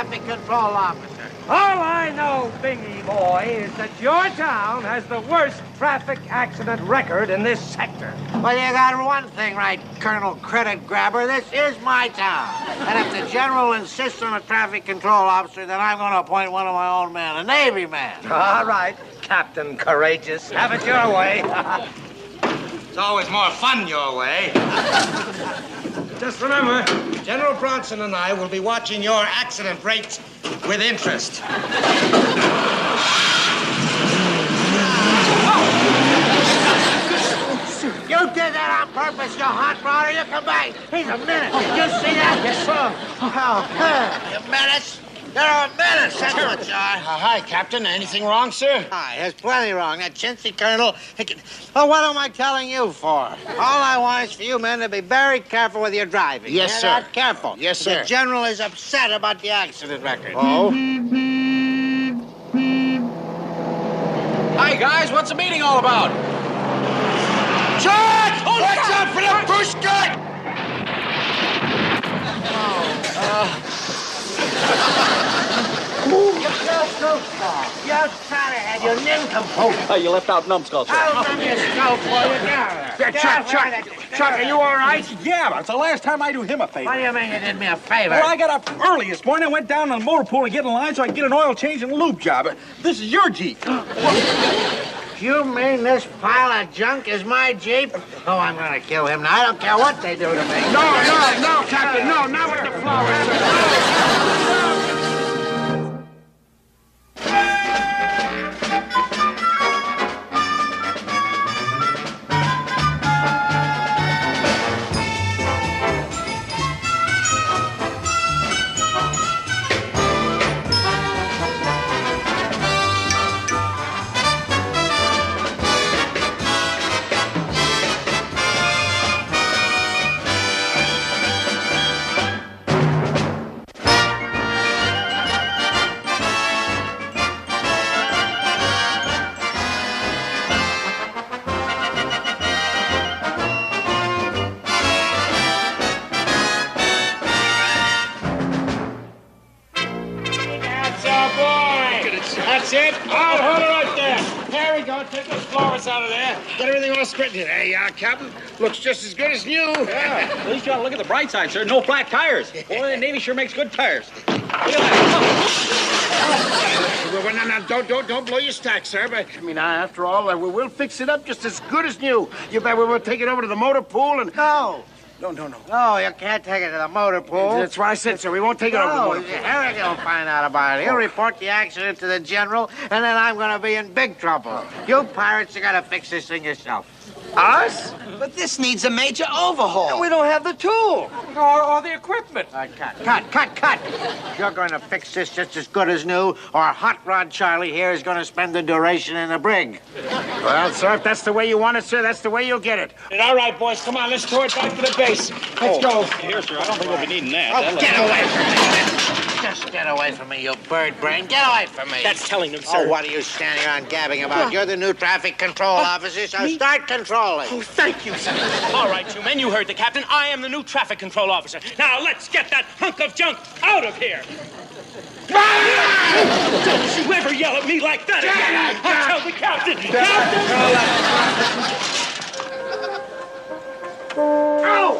traffic control officer. All I know, Bingy boy, is that your town has the worst traffic accident record in this sector. Well, you got one thing right, Colonel Credit Grabber. This is my town. And if the general insists on a traffic control officer, then I'm going to appoint one of my own men, a Navy man. All right, Captain Courageous. Have it your way. It's always more fun your way. Just remember, General Bronson and I will be watching your accident rates with interest. You did that on purpose, you hot rodder. You come back. He's a menace. Did you see that? Yes, sir. Oh, you menace? You're a menace, that's what you are. Hi, Captain. Anything wrong, sir? Hi, there's plenty wrong. That chintzy colonel... Well, what am I telling you for? All I want is for you men to be very careful with your driving. Yes, Hear sir. that? Careful. Yes, sir. The general is upset about the accident record. Oh? Hi, guys. What's the meeting all about? Charge! Watch out for the push gun! You try you nincompoop. Oh, you left out numbskulls. I'll run your skull for you. Chuck, are you all right? Yeah, but it's the last time I do him a favor. What do you mean you did me a favor? Well, I got up early this morning. I went down to the motor pool to get in line so I could get an oil change and lube job. This is your Jeep. You mean this pile of junk is my Jeep? Oh, I'm gonna kill him now. I don't care what they do to me. No, Captain. No, not with the flowers. That's it. I'll hold it right there. There we go. Take those flowers out of there. Get everything all straightened. There you are, Captain. Looks just as good as new. Yeah. At least you ought to look at the bright side, sir. No flat tires. Boy, the Navy sure makes good tires. Look at that. Well, no, don't blow your stack, sir. But I mean, after all, we'll fix it up just as good as new. You bet we'll take it over to the motor pool and... No. No. No, you can't take it to the motor pool. That's what I said, sir. We won't take it over to the motor pool. Harry will find out about it. He'll report the accident to the general, and then I'm going to be in big trouble. You pirates, you got to fix this thing yourself. Us? But this needs a major overhaul. We don't have the tool or the equipment. Cut. You're going to fix this just as good as new, or Hot Rod Charlie here is going to spend the duration in the brig. Well, sir, if that's the way you want it, sir, that's the way you'll get it. All right, boys, come on. Let's tow it back to the base. Let's go. Here, sir. I don't think we'll be needing that. Oh, get away from me. Just get away from me, you bird brain. Get away from me. That's telling them, sir. Oh, what are you standing around gabbing about? You're the new traffic control officer, so start controlling. Oh, thank you, sir. All right, you men, you heard the captain. I am the new traffic control officer. Now, let's get that hunk of junk out of here. Don't you ever yell at me like that again. I'll tell the captain. Ow!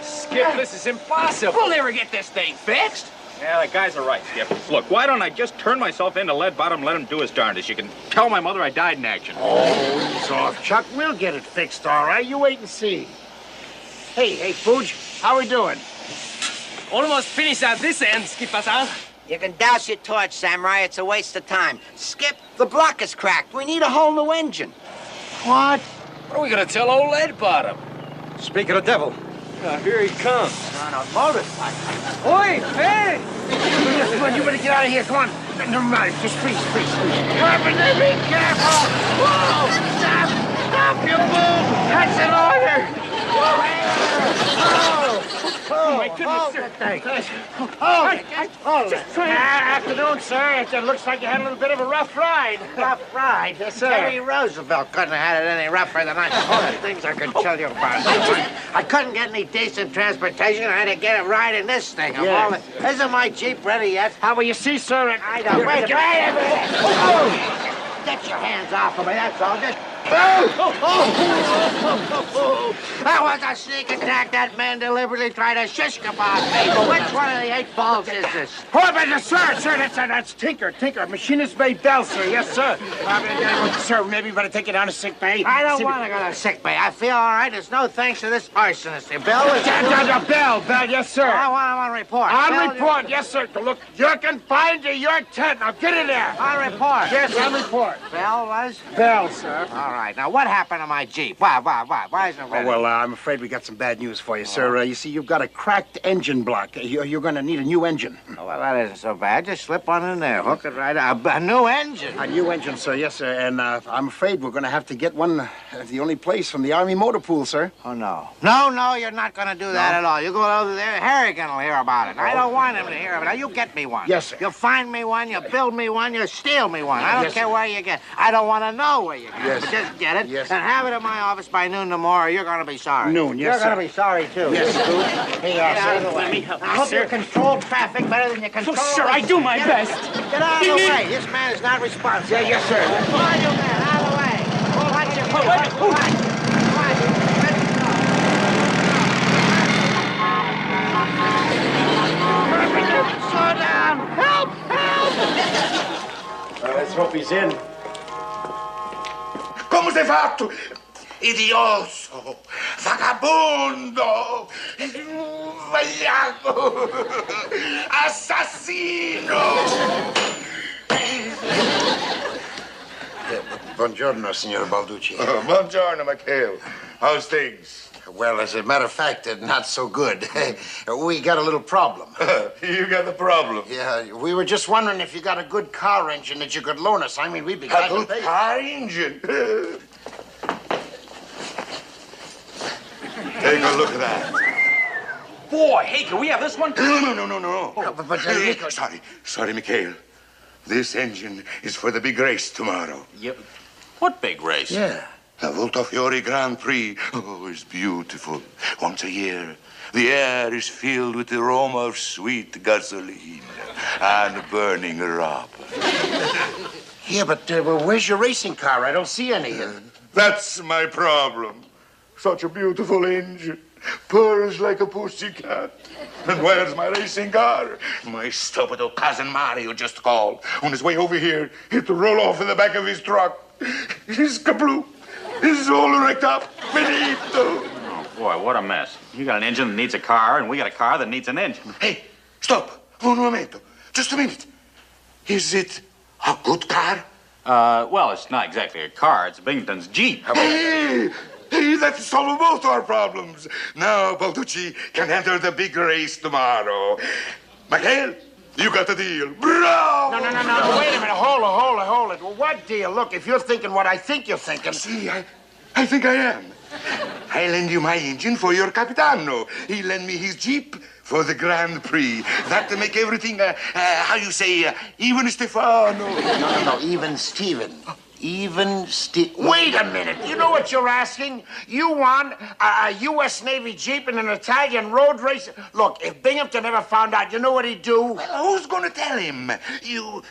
Skip, this is impossible. We'll never get this thing fixed. Yeah, the guys are right, Skip. Look, why don't I just turn myself into lead bottom and let him do his darndest? You can tell my mother I died in action. Oh, ease off, Chuck. We'll get it fixed, all right? You wait and see. Hey, Pooch, how we doing? Almost finished at this end, Skipper-san. You can douse your torch, Samurai. It's a waste of time. Skip, the block is cracked. We need a whole new engine. What? What are we going to tell old Lead Bottom? Speak of the devil. Here he comes. On a motorcycle. Oi, hey! Come on, you better get out of here. Come on. Never mind. Just freeze. Carpenter, be careful! Whoa! Stop, you fool! That's an order! Oh, my goodness, sir. Hold it. Afternoon, sir. It looks like you had a little bit of a rough ride. Rough ride? Yes, sir. Teddy Roosevelt couldn't have had it any rougher than I. All the things I could tell you about. I couldn't get any decent transportation. I had to get a ride in this thing. Isn't my Jeep ready yet? How will you see, sir? I don't. Wait a minute. Get your hands off of me, that's all. Just... That was a sneak attack. That man deliberately tried to shish kebab me. Which one of the 8 balls is this? Oh, but sir, that's Tinker, machinist bay Bell, sir. Yes, sir. Sir, maybe you better take it down to sick bay. I don't want to go to sick bay. I feel all right. It's no thanks to this arsonist. Bill is... Bell, yes, sir. I want to report. On report, yes, sir. Look, you're confined to your tent. Now get in there. On report. Yes, on report. Bell was? Bell, sir. All right. Now, what happened to my Jeep? Why isn't it ready? Oh, well, I'm afraid we got some bad news for you, sir. You see, you've got a cracked engine block. You're going to need a new engine. Oh, well, that isn't so bad. Just slip on in there. Hook it right up. A new engine. A new engine, sir. Yes, sir. And I'm afraid we're going to have to get one at the only place from the Army motor pool, sir. Oh, no. No, you're not going to do that at all. You go over there, Harrigan will hear about it. I don't want him to hear about it. Now, you get me one. Yes, sir. You find me one, you build me one, you steal me one. I don't care where you get. I don't want to know where you get it. But just get it and have it in my office by noon tomorrow. You're going to be sorry. Noon, yes, You're going to be sorry, too. Yes, sir. Hey, get out of the way. Let me help I you, hope sir. you control traffic better than you control... Oh, sir, I do my best. Get out of the way. This man is not responsible. Yeah, yes, sir. Come on, you man. Out of the way. Watch your foot. Slow down. Help! Let's hope he's in. Come sei fatto? Idioso, vagabondo, sbagliato, assassino! Buongiorno, signor Balducci. Buongiorno, McHale. How's things? Well, as a matter of fact, not so good. We got a little problem. You got the problem. Yeah, we were just wondering if you got a good car engine that you could loan us. I mean, we'd be glad to pay. Car engine. Take a look at that. Boy, hey, can we have this one? No. But Sorry, Mikhail. This engine is for the big race tomorrow. Yep. What big race? Yeah. The Voltafiore Grand Prix. Oh, it's beautiful. Once a year, the air is filled with the aroma of sweet gasoline and burning rubber. Yeah, but where's your racing car? I don't see any. That's my problem. Such a beautiful engine. Purrs like a pussycat. And where's my racing car? My stupid old cousin Mario just called. On his way over here, he had to roll off in the back of his truck. He's kablooey. He's all wrecked up. Benito. Oh, boy, what a mess. You got an engine that needs a car, and we got a car that needs an engine. Hey, stop. Un momento. Just a minute. Is it a good car? Well, it's not exactly a car. It's Binghamton's Jeep. Hey, that solves both our problems. Now Balducci can enter the big race tomorrow. McHale, you got the deal. Bravo! No. Wait a minute. Hold it. Well, what deal? Look, if you're thinking what I think you're thinking... See, I think I am. I lend you my engine for your Capitano. He lend me his Jeep for the Grand Prix. That to make everything, how you say, even Stefano. No, even Steven. Even Steve. Wait a minute. You know what you're asking? You want a U.S. Navy Jeep in an Italian road race? Look, if Binghamton ever found out, you know what he'd do? Well, who's going to tell him? You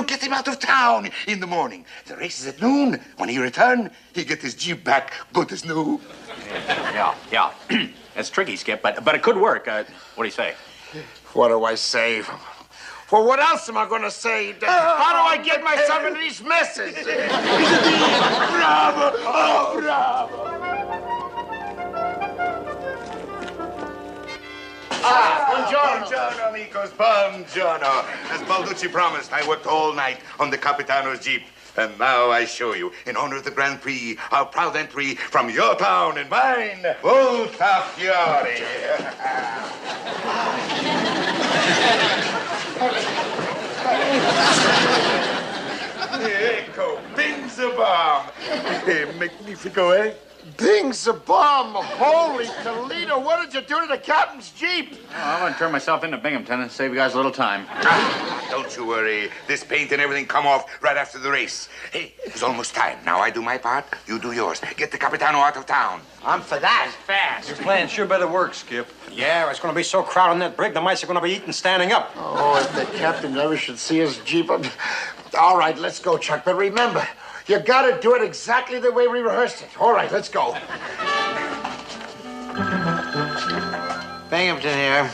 get him out of town in the morning. The race is at noon. When he return, he get his Jeep back good as new. Yeah. That's tricky, Skip, but it could work. What do you say? What do I say? Well, what else am I going to say? How do I get myself into these messes? Bravo! Oh, bravo! Buongiorno, amigos. Buongiorno. As Balducci promised, I worked all night on the Capitano's Jeep. And now I show you, in honor of the Grand Prix, our proud entry from your town and mine, Voltafiore. Ecco, Pinzabam. Magnifico, eh? Bing's a bomb. Holy Toledo, what did you do to the captain's Jeep? Oh, I'm going to turn myself into Binghamton and save you guys a little time. Don't you worry. This paint and everything come off right after the race. Hey, it's almost time. Now I do my part, you do yours. Get the Capitano out of town. I'm for that. Fast. Your plan sure better work, Skip. Yeah, it's going to be so crowded on that brig, the mice are going to be eating standing up. Oh, if the captain ever should see his Jeep. All right, let's go, Chuck. But remember, you gotta do it exactly the way we rehearsed it. All right, let's go. Binghamton here.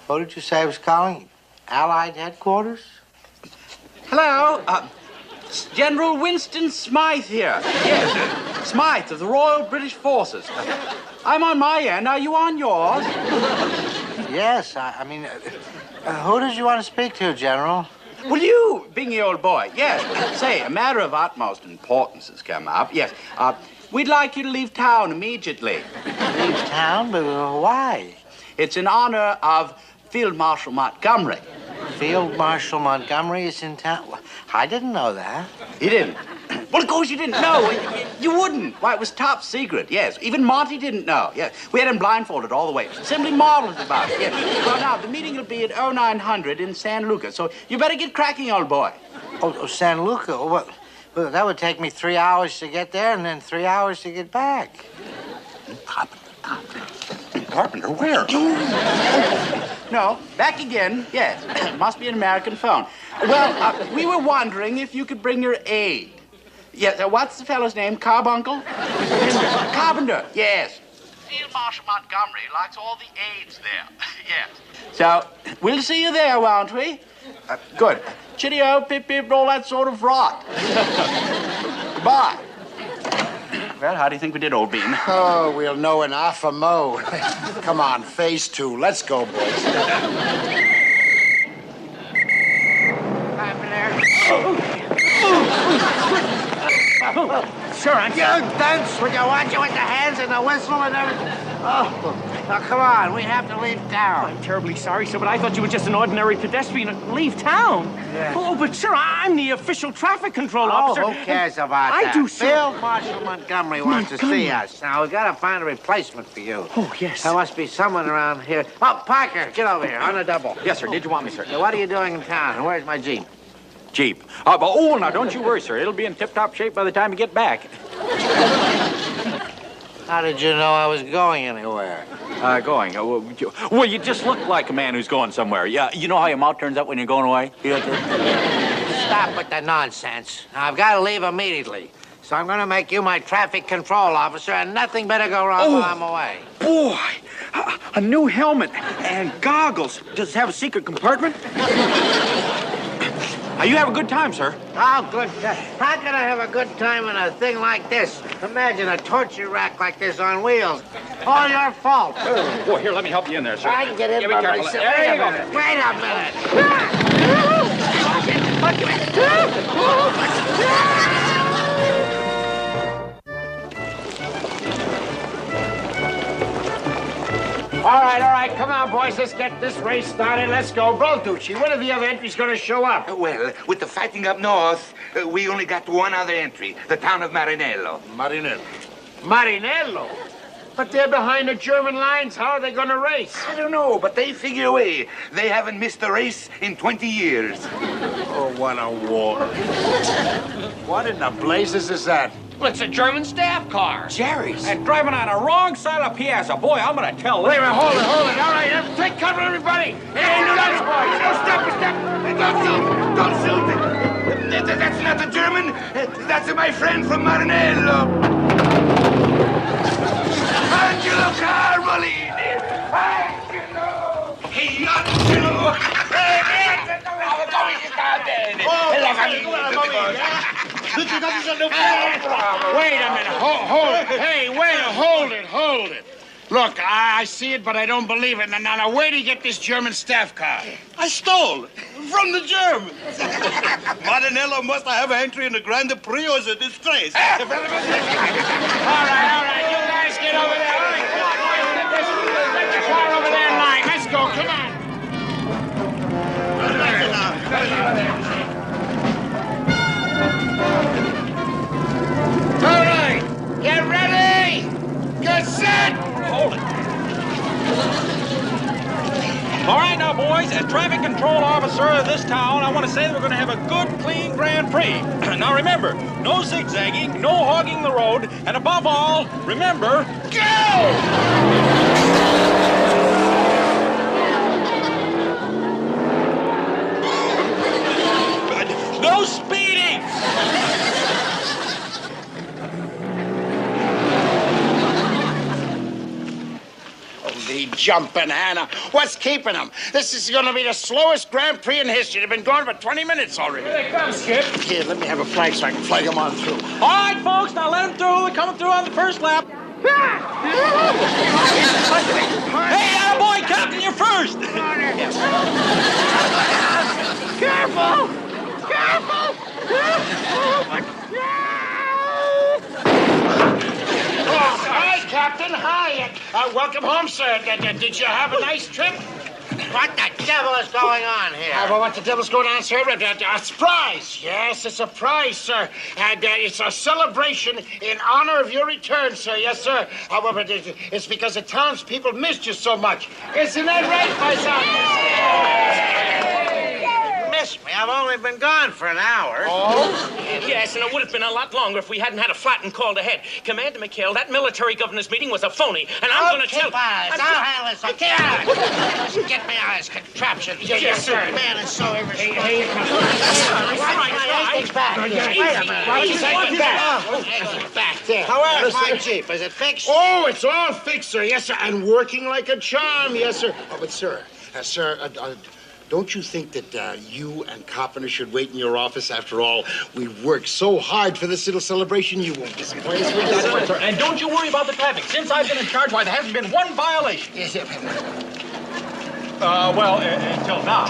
What did you say I was calling? Allied headquarters? Hello, General Winston Smythe here. Yes, Smythe of the Royal British Forces. I'm on my end. Are you on yours? Yes, I mean, who did you want to speak to, General? Will you, Bingy old boy? Yes. Say, a matter of utmost importance has come up. Yes. We'd like you to leave town immediately. Leave town? But why? It's in honor of Field Marshal Montgomery. Field Marshal Montgomery is in town? I didn't know that. You didn't? Well, of course you didn't know. You wouldn't. Why, it was top secret, yes. Even Monty didn't know, yes. We had him blindfolded all the way. Simply marvelous about it, yes. Well, now, the meeting will be at 0900 in San Luca, so you better get cracking, old boy. Oh, San Luca? Well, that would take me 3 hours to get there and then 3 hours to get back. Carpenter, where? No, back again, yes. Must be an American phone. Well, we were wondering if you could bring your aide. Yes, what's the fellow's name? Carbuncle? Carpenter, yes. Field Marshal Montgomery likes all the aides there, yes. So, we'll see you there, won't we? Good. Chitty-o, pip-pip, all that sort of rot. Goodbye. Well, how do you think we did, old bean? Oh, we'll know in half a mo. Come on, phase 2. Let's go, boys. Sure, you dunce! Would you watch it with the hands and the whistle and everything? Oh, now come on, we have to leave town. I'm terribly sorry, sir, but I thought you were just an ordinary pedestrian. Leave town? Yeah. Oh, but sir, I'm the official traffic control officer. Who cares about I that? do, sir. Field Marshal Montgomery wants to see us. Now, we've got to find a replacement for you. Oh, yes. There must be someone around here. Oh, Parker, get over here, on a double. Yes, sir. Did you want me, sir? Now, what are you doing in town, and where's my Jeep? Jeep. Now, don't you worry, sir. It'll be in tip-top shape by the time you get back. How did you know I was going anywhere? Going? Well, you just look like a man who's going somewhere. Yeah, you know how your mouth turns up when you're going away? Stop with the nonsense. Now, I've got to leave immediately. So I'm going to make you my traffic control officer, and nothing better go wrong while I'm away. Boy, a new helmet and goggles. Does it have a secret compartment? You have a good time, sir. Oh, good. How can I have a good time in a thing like this? Imagine a torture rack like this on wheels. All your fault. Boy, here, let me help you in there, sir. I can get in be by careful. myself. There you go. Wait a All right, come on, boys. Let's get this race started. Let's go. Balducci, when are the other entries going to show up? Well, with the fighting up north, we only got one other entry, the town of Marinello. Marinello? But they're behind the German lines. How are they going to race? I don't know, but they figure away. They haven't missed a race in 20 years. Oh, what a war. What in the blazes is that? Well, it's a German staff car. Jerry's. And driving on the wrong side of Piazza. Boy, I'm going to tell Wait a this. minute, hold it. All right, take cover, everybody. Hey, no, stop. Don't shoot! That's not the German. That's my friend from Marinello. Angelo Carbolini. Hey, Angelo. Wait a minute. Hold it. Hey, wait. Hold it. Look, I see it, but I don't believe it. Now, where'd he get this German staff car? I stole it from the Germans. Marinello must have an entry in the Grand Prix or it's a disgrace. All right. You guys get over there. All right, come on, boys. Get your car over there in line. Let's go. Come on. All right. hold it. All right, now, boys, as traffic control officer of this town, I want to say that we're going to have a good, clean Grand Prix. Now, remember, no zigzagging, no hogging the road, and above all, remember, go! No speeding! Holy jumping Hannah. What's keeping them? This is going to be the slowest Grand Prix in history. They've been going for 20 minutes already. Here they come, Skip. Here, let me have a flag so I can flag them on through. All right, folks, now let them through. They're coming through on the first lap. Hey, attaboy, Captain, you're first. Careful! Careful! Hi, Captain. Hi. Welcome home, sir. Did you have a nice trip? What the devil is going on here? Well, what the devil's going on, sir? A surprise. Yes, a surprise, sir. And it's a celebration in honor of your return, sir. Yes, sir. However, it's because the townspeople missed you so much. Isn't that right, my son? Miss me. I've only been gone for an hour. Oh? Yes, and it would have been a lot longer if we hadn't had a flattened call ahead. Commander McHale, that military governor's meeting was a phony, and I'm going to tell... I'll handle this. Get out of here. Get me out of this contraption. Yes, sir. Man is so irresponsible. Hey, Everything's back. Wait a minute. Back there. However, my Jeep, is it fixed? Oh, it's all fixed, sir. Yes, sir. And working like a charm. Yes, sir. Oh, but, sir, don't you think that you and Carpenter should wait in your office? After all, we've worked so hard for this little celebration. You won't disappoint us. That's right, sir. And don't you worry about the traffic. Since I've been in charge, why, there hasn't been one violation. Yes, sir. Well, until now.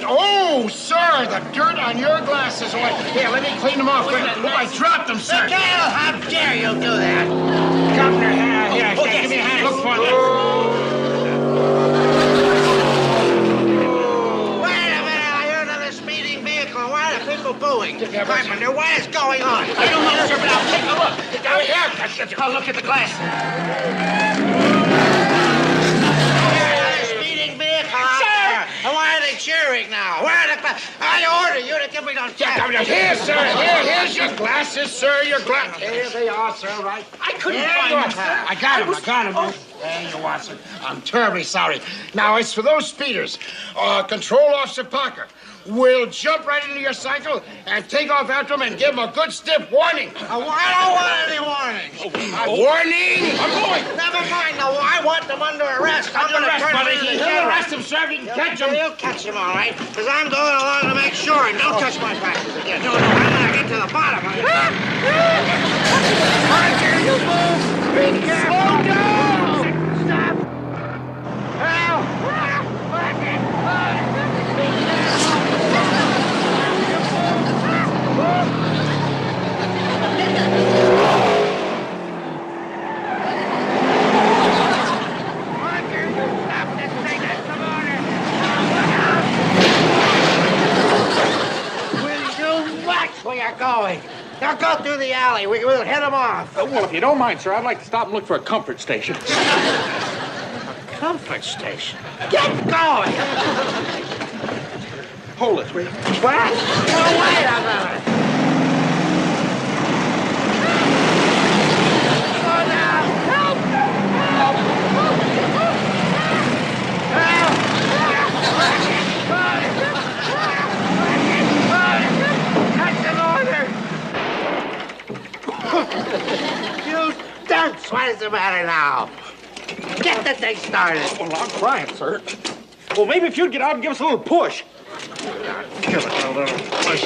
Oh, sir, the dirt on your glasses. Here, let me clean them off. I dropped them, sir. McHale, how dare you do that? Governor, here, give me a hand. Look for them. Booing. Carpenter, what is going on? I don't know, sir, but I'll take a look. I'll look at the glass. Speeding vehicle out there. And why are they cheering now? Where are the... I order you to give me those jackets. Here, sir. Here's your glasses, sir. Your glasses. Here they are, sir, right? I couldn't find them, sir. I got them. There you are, sir. I'm terribly sorry. Now, as for those speeders, Control Officer Parker, we'll jump right into your cycle and take off after them and give them a good stiff warning. I don't want any warnings. Warning? I'm going. Never mind. No, I want them under arrest. I'm going to turn them into the He'll arrest them, sir. You can catch them. You'll catch them, all right, because I'm going along to make sure. And don't touch my practice again. No, I'm going to get to the bottom of it. Parker, you move. Be careful. Slow down. Stop. Help. We are going. Now go through the alley. We'll hit them off. Well, if you don't mind, sir, I'd like to stop and look for a comfort station. Comfort station? Get going. Hold it, will you? What? Oh, wait a minute. Slow down. Help! Help! You dunce! What is the matter now? Get the thing started. Well, I'm trying, sir. Well, maybe if you'd get out and give us a little push. Give it a little push.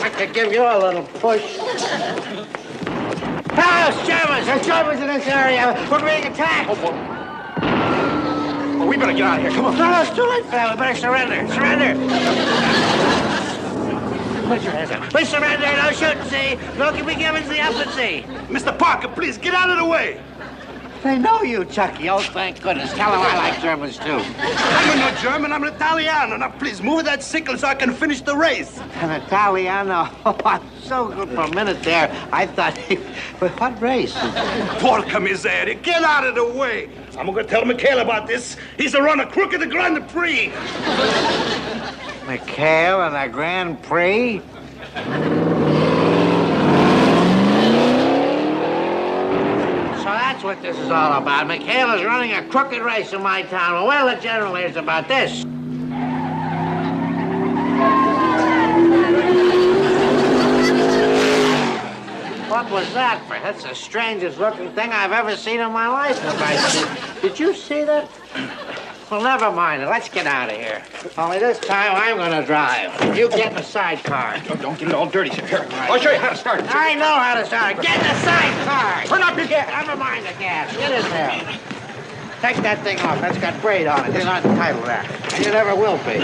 I could give you a little push. There's Germans in this area. We're being attacked. Well, we better get out of here. Come on. No, it's too late for that. We better surrender. Surrender. Put your hands up. We surrender. No shooting, see? No can be given the up and see. Mr. Parker, please get out of the way. They know you, Chucky. Oh, thank goodness. Tell them I like Germans, too. I'm not German, I'm an Italiano. Now, please, move that sickle so I can finish the race. An Italiano? Oh, I'm so good for a minute there. I thought... But what race? Porca miseria, get out of the way. I'm going to tell McHale about this. He's a runner crook at the Grand Prix. McHale and a Grand Prix? So that's what this is all about. McHale is running a crooked race in my town. Well, the general hears about this. What was that? That's the strangest looking thing I've ever seen in my life. Did you see that? Well, never mind it. Let's get out of here. Only this time I'm going to drive. You get in the sidecar. Don't get it all dirty, sir. Here, I'll show you how to start it. I know how to start it. Get in the sidecar. Turn up your gas. Never mind the gas. Get in there. Take that thing off. That's got braid on it. You're not entitled to that. You never will be.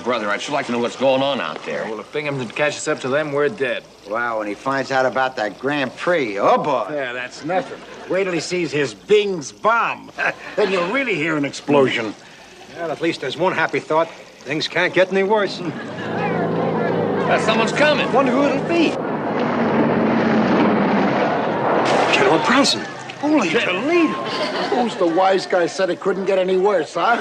Brother, I'd sure like to know what's going on out there. Well, if Binghamton catches up to them, we're dead. Wow, when he finds out about that Grand Prix, oh boy. Yeah, that's nothing. Wait till he sees his Bing's bomb. Then you'll really hear an explosion. Well, at least there's one happy thought. Things can't get any worse. Someone's coming. Wonder who it'll be. General Bronson. Holy Toledo. Who's the wise guy said it couldn't get any worse, huh?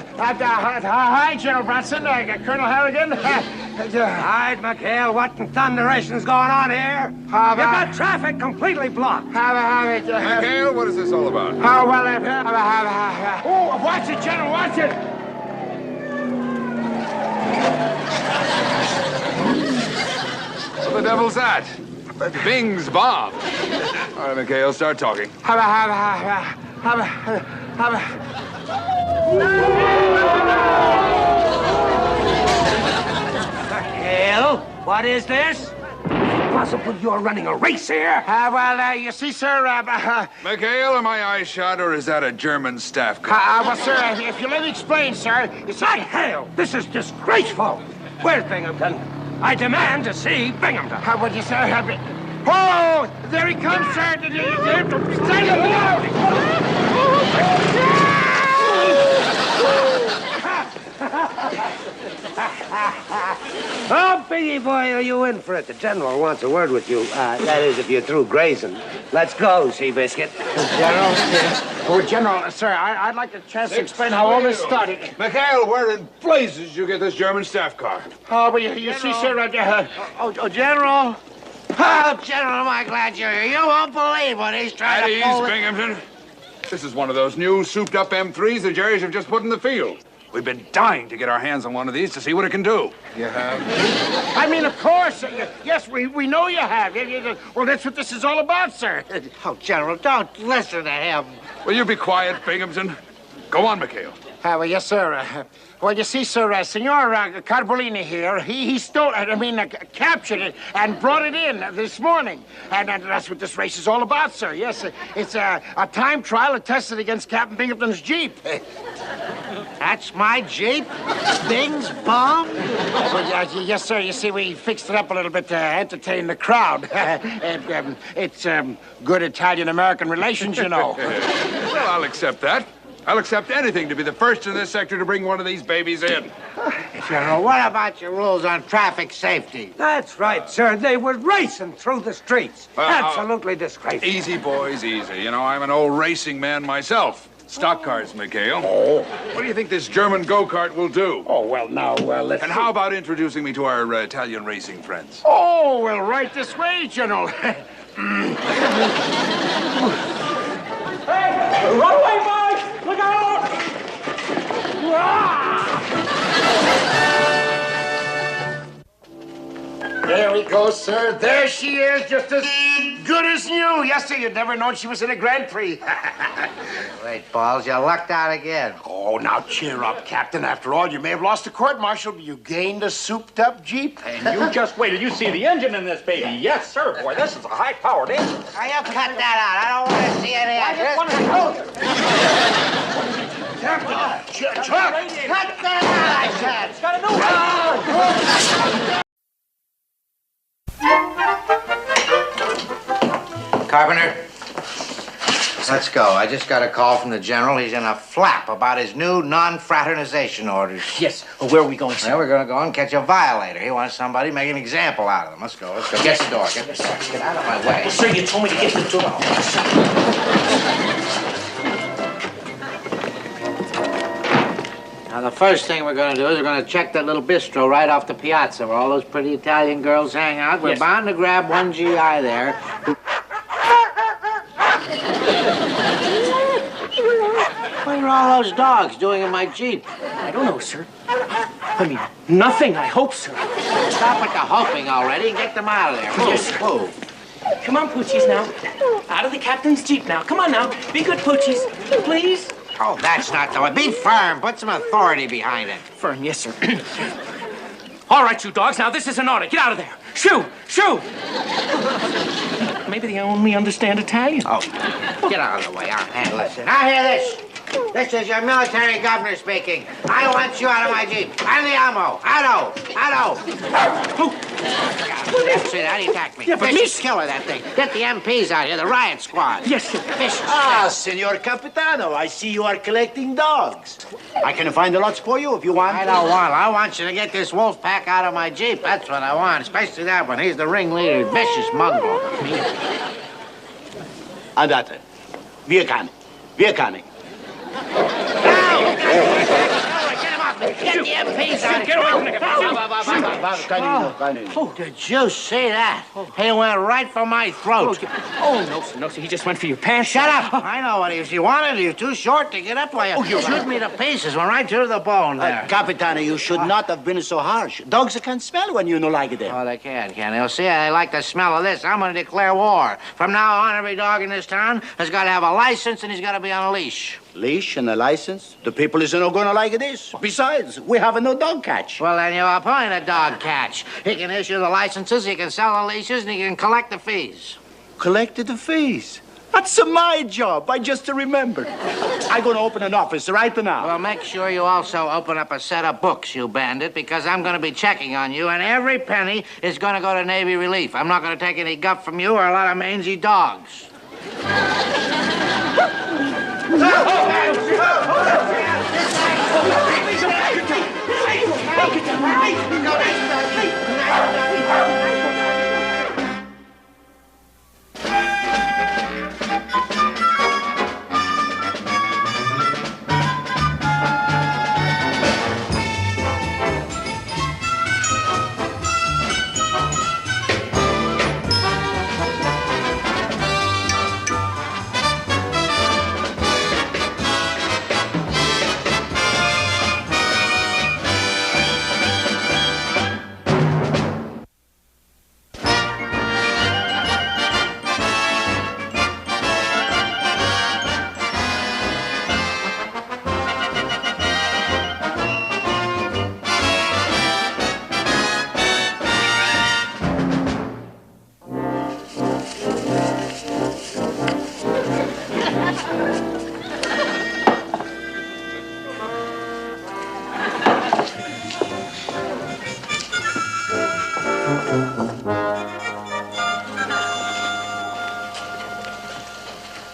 Hi, General Bronson. Colonel Harrigan. Hi, McHale. What in thunderation's going on here? You've got traffic completely blocked. McHale, what is this all about? Oh, well, oh, watch it, General, watch it. What the devil's that? Bing's bomb. All right, McHale, start talking. McHale, what is this? Is it possible you're running a race here? You see, sir, McHale, am I eye shot, or is that a German staff car? well, sir, if you let me explain, sir, you see... McHale, this is disgraceful. Where's Binghamton? I demand to see Binghamton. How would you say? Oh, there he comes, sir. Stay alone. Oh, Biggie boy, are you in for it? The general wants a word with you. That is, if you're through grazing. Let's go, Seabiscuit. General? Oh, General, sir, I'd like a chance to explain how all this started. McHale, where in blazes did you get this German staff car? Oh, well, you see, sir, General. Oh, General, am I glad you're here. You won't believe what he's trying to pull. At ease, Binghamton. This is one of those new souped-up M3s the Jerrys have just put in the field. We've been dying to get our hands on one of these to see what it can do. You have? I mean, of course. Yes, we know you have. Well, that's what this is all about, sir. Oh, General, don't listen to him. Will you be quiet, Binghamton? Go on, McHale. Well, yes, sir. Well, you see, sir, Senor Carbolini here, he stole it, captured it and brought it in this morning. And that's what this race is all about, sir. Yes, it's a time trial tested against Captain Binghamton's Jeep. That's my Jeep? Bing's bomb? Well, yes, sir. You see, we fixed it up a little bit to entertain the crowd. It's good Italian-American relations, you know. Well, I'll accept that. I'll accept anything to be the first in this sector to bring one of these babies in. General, what about your rules on traffic safety? That's right, sir. They were racing through the streets. Absolutely disgraceful. Easy, boys, easy. You know, I'm an old racing man myself. Stock cars, McHale. Oh. What do you think this German go-kart will do? Oh, well, now, let's... And how about introducing me to our Italian racing friends? Oh, well, right this way, General. Hey, run away, boys! Look out! There we go, sir. There she is, just as good is new. Yes, sir. You'd never known she was in a Grand Prix. Wait, Balls, you lucked out again. Oh, now cheer up, Captain. After all, you may have lost a court-martial, but you gained a souped-up Jeep. And you just wait till you see the engine in this baby. Yes, sir, boy. This is a high-powered engine. Now, you cut that out. I don't want to see any of this. Chuck! Cut that out, I said. It's got a new Carpenter, let's go. I just got a call from the general. He's in a flap about his new non-fraternization orders. Yes. Well, where are we going, sir? Well, we're going to go and catch a violator. He wants somebody to make an example out of them. Let's go. Let's go. Get the door. Get the door. Get out of my way. Sir, you told me to get the door. Now, the first thing we're going to do is we're going to check that little bistro right off the piazza where all those pretty Italian girls hang out. We're bound to grab one GI there. What are all those dogs doing in my Jeep? I don't know, sir. I mean, nothing, I hope, sir. Stop with the hoping already and get them out of there. Move, Yes, sir. move. Come on, Poochies, now. Out of the captain's Jeep now. Come on now. Be good, Poochies. Please. Oh, that's not the way. Be firm. Put some authority behind it. Firm, yes, sir. All right, you dogs. Now, this is an order. Get out of there. Shoo! Shoo! Maybe they only understand Italian. Oh, get out of the way. I'll handle this. Now, hear this. This is your military governor speaking. I want you out of my Jeep. Andiamo. Auto. See that? He attacked me. Yeah, but Vicious killer, that thing. Get the MPs out here, the riot squad. Yes, sir. Vicious. Ah, Senor Capitano, I see you are collecting dogs. I can find the lots for you if you want. I don't want. I want you to get this wolf pack out of my Jeep. That's what I want, especially that one. He's the ringleader. Vicious mongrel. Andate. Wir coming. Get the MPs out of here. Oh, did you see that? He went right for my throat. Oh, no, sir. He just went for your pants. Shut up. I know what he wanted. He was too short to get up while you shoot me to pieces. Went right through the bone there. Capitano, you should not have been so harsh. Dogs can smell when you don't like them. Oh, they can. They'll see I like the smell of this. I'm going to declare war. From now on, every dog in this town has got to have a license and he's got to be on a leash. Leash and a license? The people isn't going to like this. Besides, we have no dog catch. Well, then you appoint a dog catch. He can issue the licenses, he can sell the leashes, and he can collect the fees. Collected the fees? That's my job. I just remembered. I'm going to open an office right now. Well, make sure you also open up a set of books, you bandit, because I'm going to be checking on you, and every penny is going to go to Navy relief. I'm not going to take any guff from you or a lot of mangy dogs.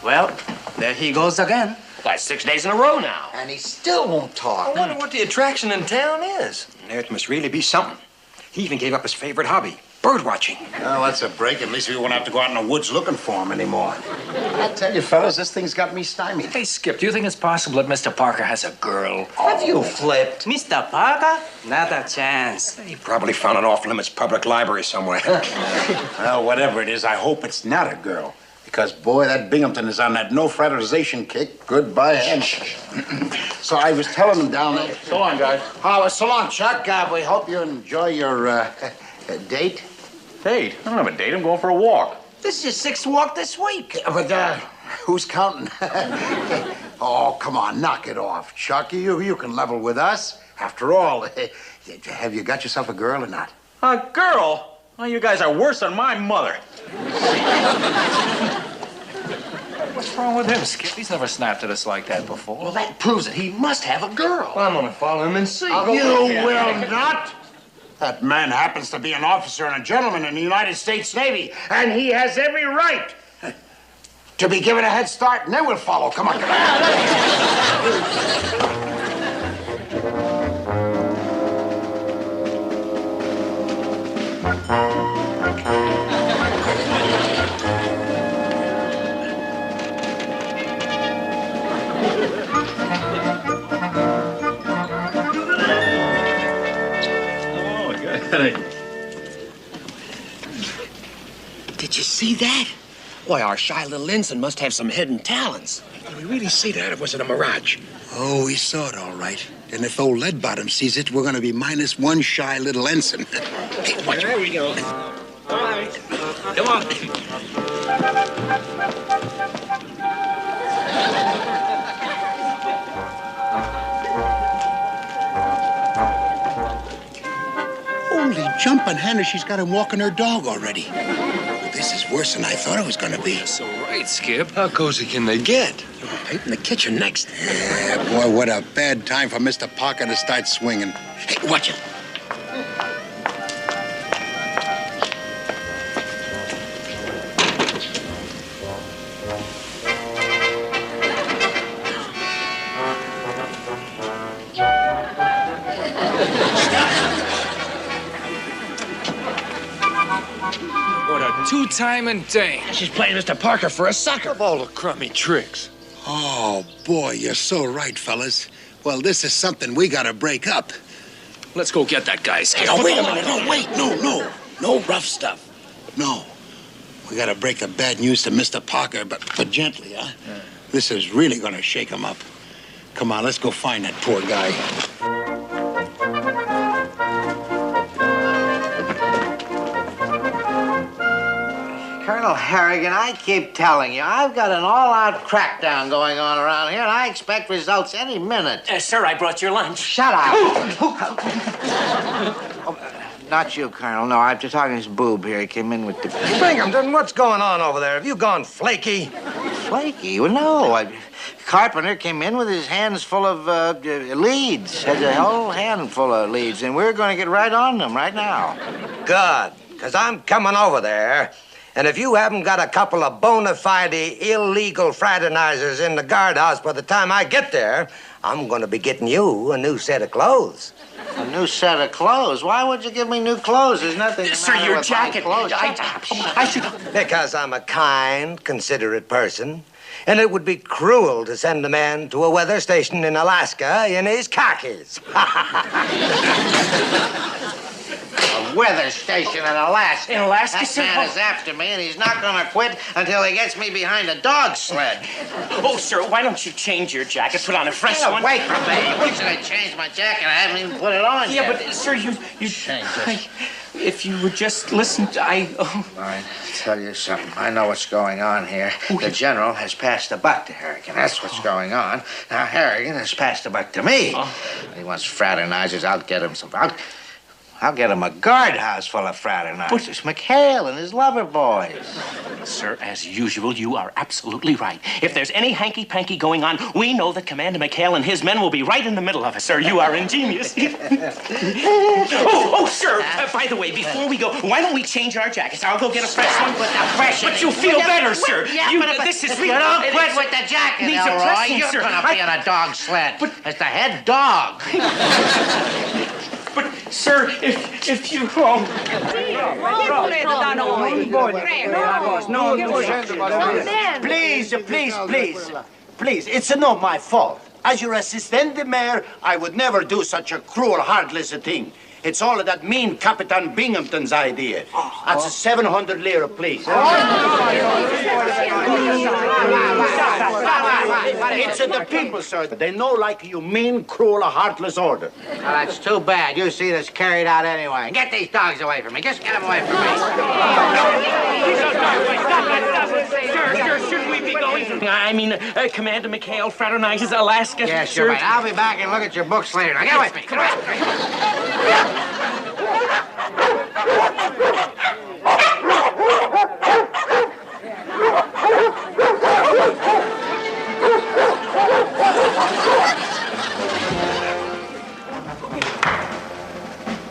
Well, there he goes again. That's 6 days in a row now. And he still won't talk. I wonder what the attraction in town is. It must really be something. He even gave up his favorite hobby, bird watching. Well, that's a break. At least we won't have to go out in the woods looking for him anymore. I tell you, fellas, this thing's got me stymied. Hey, Skip, do you think it's possible that Mr. Parker has a girl? Have you flipped? Mr. Parker? Not a chance. He probably found an off-limits public library somewhere. Well, whatever it is, I hope it's not a girl. Because, boy, that Binghamton is on that no-fraternization kick. Goodbye, handshake. So I was telling them down there. So long, guys. Oh, so long, Chuck. We hope you enjoy your date. Date? I don't have a date. I'm going for a walk. This is your sixth walk this week. But, who's counting? Oh, come on, knock it off, Chucky. You can level with us. After all, have you got yourself a girl or not? A girl? Oh, you guys are worse than my mother. What's wrong with him, Skip? He's never snapped at us like that before. Well, that proves it. He must have a girl. Well, I'm gonna follow him and see. You will not. That man happens to be an officer and a gentleman in the United States Navy, and he has every right to be given a head start, and then we'll follow. Come on. Did you see that? Why, our shy little ensign must have some hidden talents. Did we really see that, or was it a mirage? Oh, we saw it all right. And if old Leadbottom sees it, we're going to be minus one shy little ensign. Hey, watch. There we go. All right. Come on. Holy jumping Hannah, she's got him walking her dog already. Well, this is worse than I thought it was going to be. So right, Skip. How cozy can they get? Right in the kitchen next. Yeah, boy, what a bad time for Mr. Parker to start swinging. Hey, watch it. What a two-timing thing. She's playing Mr. Parker for a sucker. Of all the crummy tricks. Oh, boy, you're so right, fellas. Well, this is something we got to break up. Let's go get that guy, Skip. Oh, wait a minute. No, wait. No rough stuff. No. We got to break the bad news to Mr. Parker, but gently, huh? Yeah. This is really going to shake him up. Come on, let's go find that poor guy. Colonel Harrigan, I keep telling you, I've got an all-out crackdown going on around here, and I expect results any minute. Sir, I brought your lunch. Shut up. Not you, Colonel. No, I'm just talking to this boob here. He came in with the... Binghamton, what's going on over there? Have you gone flaky? Flaky? Well, no. Carpenter came in with his hands full of leads. Had a whole hand full of leads, and we're going to get right on them right now. Good, because I'm coming over there. And if you haven't got a couple of bona fide illegal fraternizers in the guardhouse by the time I get there, I'm going to be getting you a new set of clothes. A new set of clothes? Why would you give me new clothes? There's nothing the Sir, matter your with jacket. my clothes. I should... Because I'm a kind, considerate person. And it would be cruel to send a man to a weather station in Alaska in his khakis. A weather station in Alaska. In Alaska, That sir? man is after me, and he's not going to quit until he gets me behind a dog sled. Oh, sir, why don't you change your jacket, put on a fresh Get one? away from me. Why should I change my jacket? I haven't even put it on Yeah, yet. but, sir, you Change it. if you would just listen to... All right, tell you something. I know what's going on here. The general has passed the buck to Harrigan. That's what's going on. Now, Harrigan has passed the buck to me. He wants fraternizers. I'll get him some... I'll get him a guardhouse full of fraternizers. McHale and his lover boys. Sir, as usual, you are absolutely right. If there's any hanky-panky going on, we know that Commander McHale and his men will be right in the middle of it, sir. You are ingenious. Sir, by the way, before we go, why don't we change our jackets? I'll go get a fresh one. But you'll feel better, sir. This is... You don't quit with the jacket, needs a Elroy. pressing, You're sir. going to be on a dog sled. As the head dog. But, sir, if you... Please, it's not my fault. As your assistant de mayor, I would never do such a cruel, heartless a thing. It's all of that mean Captain Binghamton's idea. That's a 700 lira, please. It's the people, sir. They know like you mean, cruel, heartless order. Well, that's too bad. You see this carried out anyway. Get these dogs away from me. Just get them away from me. Sir, shouldn't we be going? I mean, Commander McHale fraternizes Alaska. Yes, you're right. I'll be back and look at your books later. Now, get with me. Come on.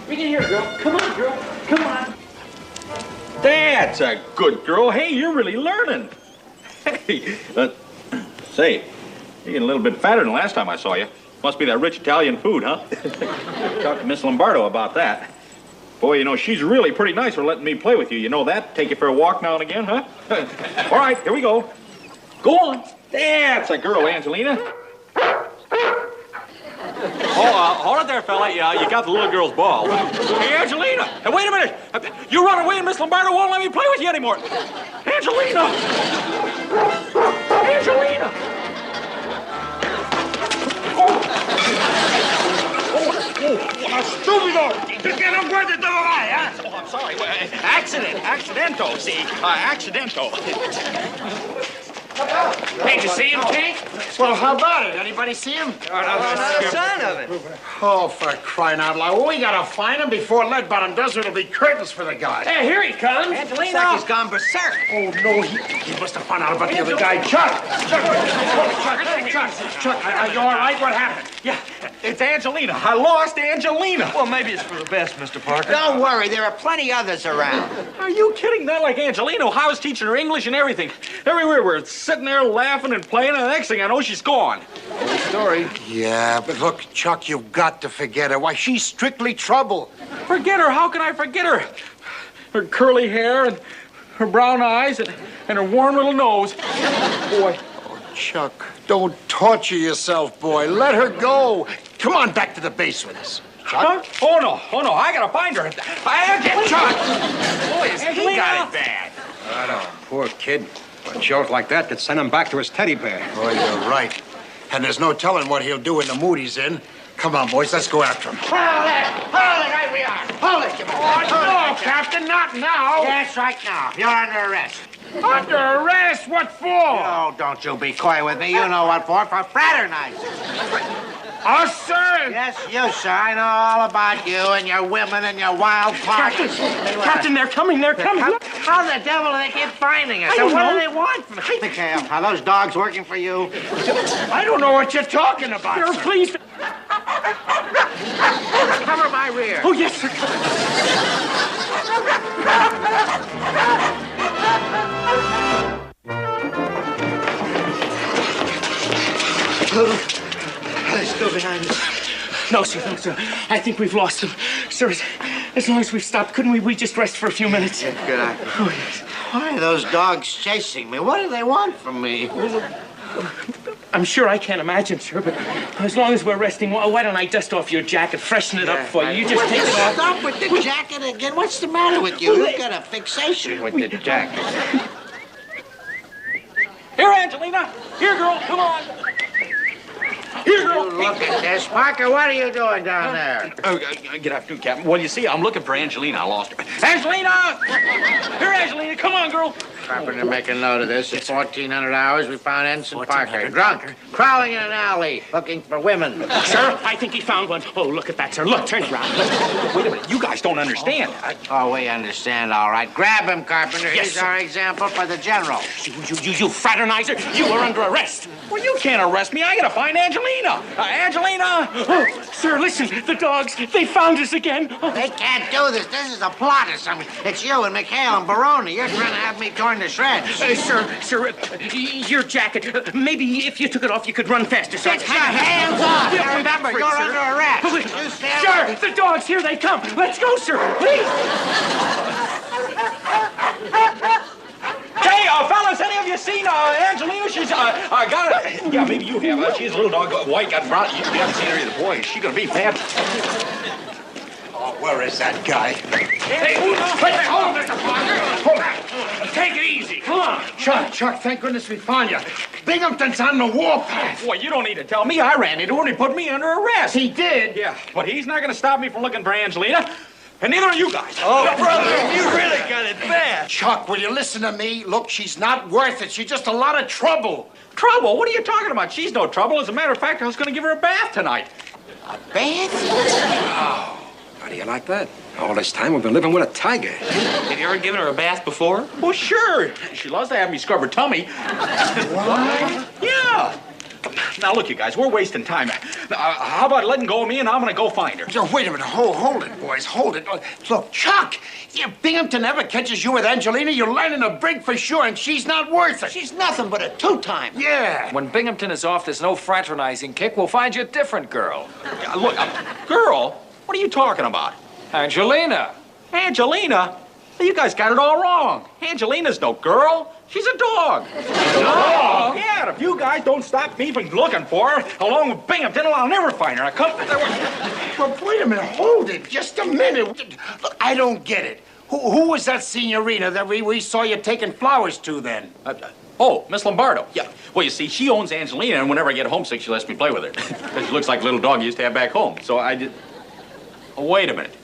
Bring it here, girl. Come on, girl. Come on. That's a good girl. Hey, you're really learning. Hey, say, you're getting a little bit fatter than last time I saw you. Must be that rich Italian food, huh? Talked to Miss Lombardo about that. Boy, you know, she's really pretty nice for letting me play with you. You know that? Take you for a walk now and again, huh? All right, here we go. Go on. That's a girl, Angelina. Oh, hold it there, fella. Yeah, you got the little girl's ball. Hey, Angelina! Hey, wait a minute! You run away and Miss Lombardo won't let me play with you anymore! Angelina! Angelina! Oh, stupido! Que no puede trabajar, ¿eh? Oh, I'm sorry. Accidento, see? Accidento. Hey, did you see him, King? Well, how about it? Anybody see him? Not a sign of it. Oh, for crying out loud. Well, we gotta find him before Leadbottom does, or it'll be curtains for the guy. Hey, here he comes. Angelina! Like he's gone berserk. Oh, no, he must have found out about the other guy. Chuck, are you all right? What happened? Yeah, it's Angelina. I lost Angelina. Well, maybe it's for the best, Mr. Parker. Don't worry, there are plenty others around. Are you kidding? Not like Angelina. I was teaching her English and everything. Everywhere we're sitting there laughing and playing, and the next thing I know, she's gone. Old story. Yeah, but look, Chuck, you've got to forget her. Why, she's strictly trouble. Forget her? How can I forget her? Her curly hair and her brown eyes and her warm little nose. Boy. Oh, Chuck, don't torture yourself, boy. Let her go. Come on back to the base with us. Chuck? Huh? Oh, no. I gotta find her. Chuck! Boy, he got it bad. Poor kid. A jolt like that could send him back to his teddy bear. Oh, you're right. And there's no telling what he'll do in the mood he's in. Come on, boys, let's go after him. Hold it, right we are. Hold it, No, Captain, not now. Yes, right now. You're under arrest. Under arrest? What for? Oh, don't you be coy with me. You know what for fraternizing. Us, sir? Yes, you, sir. I know all about you and your women and your wild parties. Captain, they're coming. How the devil do they keep finding us? I don't What know. do they want from us? McHale, are those dogs working for you? I don't know what you're talking about, Sir, sir. please. Cover my rear. Oh, yes, sir. Are they still behind us? No, sir. I think we've lost them. Sir, as long as we've stopped, couldn't we just rest for a few minutes? Yeah, good idea. Oh, yes. Why are those dogs chasing me? What do they want from me? I'm sure I can't imagine, sir, but as long as we're resting, why don't I dust off your jacket, freshen it up for you? You just take it off. Stop with the jacket again. What's the matter with you? You've got a fixation with the jacket. Here, Angelina. Here, girl. Come on. Here, girl. Look at this. Parker, what are you doing down there? Get after Captain. Well, you see, I'm looking for Angelina. I lost her. Angelina! Here, Angelina. Come on, girl. Carpenter, make a note of this. At 1400 hours, we found Ensign Parker drunk, crawling in an alley, looking for women. Sir, I think he found one. Oh, look at that, sir. Look, turn around. Wait a minute. You guys don't understand. Oh, we understand, all right. Grab him, Carpenter. Yes, He's sir. our example for the general. You fraternizer. You are under arrest. Well, you can't arrest me. I gotta find Angelina. Angelina! Oh, sir, listen. The dogs, they found us again. Oh. They can't do this. This is a plot or something. It's you and McHale and Baroni. You're trying to have me torn to shreds. Sir, your jacket. Maybe if you took it off, you could run faster. Sir, Get your hands off! Yeah, Remember, free, you're sir. under arrest. Oh, You stand sir, up. the dogs, here they come. Let's go, sir, please. Hey, fellas, any of you seen Angelina? She's got it. Yeah, maybe you have. She's a little dog, white, got brown. You haven't seen her either. Boy, she's gonna be bad. Oh, where is that guy? Hey, hold on, Mr. Parker. Hold on. take it easy. Come on. Chuck, thank goodness we found you. Binghamton's on the warpath. Boy, you don't need to tell me. I ran into him and he put me under arrest. He did? Yeah, but he's not going to stop me from looking for Angelina. And neither are you guys. Oh, brother, you really got it bad. Chuck, will you listen to me? Look, she's not worth it. She's just a lot of trouble. Trouble? What are you talking about? She's no trouble. As a matter of fact, I was going to give her a bath tonight. A bath? Oh, how do you like that? All this time we've been living with a tiger. Have you ever given her a bath before? Well, sure. She loves to have me scrub her tummy. What? Yeah. Now, look, you guys, we're wasting time. How about letting go of me and I'm going to go find her? So, wait a minute. Hold it, boys. Hold it. Look, Chuck, if Binghamton ever catches you with Angelina, you're landing a brig for sure, and she's not worth it. She's nothing but a two-time. Yeah. When Binghamton is off this no fraternizing kick, we'll find you a different girl. Look, girl? What are you talking about? Angelina. Angelina? You guys got it all wrong. Angelina's no girl. She's a dog. Dog? Yeah, and if you guys don't stop me from looking for her, along with Binghamton, well, I'll never find her. I come... But wait a minute. Hold it. Just a minute. Look, I don't get it. Who was that senorita that we saw you taking flowers to then? Oh, Miss Lombardo. Yeah. Well, you see, she owns Angelina, and whenever I get homesick, she lets me play with her. Because she looks like a little dog you used to have back home. So I did... Oh, wait a minute.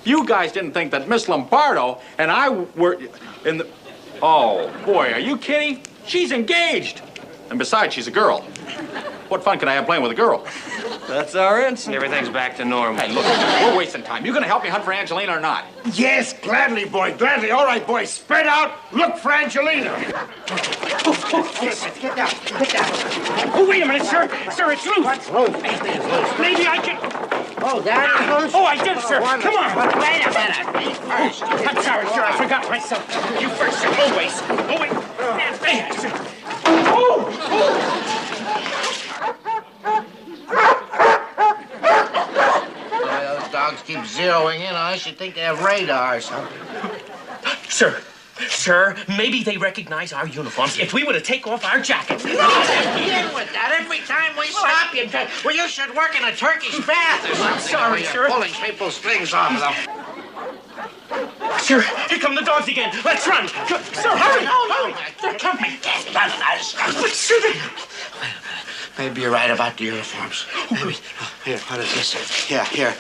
You guys didn't think that Miss Lombardo and I were in the... Oh, boy, are you kidding? She's engaged. And besides, she's a girl. What fun can I have playing with a girl? That's our answer. Everything's back to normal. Hey, look, we're wasting time. You gonna help me hunt for Angelina or not? Yes, gladly, boy, gladly. All right, boys, spread out. Look for Angelina. Get down. Oh, wait a minute, sir. Sir, it's loose. What's loose? Maybe I can... Oh, that is loose? Oh, I did, sir. Come on. Wait a minute. Me first. I'm sorry, sir. I forgot myself. You first, sir. Always. Oh, wait. Those dogs keep zeroing in on us. You'd think they have radars. Sir, maybe they recognize our uniforms if we were to take off our jackets. No, begin with that. Every time we stop you, well, you should work in a Turkish bath or something. I'm sorry, You're sir. pulling people's strings off of them. Sir, here come the dogs again. Let's run. Sir, hurry. No. They're coming. But, sir, maybe you're right about the uniforms. Maybe. Here, what is this? Here.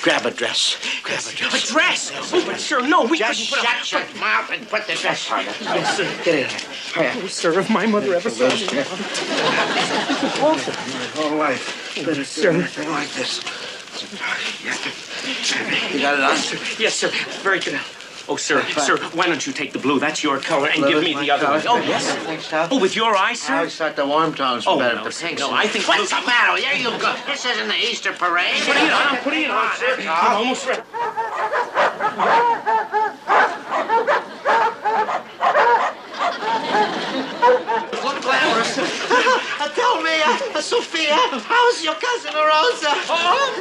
Grab a dress. A dress? Oh, but sir, no, we Just couldn't put shut your mouth and put the dress on. Yes, sir. Get in here. Oh, sir, if my mother ever saw me. All life. Better, sir. Like this. You got it on, sir? Yes, sir. Very good. Oh, sir, why don't you take the blue? That's your color, and give me the other one. Oh, yes. Oh, with your eyes, sir? I always thought the warm tones were better. No, The pinks. no, I think... What's the matter? There you go. This isn't the Easter parade. Putting it on, sir. I'm almost ready. Look glamorous. Tell me, Sophia, how's your cousin Rosa?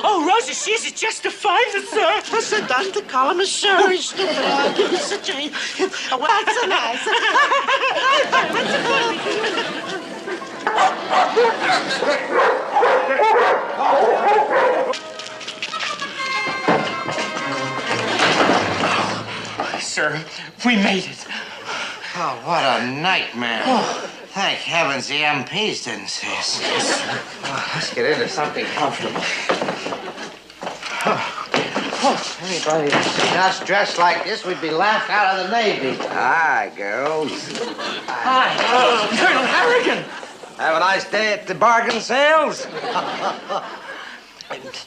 Oh, Rosa, she's just a fine, sir. Sit down to call him a sir. He's stupid. He's such a... What's so nice? Sir, we made it. Oh, what a nightmare. Thank heavens the MPs didn't see us. Let's get into something comfortable. Anybody seen us dressed like this, we'd be laughed out of the Navy. Hi, girls. Hi. Colonel Harrigan. Have a nice day at the bargain sales.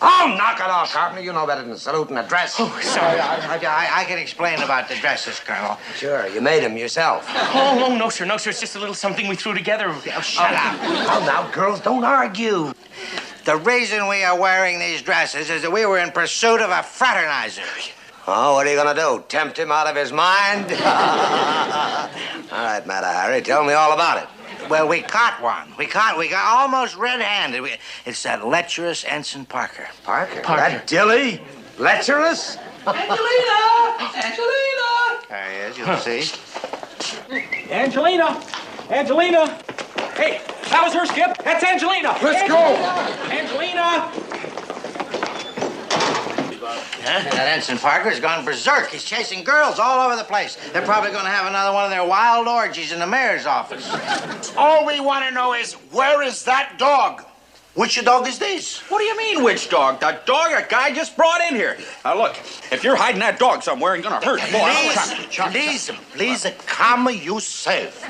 Oh, knock it off, Carpenter. You know better than salute and address. Oh, sorry. I can explain about the dresses, Colonel. Sure, you made them yourself. Oh, no, sir. It's just a little something we threw together. Oh, shut up. Oh, now, girls, don't argue. The reason we are wearing these dresses is that we were in pursuit of a fraternizer. Oh, what are you gonna do? Tempt him out of his mind? All right, Matter Harry, tell me all about it. Well, we caught one. We got almost red-handed. It's that lecherous Ensign Parker. Parker? That dilly? Lecherous? Angelina! There he is, you'll see. Angelina! Hey, that was her, Skip. That's Angelina. Let's go. Angelina! That Ensign Parker's gone berserk. He's chasing girls all over the place. They're probably going to have another one of their wild orgies in the mayor's office. All we want to know is, where is that dog? Which dog is this? What do you mean, which dog? The dog a guy just brought in here. Now, look, if you're hiding that dog somewhere and gonna hurt, boy, Please, calm yourself.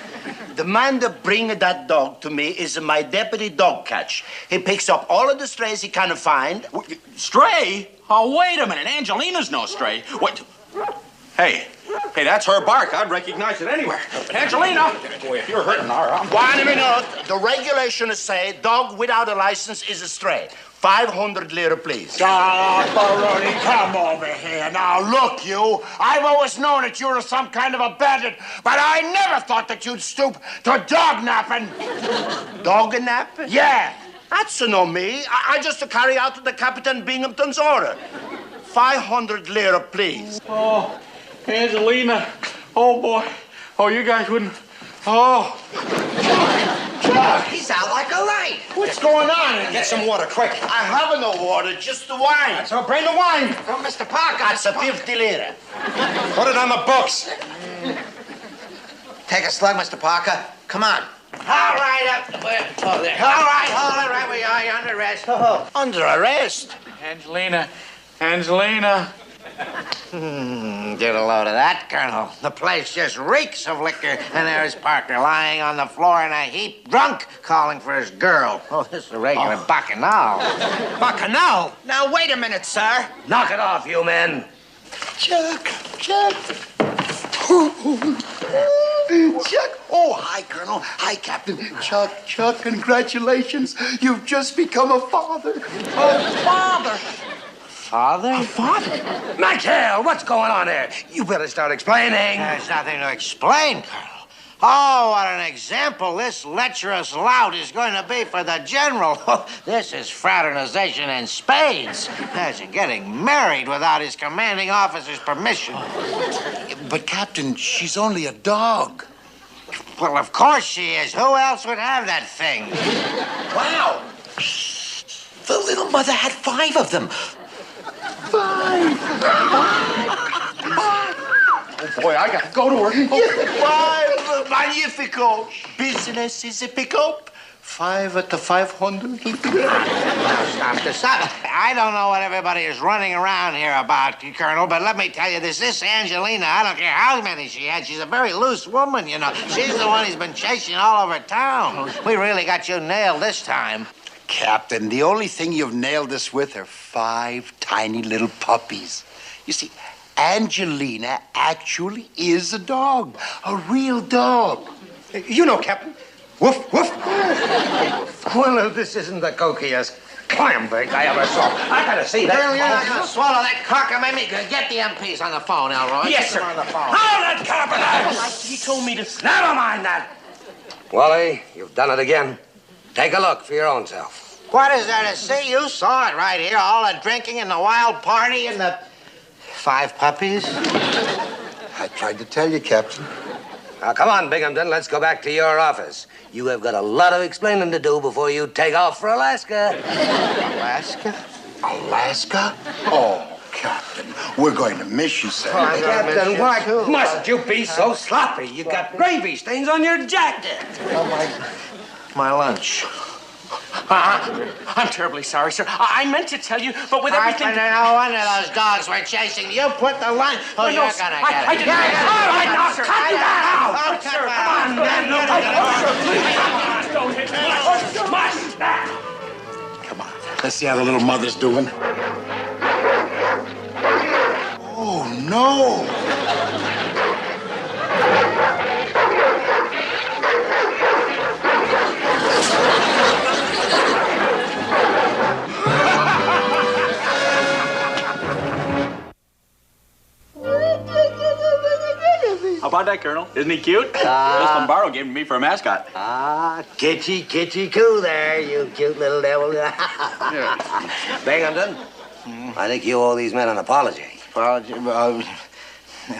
The man that bring that dog to me is my deputy dog catch. He picks up all of the strays he can find. Stray? Oh, wait a minute. Angelina's no stray. What? Hey, that's her bark. I'd recognize it anywhere. Angelina! Boy, if you're hurting her, I'm... 1 minute. The regulations say dog without a license is a stray. 500 lira, please. Baroni, come over here. Now, look, you. I've always known that you're some kind of a bandit, but I never thought that you'd stoop to dog napping. Dog napping? Yeah. That's no me. I just carry out the Captain Binghamton's order. 500 lira, please. Oh, Angelina. Oh, boy. Oh, you guys wouldn't... Oh. Chuck, he's out like a light. What's going on? Get some water, quick. I have no water, just the wine. So bring the wine. From Mr. Parker. That's a 50 lira. Put it on the books. Take a slug, Mr. Parker. Come on. All right, up. Oh, there. All right, we are. You're under arrest. Under arrest? Angelina. Get a load of that, Colonel. The place just reeks of liquor, and there's Parker lying on the floor in a heap, drunk, calling for his girl. Oh, this is a regular bacchanal. Bacchanal? Now, wait a minute, sir. Knock it off, you men. Chuck. Chuck. Oh, hi, Colonel. Hi, Captain. Chuck, congratulations. You've just become a father. Oh, father. Father? McHale, what's going on here? You better start explaining. There's nothing to explain, Colonel. Oh, what an example this lecherous lout is going to be for the general. This is fraternization in spades. Imagine getting married without his commanding officer's permission. But, Captain, she's only a dog. Well, of course she is. Who else would have that thing? Wow. The little mother had 5 of them. 5. Oh, boy, I got to go to work. 5. Magnifico. Business is a pick-up. 5 at the 500. Stop. I don't know what everybody is running around here about, Colonel, but let me tell you this Angelina, I don't care how many she had, she's a very loose woman, you know. She's the one he's been chasing all over town. We really got you nailed this time. Captain, the only thing you've nailed us with are 5 tiny little puppies. You see, Angelina actually is a dog. A real dog. You know, Captain. Woof, woof. Well, this isn't the cokiest clam bake I ever saw. I gotta see that. Colonel, you're not going to swallow that cockamamie. Get the MPs on the phone, Elroy. Yes, Get sir. them on the phone. Hold it, Carpenter! He told me to... Never mind that. Wally, you've done it again. Take a look for your own self. What is there to see? You saw it right here. All the drinking and the wild party and the 5 puppies. I tried to tell you, Captain. Now, come on, Binghamton. Let's go back to your office. You have got a lot of explaining to do before you take off for Alaska. Alaska? Alaska? Oh, Captain, we're going to miss you, sir. Captain, why must you be so sloppy? You got gravy stains on your jacket. My lunch. I'm terribly sorry, sir. I meant to tell you, but with everything... No wonder those dogs were chasing you. Put the lunch... Oh, you're gonna get it. I didn't... All right, now, Cut that out! Sir, Come on, man. Don't hit me. Must. Come on, let's see how the little mother's doing. Oh, no! How about that, Colonel? Isn't he cute? Miss Lombardo gave him to me for a mascot. Kitty coo there, you cute little devil. Binghamton, I think you owe these men an apology. Apology? Well,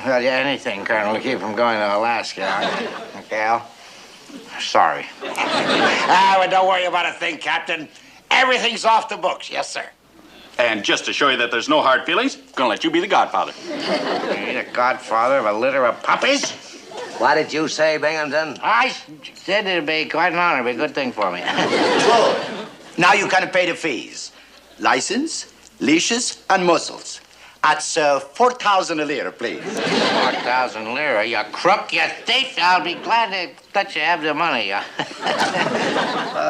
anything, Colonel, to keep from going to Alaska. Okay, Al? Sorry. Well, don't worry about a thing, Captain. Everything's off the books. Yes, sir. And just to show you that there's no hard feelings, I'm gonna let you be the godfather. You're the godfather of a litter of puppies? What did you say, Binghamton? I said it'd be quite an honor. It'd be a good thing for me. Good. Now you can pay the fees. License, leashes, and muzzles. That's 4,000 a lira, please. 4,000 lira, you crook, you thief. I'll be glad to let you have the money. Well,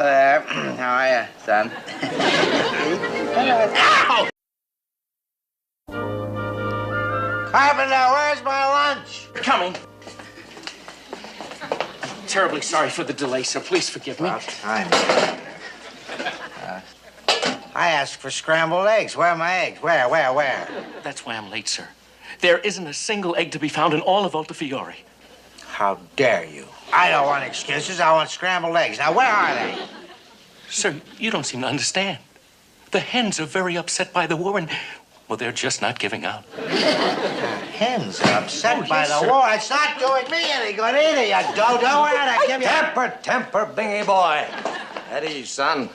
there. How are you, son? Ow! Carpenter, where's my lunch? Coming. I'm terribly sorry for the delay, sir. Please forgive me. About time. I asked for scrambled eggs. Where are my eggs? Where? That's why I'm late, sir. There isn't a single egg to be found in all of Altafiore. How dare you? I don't want excuses. I want scrambled eggs. Now, where are they? Sir, you don't seem to understand. The hens are very upset by the war, and, well, they're just not giving out. Hens are upset by the war. It's not doing me any good either, you dodo. Where did I give you? Temper, Bingy boy. At ease, son.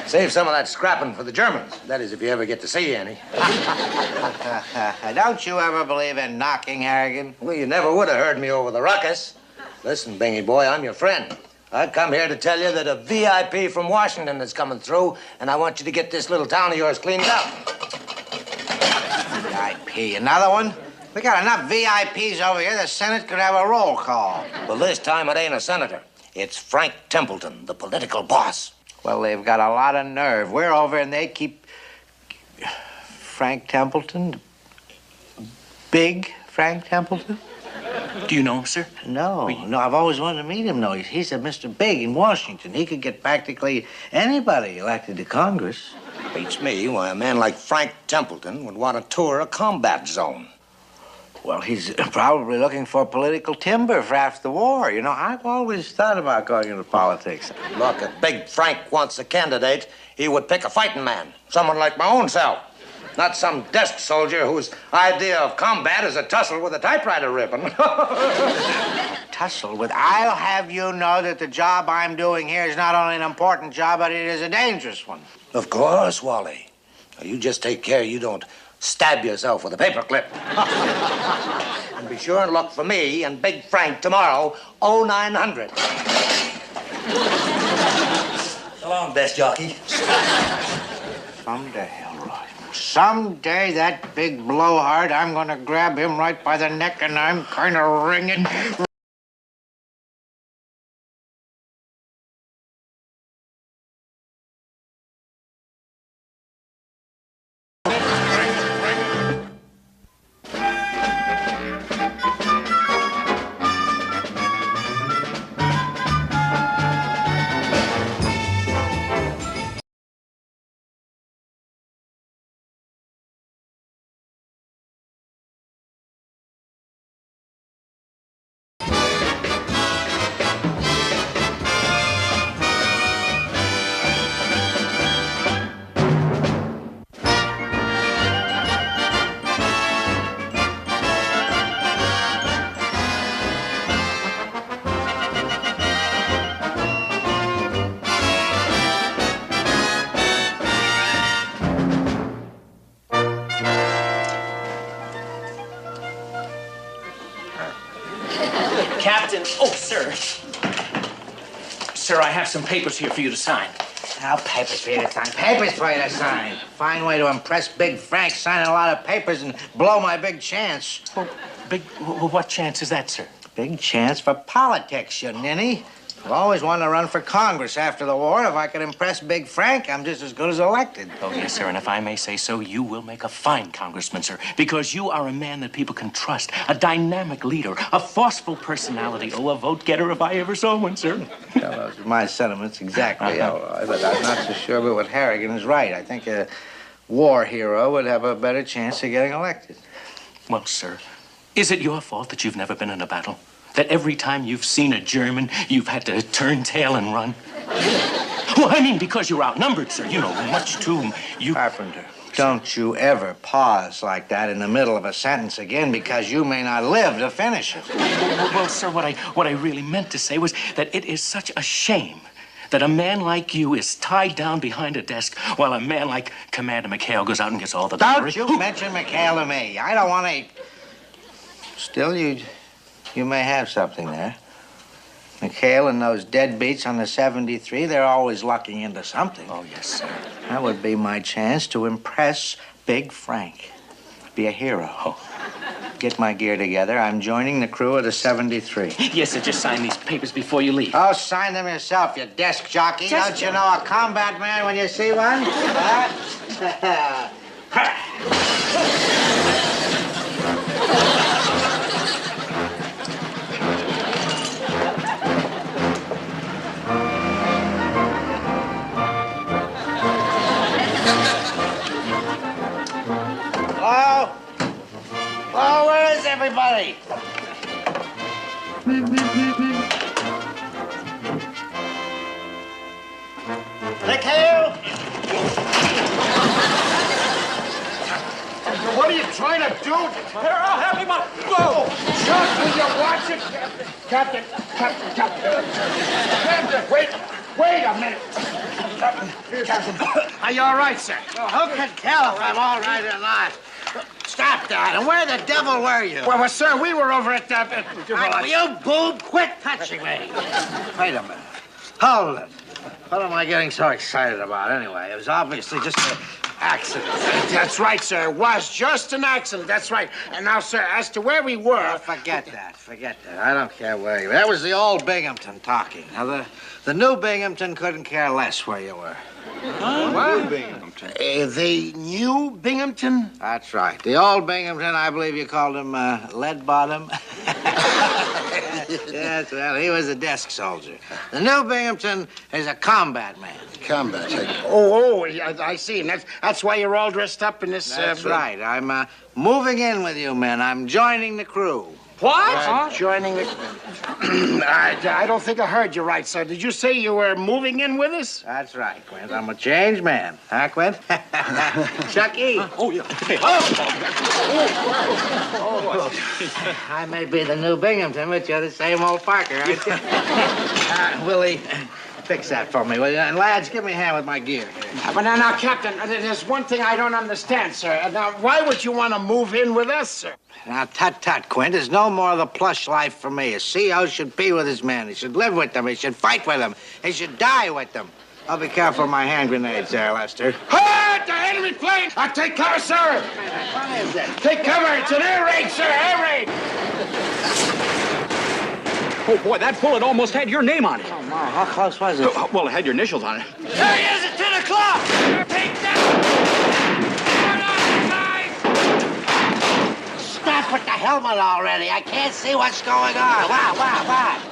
Save some of that scrapping for the Germans. That is, if you ever get to see any. Don't you ever believe in knocking, Harrigan? Well, you never would have heard me over the ruckus. Listen, Bingy boy, I'm your friend. I've come here to tell you that a VIP from Washington is coming through, and I want you to get this little town of yours cleaned up. VIP, another one? We got enough VIPs over here, the Senate could have a roll call. Well, this time it ain't a senator. It's Frank Templeton, the political boss. Well, they've got a lot of nerve. We're over and they keep... Frank Templeton? Big Frank Templeton? Do you know him, sir? No, I've always wanted to meet him, though. He's a Mr. Big in Washington. He could get practically anybody elected to Congress. Beats me why a man like Frank Templeton would want to tour a combat zone. Well, he's probably looking for political timber for after the war. You know, I've always thought about going into politics. Look, if Big Frank wants a candidate, he would pick a fighting man. Someone like my own self. Not some desk soldier whose idea of combat is a tussle with a typewriter ribbon. Tussle with... I'll have you know that the job I'm doing here is not only an important job, but it is a dangerous one. Of course, Wally. Now, you just take care you don't stab yourself with a paperclip. And be sure and look for me and Big Frank tomorrow, 0900. So long, best jockey. Someday, that big blowhard, I'm gonna grab him right by the neck and I'm kind of ringing. Captain, oh, sir. Sir, I have some papers here for you to sign. Now, papers for you to sign. Papers for you to sign. Fine way to impress Big Frank, signing a lot of papers and blow my big chance. Well, what chance is that, sir? Big chance for politics, you ninny. I've always wanted to run for Congress after the war. If I could impress Big Frank, I'm just as good as elected. Oh, yes, sir, and if I may say so, you will make a fine congressman, sir, because you are a man that people can trust, a dynamic leader, a forceful personality. Oh, a vote-getter if I ever saw one, sir. Yeah, those are my sentiments, exactly. But I'm not so sure but what Harrigan is right. I think a war hero would have a better chance of getting elected. Well, sir, is it your fault that you've never been in a battle? That every time you've seen a German, you've had to turn tail and run? Well, I mean, because you're outnumbered, sir. You know, much too... Carpenter, don't you ever pause like that in the middle of a sentence again, because you may not live to finish it. Well, sir, what I really meant to say was that it is such a shame that a man like you is tied down behind a desk while a man like Commander McHale goes out and gets all the glory? Don't you mention McHale to me. I don't want to... Still, you may have something there. McHale and those deadbeats on the 73, they're always lucking into something. Oh, yes, sir. That would be my chance to impress Big Frank. Be a hero. Oh. Get my gear together. I'm joining the crew of the 73. Yes, sir. Just sign these papers before you leave. Oh, sign them yourself, you desk jockey. Don't you know a combat man when you see one? Hello? Oh, where is everybody? McHale? What are you trying to do? Here, I'll have him up. Whoa! Chuck, will you watch it? Captain. Captain, wait a minute. Captain, are you all right, sir? Well, who can tell if I'm all right or not? Stop that. And where the devil were you? Well, sir, we were over at You boob, quit touching me. Wait a minute. Hold it. What am I getting so excited about anyway? It was obviously just an accident. That's right, sir. It was just an accident. That's right. And now, sir, as to where we were... Forget that. I don't care where you were. That was the old Binghamton talking. Now, the new Binghamton couldn't care less where you were. What? Binghamton? The new Binghamton? That's right. The old Binghamton, I believe you called him Lead Bottom. Yes, well, he was a desk soldier. The new Binghamton is a combat man. Combat? Oh, I see. And that's why you're all dressed up in this... That's right. I'm moving in with you men. I'm joining the crew. What? Joining the... I don't think I heard you right, sir. Did you say you were moving in with us? That's right, Quint. I'm a changed man. Huh, Quint? Chucky? Oh, yeah. Hey. I may be the new Binghamton, but you're the same old Parker, aren't you? Willie, fix that for me, will you? And lads, give me a hand with my gear here. But now, Captain, there's one thing I don't understand, sir. Now, why would you want to move in with us, sir? Now, tut, Quint. There's no more of the plush life for me. A CO should be with his men. He should live with them. He should fight with them. He should die with them. I'll be careful of my hand grenades there, Lester. Halt! The enemy plane! Take cover, sir! What is it? Take cover! It's an air raid, sir! Air raid! Oh, boy, that bullet almost had your name on it. Oh, my. How close was it? Well, it had your initials on it. There he is at 10 o'clock! Take that! Stop with the helmet already. I can't see what's going on. Wow.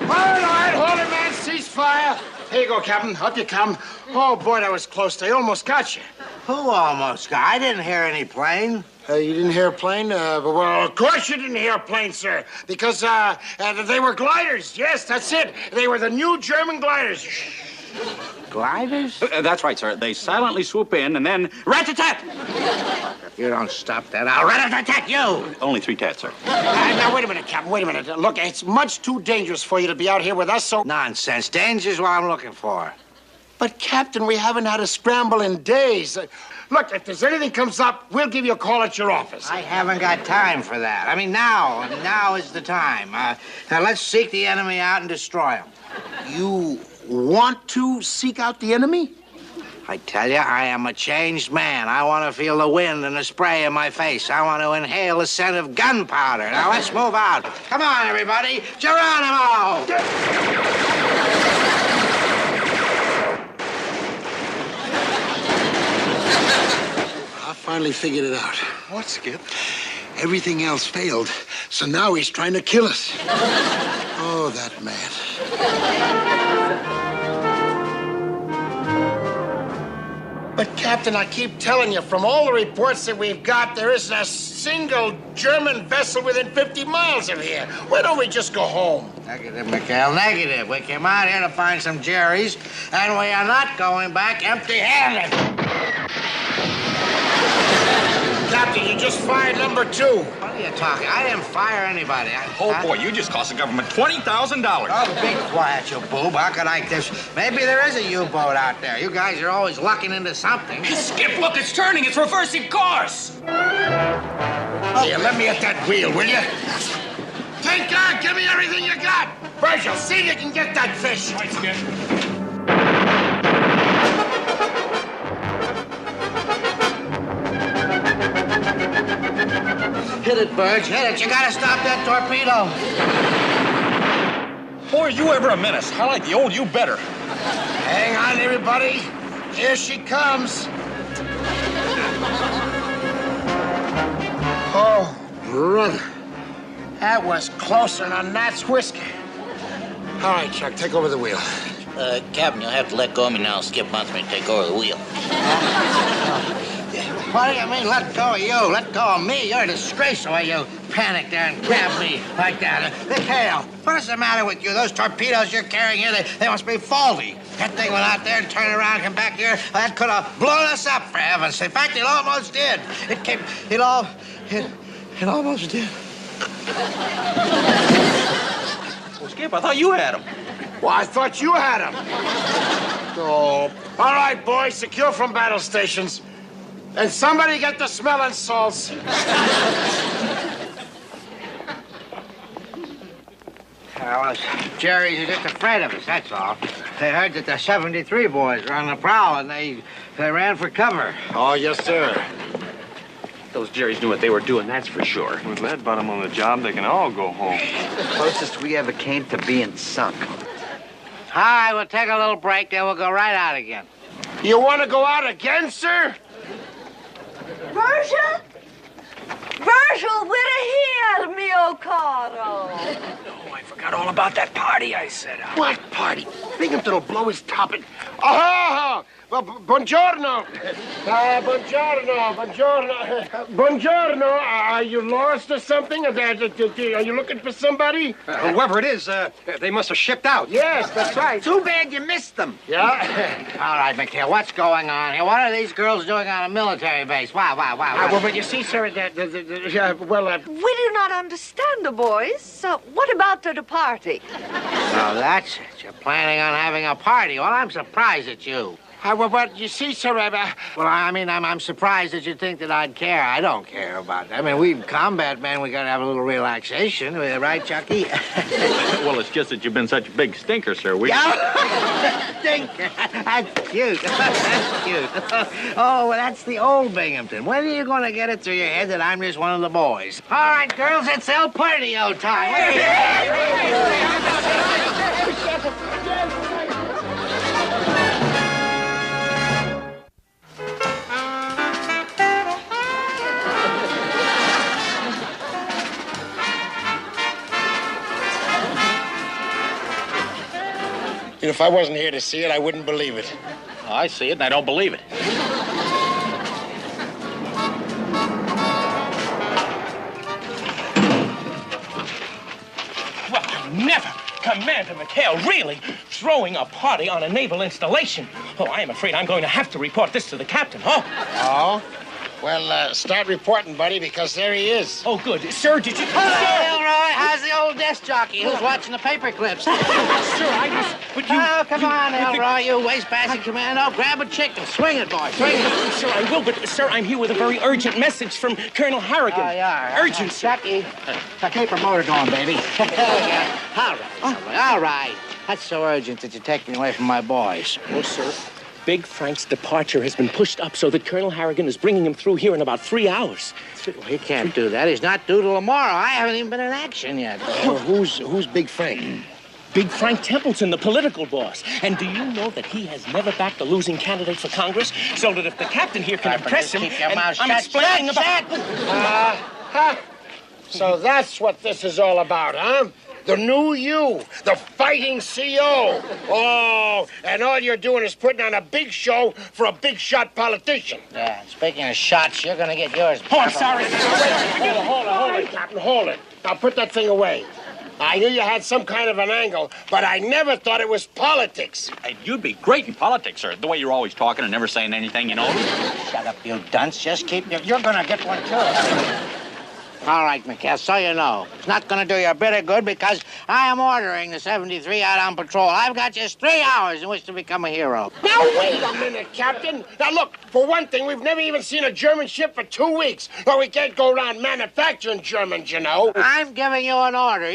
All right, hold it, man. Ceasefire. Here you go, Captain. Up you come. Oh, boy, that was close. They almost got you. Who almost got? I didn't hear any plane. You didn't hear a plane? Well, of course you didn't hear a plane, sir. Because they were gliders. Yes, that's it. They were the new German gliders. Gliders? That's right, sir. They silently swoop in and then rat-a-tat! If you don't stop that, I'll rat-a-tat you! Only 3 tats, sir. Now, wait a minute, Captain. Wait a minute. Look, it's much too dangerous for you to be out here with us, so... Nonsense. Danger's what I'm looking for. But, Captain, we haven't had a scramble in days. Look, if there's anything comes up, we'll give you a call at your office. I haven't got time for that. I mean, now is the time. Now, let's seek the enemy out and destroy him. You want to seek out the enemy? I tell you, I am a changed man. I want to feel the wind and the spray in my face. I want to inhale the scent of gunpowder. Now, let's move out. Come on, everybody. Geronimo! I finally figured it out. What, Skip? Everything else failed, so now he's trying to kill us. Oh, that man. But, Captain, I keep telling you, from all the reports that we've got, there isn't a single German vessel within 50 miles of here. Why don't we just go home? Negative, McHale, negative. We came out here to find some Jerry's, and we are not going back empty-handed. Captain, you just fired number 2. What are you talking? I didn't fire anybody. Oh, boy, you just cost the government $20,000. Oh, be quiet, you boob. How could I this? Maybe there is a U-boat out there. You guys are always lucking into something. Skip, look, it's turning. It's reversing course. Here, let me at that wheel, will you? Thank God, give me everything you got. Virgil, see if you can get that fish. Right, Skip. Hit it, Burge. Hit it. You gotta stop that torpedo. Boy, are you ever a menace. I like the old you better. Hang on, everybody. Here she comes. Oh, brother. That was closer than Nat's whiskey. All right, Chuck, take over the wheel. Captain, you'll have to let go of me now. Skip wants me to take over the wheel. What do you mean, let go of you? Let go of me? You're a disgrace the way you panic there and grab me like that. McHale, what is the matter with you? Those torpedoes you're carrying here, they must be faulty. That thing went out there and turned around and come back here. That could have blown us up, for heaven's sake. In fact, it almost did. It almost did. Well, Skip, I thought you had him. Well, I thought you had him. Oh. All right, boys, secure from battle stations. And somebody get the smelling salts. Well, Jerry's are just afraid of us, that's all. They heard that the 73 boys were on the prowl, and they ran for cover. Oh, yes, sir. Those Jerrys knew what they were doing, that's for sure. With that bottom on the job, they can all go home. Closest we ever came to being sunk. All right, we'll take a little break, then we'll go right out again. You want to go out again, sir? Virgil? Virgil, we're here, mio caro. Oh, I forgot all about that party I set up. What party? Binghamton will blow his top. Oh, well, buongiorno. Buongiorno. Are you lost or something? Are you looking for somebody? Whoever it is, they must have shipped out. Yes, that's right. Too bad you missed them. Yeah? All right, McHale, what's going on here? What are these girls doing on a military base? Wow. Well, but you see, sir, We do not understand the boys. So what about the party? Oh, that's it. You're planning on having a party. Well, I'm surprised at you. But you see, sir, Well, I mean, I'm surprised that you think that I'd care. I don't care about that. I mean, we combat men, we gotta have a little relaxation. Right, Chucky? Well, it's just that you've been such a big stinker, sir. Stinker. That's cute. That's cute. Oh, well, that's the old Binghamton. When are you gonna get it through your head that I'm just one of the boys? All right, girls, it's El Partio time. If I wasn't here to see it, I wouldn't believe it. Oh, I see it, and I don't believe it. Well, never. Commander McHale, really? Throwing a party on a naval installation? Oh, I am afraid I'm going to have to report this to the captain, huh? Oh? Well, start reporting, buddy, because there he is. Oh, good. Sir, did you... Hello, Elroy. How's the old desk jockey who's watching the paper clips? Sir, I just... But you... Oh, come on, Elroy, you waste-passing commando. Grab a chicken. Swing it, boy. Swing it. Sir, I will, but, sir, I'm here with a very urgent message from Colonel Harrigan. Oh, yeah. Urgent, Chucky. Keep her motor going, baby. All right. That's so urgent that you're taking me away from my boys. Oh, sir. Big Frank's departure has been pushed up so that Colonel Harrigan is bringing him through here in about 3 hours. Well, he can't do that. He's not due till tomorrow. I haven't even been in action yet. Well, who's Big Frank? Big Frank Templeton, the political boss. And do you know that he has never backed a losing candidate for Congress? So that if the captain here can impress him... Keep your mouth shut. I'm explaining about... So that's what this is all about, huh? The new you, the fighting CO. Oh, and all you're doing is putting on a big show for a big shot politician. Yeah, speaking of shots, you're gonna get yours. Oh, I'm sorry. Hold it, Captain, hold it. Now put that thing away. I knew you had some kind of an angle, but I never thought it was politics. Hey, you'd be great in politics, sir. The way you're always talking and never saying anything, you know. Shut up, you dunce. Just keep... You're gonna get one, too. All right, McHale, so you know. It's not gonna do you a bit of good because I am ordering the 73 out on patrol. I've got just 3 hours in which to become a hero. Now, wait a minute, Captain. Now, look, for one thing, we've never even seen a German ship for 2 weeks. Well, we can't go around manufacturing Germans, you know. I'm giving you an order.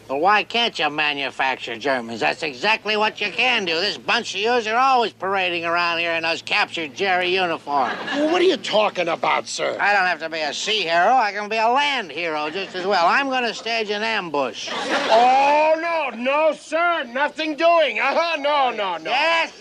Well, why can't you manufacture Germans? That's exactly what you can do. This bunch of yous are always parading around here in those captured Jerry uniforms. Well, what are you talking about, sir? I don't have to be a sea hero. I can be a land hero just as well. I'm going to stage an ambush. Oh, no, sir. Nothing doing. No. Yes.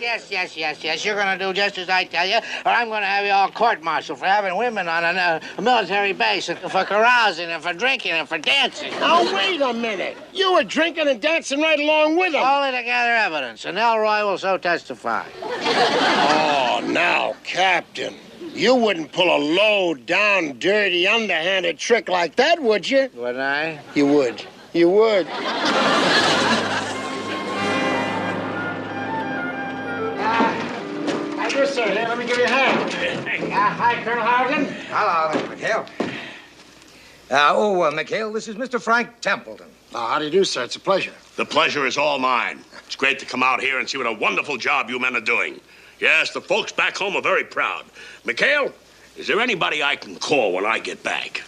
You're going to do just as I tell you, or I'm going to have you all court-martialed for having women on a military base, and for carousing, and for drinking, and for dancing. Now, wait a minute. You were drinking and dancing right along with them. Only to gather evidence, and Elroy will so testify. Oh, now, Captain, you wouldn't pull a low-down, dirty, underhanded trick like that, would you? Would I? You would. You would. Hi, dear sir. Here, let me give you a hand. Hi, Colonel Harrigan. Hello, McHale. McHale, this is Mr. Frank Templeton. How do you do, sir? It's a pleasure. The pleasure is all mine. It's great to come out here and see what a wonderful job you men are doing. Yes, the folks back home are very proud. McHale, is there anybody I can call when I get back?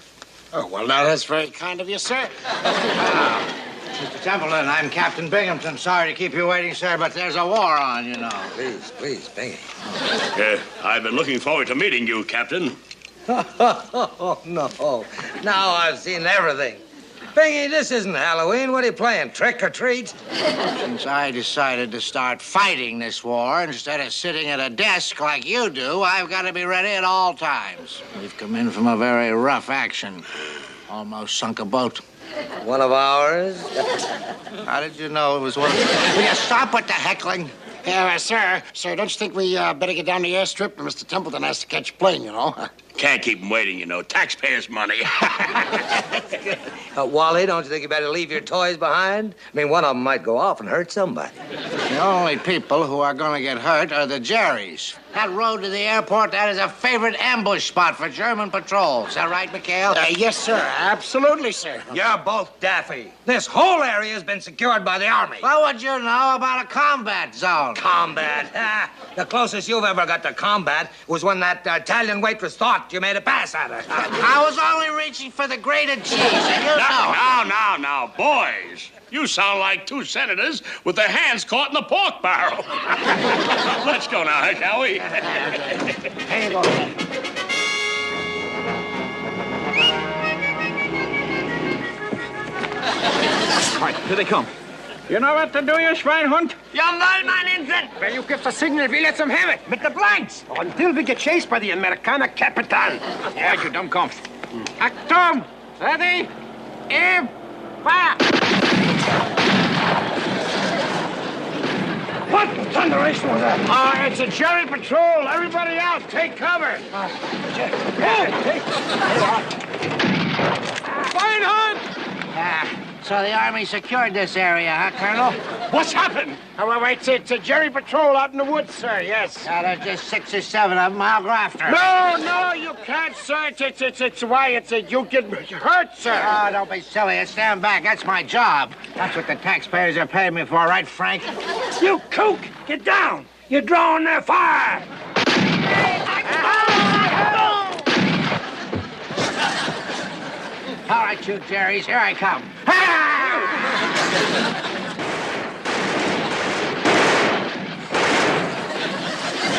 Oh, well, now, that's very kind of you, sir. Mr. Templeton, I'm Captain Binghamton. Sorry to keep you waiting, sir, but there's a war on, you know. Please, Bingy. I've been looking forward to meeting you, Captain. Oh, no. Now I've seen everything. Bingy, this isn't Halloween. What are you playing, trick or treat? Since I decided to start fighting this war instead of sitting at a desk like you do, I've got to be ready at all times. We've come in from a very rough action. Almost sunk a boat. One of ours? How did you know it was one of... Will you stop with the heckling? Yeah, sir, don't you think we better get down the airstrip? Mr. Templeton has to catch a plane, you know. Can't keep him waiting, you know. Taxpayers' money. Wally, don't you think you better leave your toys behind? I mean, one of them might go off and hurt somebody. The only people who are going to get hurt are the Jerrys. That road to the airport, that is a favorite ambush spot for German patrols. Is that right, McHale? Yes, sir. Absolutely, sir. You're both daffy. This whole area has been secured by the Army. What would you know about a combat zone? Combat? The closest you've ever got to combat was when that Italian waitress thought you made a pass at her. I was only reaching for the grated cheese, and you know. Now, boys. You sound like two senators with their hands caught in the pork barrel. Let's go now, shall we? Here you go. Right, here they come. You know what to do, you Schweinhund? Jawohl, mein Insel! Wer you gives the signal, we let them have it. With the blanks. Until we get chased by the Amerikaner Capitan. Yeah, you dumb comps. Achtung! Ready? Aim! Fire! What thunderation was that? It's a Jerry patrol. Everybody out, take cover. Schweinhund! So the Army secured this area, huh, Colonel? What's happened? Oh, it's a Jerry patrol out in the woods, sir, yes. There's just 6 or 7 of them. I'll go after 'em. No, you can't, sir. You get hurt, sir. Oh, don't be silly. Stand back. That's my job. That's what the taxpayers are paying me for, right, Frank? You kook! Get down! You're drawing their fire! All right, you Jerrys, here I come.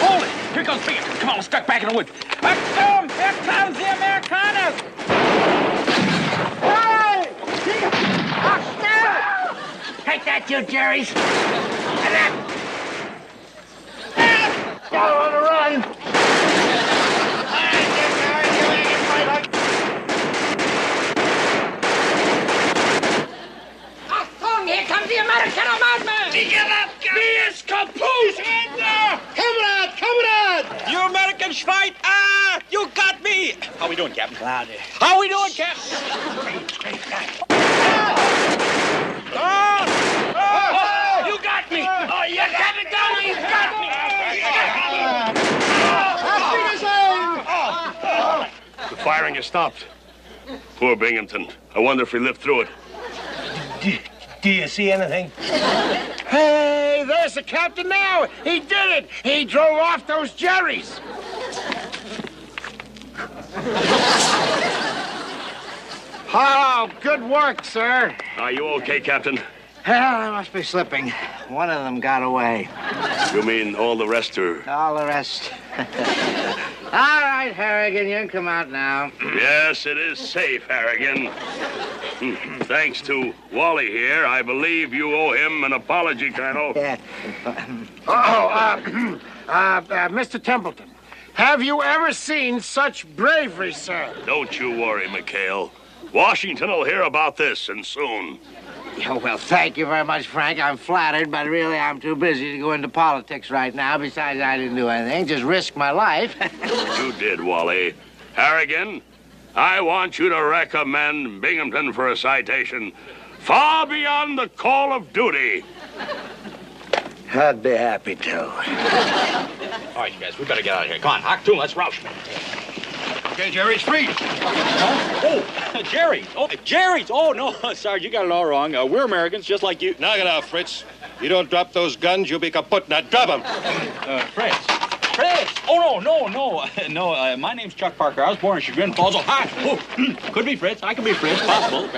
Hold it! Here goes Binghamton. Come on, let's duck back in the woods. Achtung! Here comes the Amerikaners! Hey! Take that, you Jerrys. And that. Go on the run. Here comes the American madman! Give up, guys! He is kaput! Comrade! You American Schwein! You got me! How we doing, Captain? Cloudy. How we doing, Captain? Oh, you got me! Oh, you got me down! You got me! The firing has stopped. Poor Binghamton. I wonder if he lived through it. Do you see anything? Hey, there's the captain now. He did it. He drove off those Jerrys. Oh, good work, sir. Are you okay, Captain? Well, I must be slipping. One of them got away. You mean all the rest are... All the rest. All right, Harrigan, you can come out now. Yes, it is safe, Harrigan. Thanks to Wally here, I believe you owe him an apology, Colonel. Yeah. Mr. Templeton, have you ever seen such bravery, sir? Don't you worry, McHale. Washington will hear about this, and soon. Oh, well, thank you very much, Frank. I'm flattered, but really I'm too busy to go into politics right now. Besides, I didn't do anything, just risk my life. You did, Wally. Harrigan, I want you to recommend Binghamton for a citation far beyond the call of duty. I'd be happy to. All right, you guys, we better get out of here. Come on, Hock, 2, let's rouse. Okay, Jerry, it's free. Oh, Jerry. Oh, Jerry's. Oh, no, Sarge, you got it all wrong. We're Americans, just like you. Knock it out, Fritz. You don't drop those guns, you'll be kaput. Now drop them. Fritz. Fritz. Oh, no. No, my name's Chuck Parker. I was born in Chagrin Falls, Ohio. Oh, could be Fritz. I could be Fritz. Possible.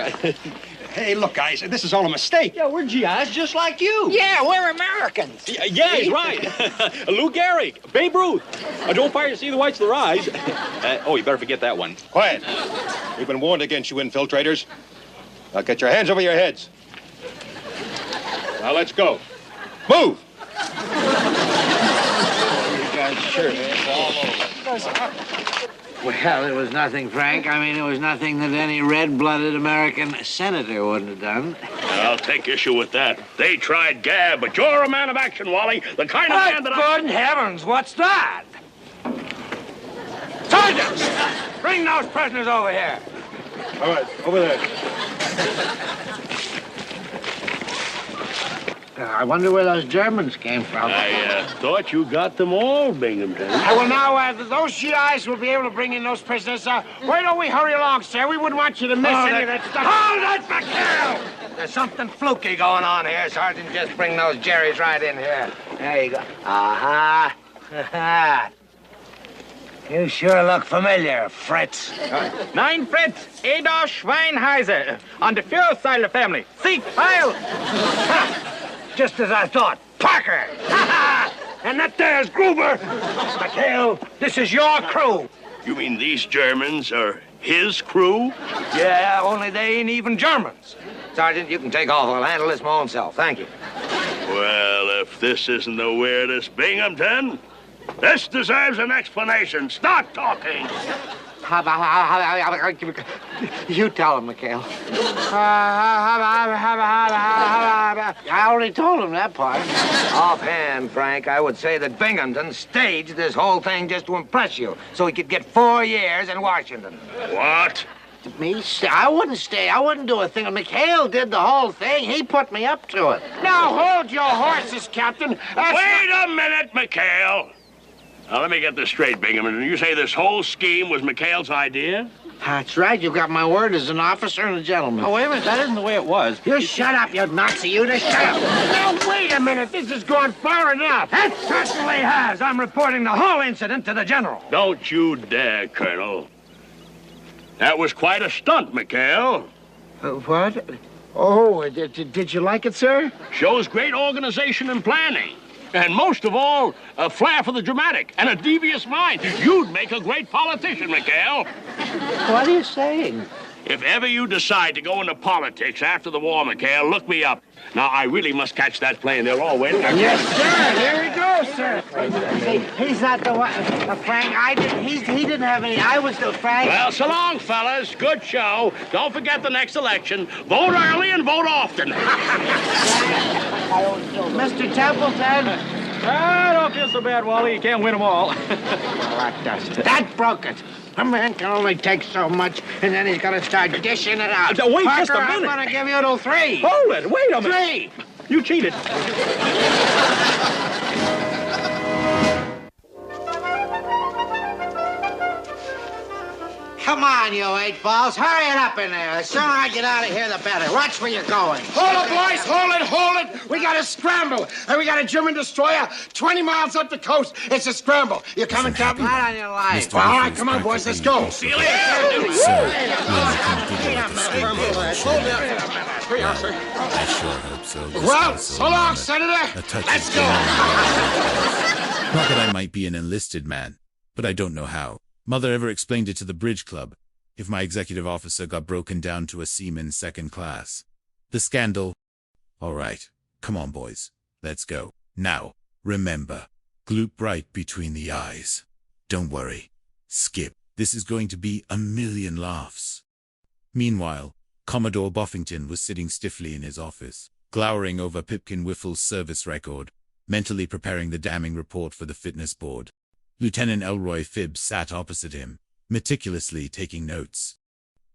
Hey, look, guys, this is all a mistake. Yeah, we're GIs just like you. Yeah, we're Americans. Yeah, he's right. Lou Gehrig, Babe Ruth. Don't fire to see the whites of their eyes. Oh, you better forget that one. Quiet. We've been warned against you infiltrators. Now get your hands over your heads. Now let's go. Move! You guys sure, it's all over. Well, it was nothing, Frank. I mean, it was nothing that any red-blooded American senator wouldn't have done. I'll take issue with that. They tried gab, but you're a man of action, Wally. The kind of man that Good heavens, what's that? Sergeant! Bring those prisoners over here. All right, over there. I wonder where those Germans came from. I thought you got them all, Binghamton. Well, now, those GIs will be able to bring in those prisoners. Why don't we hurry along, sir? We wouldn't want you to miss any of that stuff. Hold it, McHale! There's something fluky going on here, Sergeant. Just bring those Jerrys right in here. There you go. Aha. You sure look familiar, Fritz. Nein, Fritz. Ada Schweinheiser. On the first side of the family. Sieg Heil. Just as I thought. Parker! And that there's Gruber! McHale, this is your crew. You mean these Germans are his crew? Yeah, only they ain't even Germans. Sergeant, you can take off. I'll handle this my own self. Thank you. Well, if this isn't the weirdest Binghamton, this deserves an explanation. Start talking. You tell him, McHale. I already told him that part. Offhand, Frank, I would say that Binghamton staged this whole thing just to impress you, so he could get 4 years in Washington. What? Me? I wouldn't stay. I wouldn't do a thing. McHale did the whole thing. He put me up to it. Now, hold your horses, Captain. Wait a minute, McHale. Now, let me get this straight, Binghamton. You say this whole scheme was McHale's idea? That's right. You got my word as an officer and a gentleman. Oh, wait a minute. That isn't the way it was. You shut up, you Nazi. You just shut up. Now, wait a minute. This has gone far enough. It certainly has. I'm reporting the whole incident to the general. Don't you dare, Colonel. That was quite a stunt, McHale. What? Oh, did you like it, sir? Shows great organization and planning. And most of all, a flair for the dramatic and a devious mind. You'd make a great politician, McHale. What are you saying? If ever you decide to go into politics after the war, McHale, look me up. Now, I really must catch that plane. They're all waiting. Yes, sir. Here we go, sir. He's not the one. Frank, he didn't have any. I was the Frank. Well, so long, fellas. Good show. Don't forget the next election. Vote early and vote often. Mr. Templeton. I don't feel so bad, Wally. You can't win them all. That broke it. A man can only take so much, and then he's got to start dishing it out. Wait Parker, just a minute. I'm going to give you till 3. Hold it. Wait a minute. 3. You cheated. Come on, you 8 balls. Hurry it up in there. The sooner I get out of here, the better. Watch where you're going. Hold it, boys! Hold it! We got to scramble, and we got a German destroyer 20 miles up the coast. It's a scramble. You coming, Captain? Right on your life. All right, come on, boys. Let's go. See you later. I sure hope so. Well, so long, Senator. Let's go. Not that I might be an enlisted man, but I don't know how. Mother ever explained it to the bridge club, if my executive officer got broken down to a seaman 2nd class. The scandal. All right, come on, boys. Let's go. Now, remember, gloop right between the eyes. Don't worry. Skip. This is going to be a million laughs. Meanwhile, Commodore Buffington was sitting stiffly in his office, glowering over Pipkin Whiffle's service record, mentally preparing the damning report for the fitness board. Lieutenant Elroy Phibbs sat opposite him, meticulously taking notes.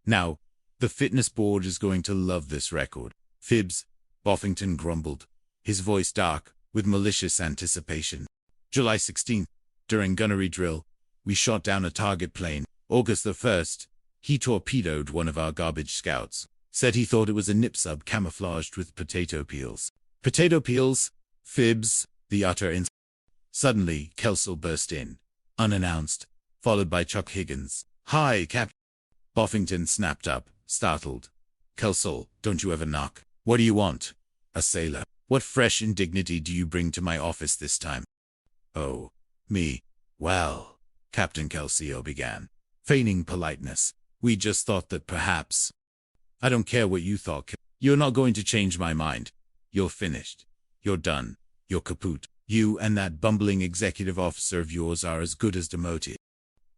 Now, the fitness board is going to love this record. Phibbs, Buffington grumbled, his voice dark with malicious anticipation. July 16th, during gunnery drill, we shot down a target plane. August the 1st, he torpedoed one of our garbage scouts. Said he thought it was a nip sub camouflaged with potato peels. Potato peels? Phibbs, the utter insult. Suddenly, Kelso burst in, unannounced, followed by Chuck Higgins. Hi, Captain. Buffington snapped up, startled. Kelso, don't you ever knock. What do you want? A sailor. What fresh indignity do you bring to my office this time? Oh, me. Well, Captain Kelseo began, feigning politeness. We just thought that perhaps. I don't care what you thought. You're not going to change my mind. You're finished. You're done. You're kaput. You and that bumbling executive officer of yours are as good as demoted.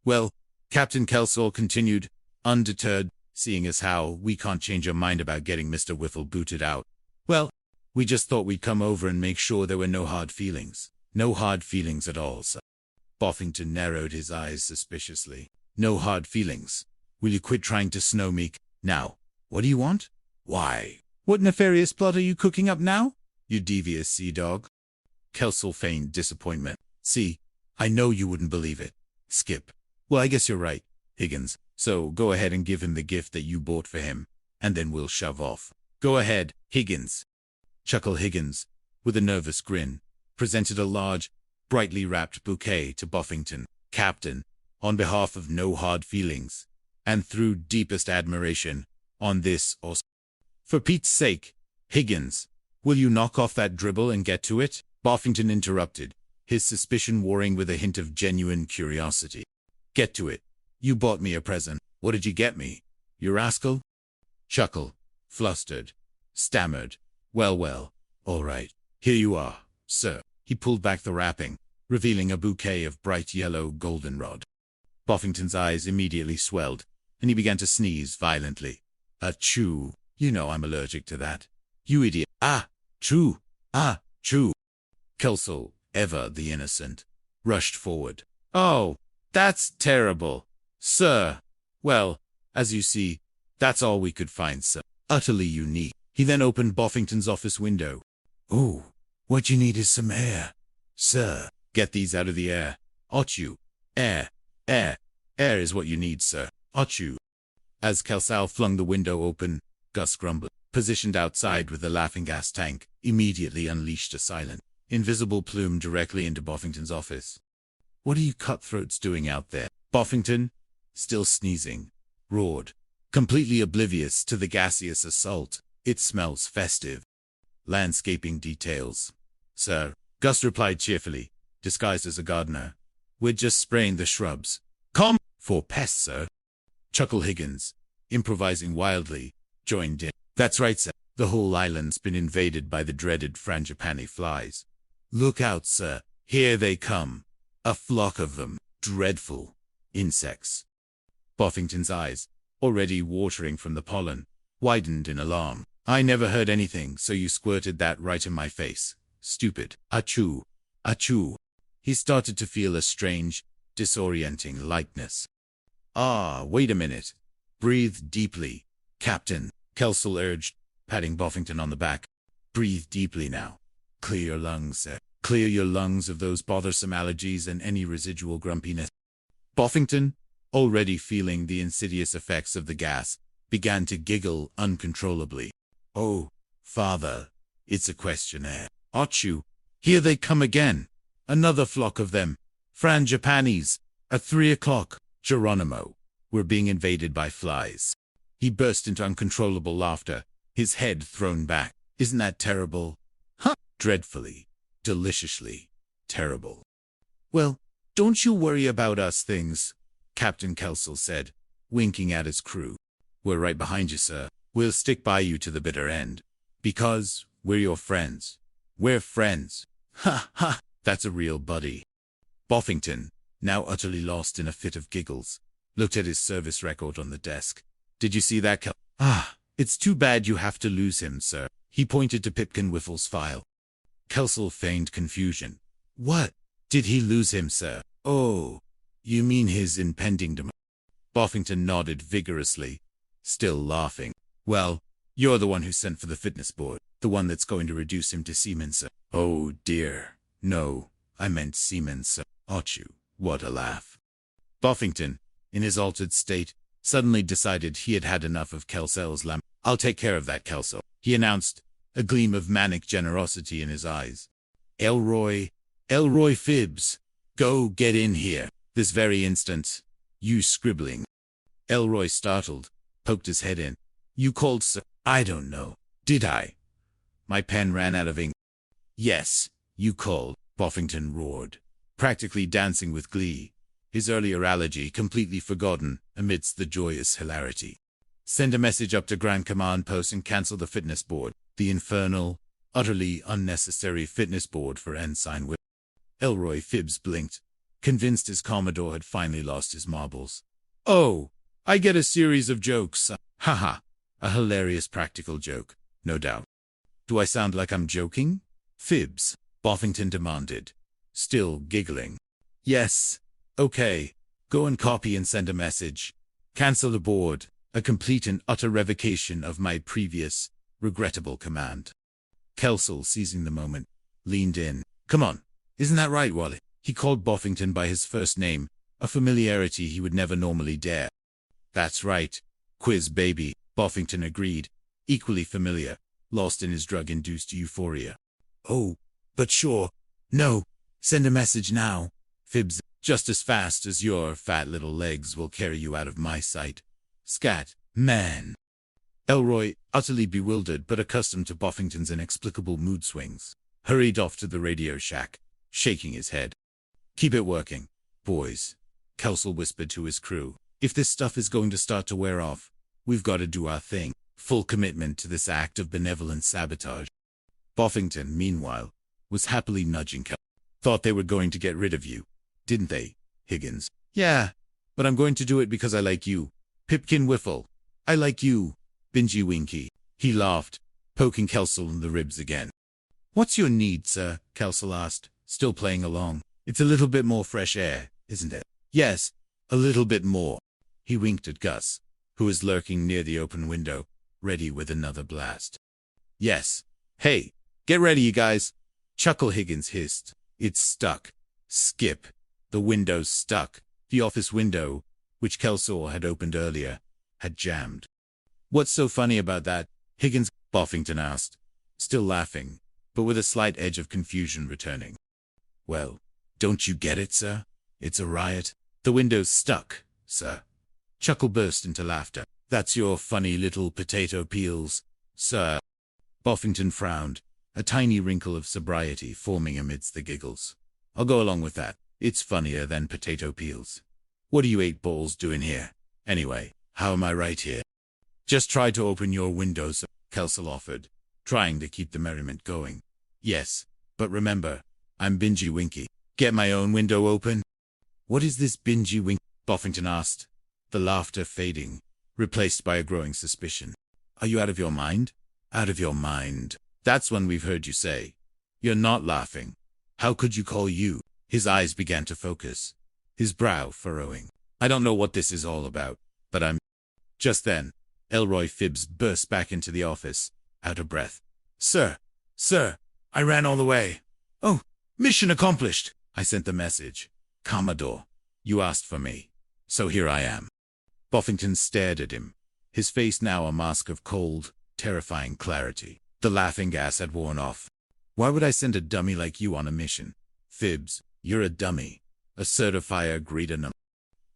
Well, Captain Kelso continued, undeterred, seeing as how we can't change our mind about getting Mr. Whiffle booted out. Well, we just thought we'd come over and make sure there were no hard feelings. No hard feelings at all, sir. Buffington narrowed his eyes suspiciously. No hard feelings. Will you quit trying to snow me? Now, what do you want? Why, what nefarious plot are you cooking up now? You devious sea dog. Kelso feigned disappointment. See, I know you wouldn't believe it. Skip. Well, I guess you're right, Higgins. So go ahead and give him the gift that you bought for him, and then we'll shove off. Go ahead, Higgins. Chuckle Higgins, with a nervous grin, presented a large, brightly wrapped bouquet to Buffington. Captain, on behalf of No Hard Feelings, and through deepest admiration, on this or... For Pete's sake, Higgins, will you knock off that dribble and get to it? Buffington interrupted, his suspicion warring with a hint of genuine curiosity. Get to it. You bought me a present. What did you get me, you rascal? Chuckle, flustered, stammered. Well, all right. Here you are, sir. He pulled back the wrapping, revealing a bouquet of bright yellow goldenrod. Buffington's eyes immediately swelled, and he began to sneeze violently. Achoo. You know I'm allergic to that. You idiot. Ah, choo. Ah, choo. Kelso, ever the innocent, rushed forward. Oh, that's terrible, sir. Well, as you see, that's all we could find, sir. Utterly unique. He then opened Buffington's office window. Oh, what you need is some air, sir. Get these out of the air. Achoo. Air. Air is what you need, sir. Achoo. As Kelso flung the window open, Gus Grumble, positioned outside with the laughing gas tank, immediately unleashed a silent, invisible plume directly into Buffington's office. What are you cutthroats doing out there? Buffington, still sneezing, roared, completely oblivious to the gaseous assault. It smells festive. Landscaping details. Sir, Gus replied cheerfully, disguised as a gardener. We're just spraying the shrubs. Come! For pests, sir. Chuckle Higgins, improvising wildly, joined in. That's right, sir. The whole island's been invaded by the dreaded frangipani flies. Look out, sir. Here they come. A flock of them. Dreadful insects. Buffington's eyes, already watering from the pollen, widened in alarm. I never heard anything, so you squirted that right in my face. Stupid. Achoo. Achoo. He started to feel a strange, disorienting lightness. Ah, wait a minute. Breathe deeply, Captain, Kelsall urged, patting Buffington on the back. Breathe deeply now. Clear your lungs, sir. Clear your lungs of those bothersome allergies and any residual grumpiness. Buffington, already feeling the insidious effects of the gas, began to giggle uncontrollably. Oh, Father, it's a questionnaire. Achu, here they come again. Another flock of them. Frangipanis. At 3 o'clock, Geronimo. We're being invaded by flies. He burst into uncontrollable laughter, his head thrown back. Isn't that terrible? Huh? Dreadfully, deliciously terrible. Well, don't you worry about us things, Captain Kelsall said, winking at his crew. We're right behind you, sir. We'll stick by you to the bitter end. Because we're your friends. We're friends. Ha ha, that's a real buddy. Buffington, now utterly lost in a fit of giggles, looked at his service record on the desk. Did you see that, it's too bad you have to lose him, sir. He pointed to Pipkin Whiffle's file. Kelsall feigned confusion. What? Did he lose him, sir? Oh, you mean his impending demise? Buffington nodded vigorously, still laughing. Well, you're the one who sent for the fitness board, the one that's going to reduce him to seaman, sir. Oh, dear. No, I meant seaman, sir. Achu, what a laugh. Buffington, in his altered state, suddenly decided he had had enough of Kelsall's lamp. I'll take care of that, Kelsall, he announced, a gleam of manic generosity in his eyes. Elroy Phibbs, go get in here, this very instant. You scribbling. Elroy, startled, poked his head in. You called, sir? I don't know. Did I? My pen ran out of ink. Yes, you called, Buffington roared, practically dancing with glee, his earlier allergy completely forgotten amidst the joyous hilarity. Send a message up to Grand Command Post and cancel the fitness board, the infernal, utterly unnecessary fitness board for Ensign Whip. Elroy Phibbs blinked, convinced his Commodore had finally lost his marbles. Oh, I get a series of jokes. Haha, a hilarious practical joke, no doubt. Do I sound like I'm joking? Phibbs, Buffington demanded, still giggling. Yes, okay, go and copy and send a message. Cancel the board, a complete and utter revocation of my previous, regrettable command. Kelsall, seizing the moment, leaned in. Come on, isn't that right, Wally? He called Buffington by his first name, a familiarity he would never normally dare. That's right, quiz baby, Buffington agreed, equally familiar, lost in his drug-induced euphoria. Oh, but sure. No, send a message now. Phibbs, just as fast as your fat little legs will carry you out of my sight. Scat, man. Elroy, utterly bewildered but accustomed to Buffington's inexplicable mood swings, hurried off to the radio shack, shaking his head. Keep it working, boys, Kelsall whispered to his crew. If this stuff is going to start to wear off, we've got to do our thing. Full commitment to this act of benevolent sabotage. Buffington, meanwhile, was happily nudging Kelsall. Thought they were going to get rid of you, didn't they, Higgins? Yeah, but I'm going to do it because I like you. Pipkin Whiffle, I like you, Bingy Winky. He laughed, poking Kelsall in the ribs again. What's your need, sir? Kelsall asked, still playing along. It's a little bit more fresh air, isn't it? Yes, a little bit more. He winked at Gus, who was lurking near the open window, ready with another blast. Yes. Hey, get ready, you guys. Chuckle, Higgins hissed. It's stuck. Skip. The window's stuck. The office window, which Kelsall had opened earlier, had jammed. What's so funny about that? Higgins, Buffington asked, still laughing, but with a slight edge of confusion returning. Well, don't you get it, sir? It's a riot. The window's stuck, sir. Chuckle burst into laughter. That's your funny little potato peels, sir. Buffington frowned, a tiny wrinkle of sobriety forming amidst the giggles. I'll go along with that. It's funnier than potato peels. What are you 8 balls doing here? Anyway, how am I right here? Just try to open your window, sir, Kelsall offered, trying to keep the merriment going. Yes, but remember, I'm Bingy Winky. Get my own window open? What is this Bingy Winky? Buffington asked, the laughter fading, replaced by a growing suspicion. Are you out of your mind? Out of your mind. That's one we've heard you say. You're not laughing. How could you call you? His eyes began to focus, his brow furrowing. I don't know what this is all about, but I'm... Just then, Elroy Phibbs burst back into the office, out of breath. Sir, I ran all the way. Oh, mission accomplished. I sent the message. Commodore, you asked for me, so here I am. Buffington stared at him, his face now a mask of cold, terrifying clarity. The laughing gas had worn off. Why would I send a dummy like you on a mission? Phibbs, you're a dummy, a certifier greeter.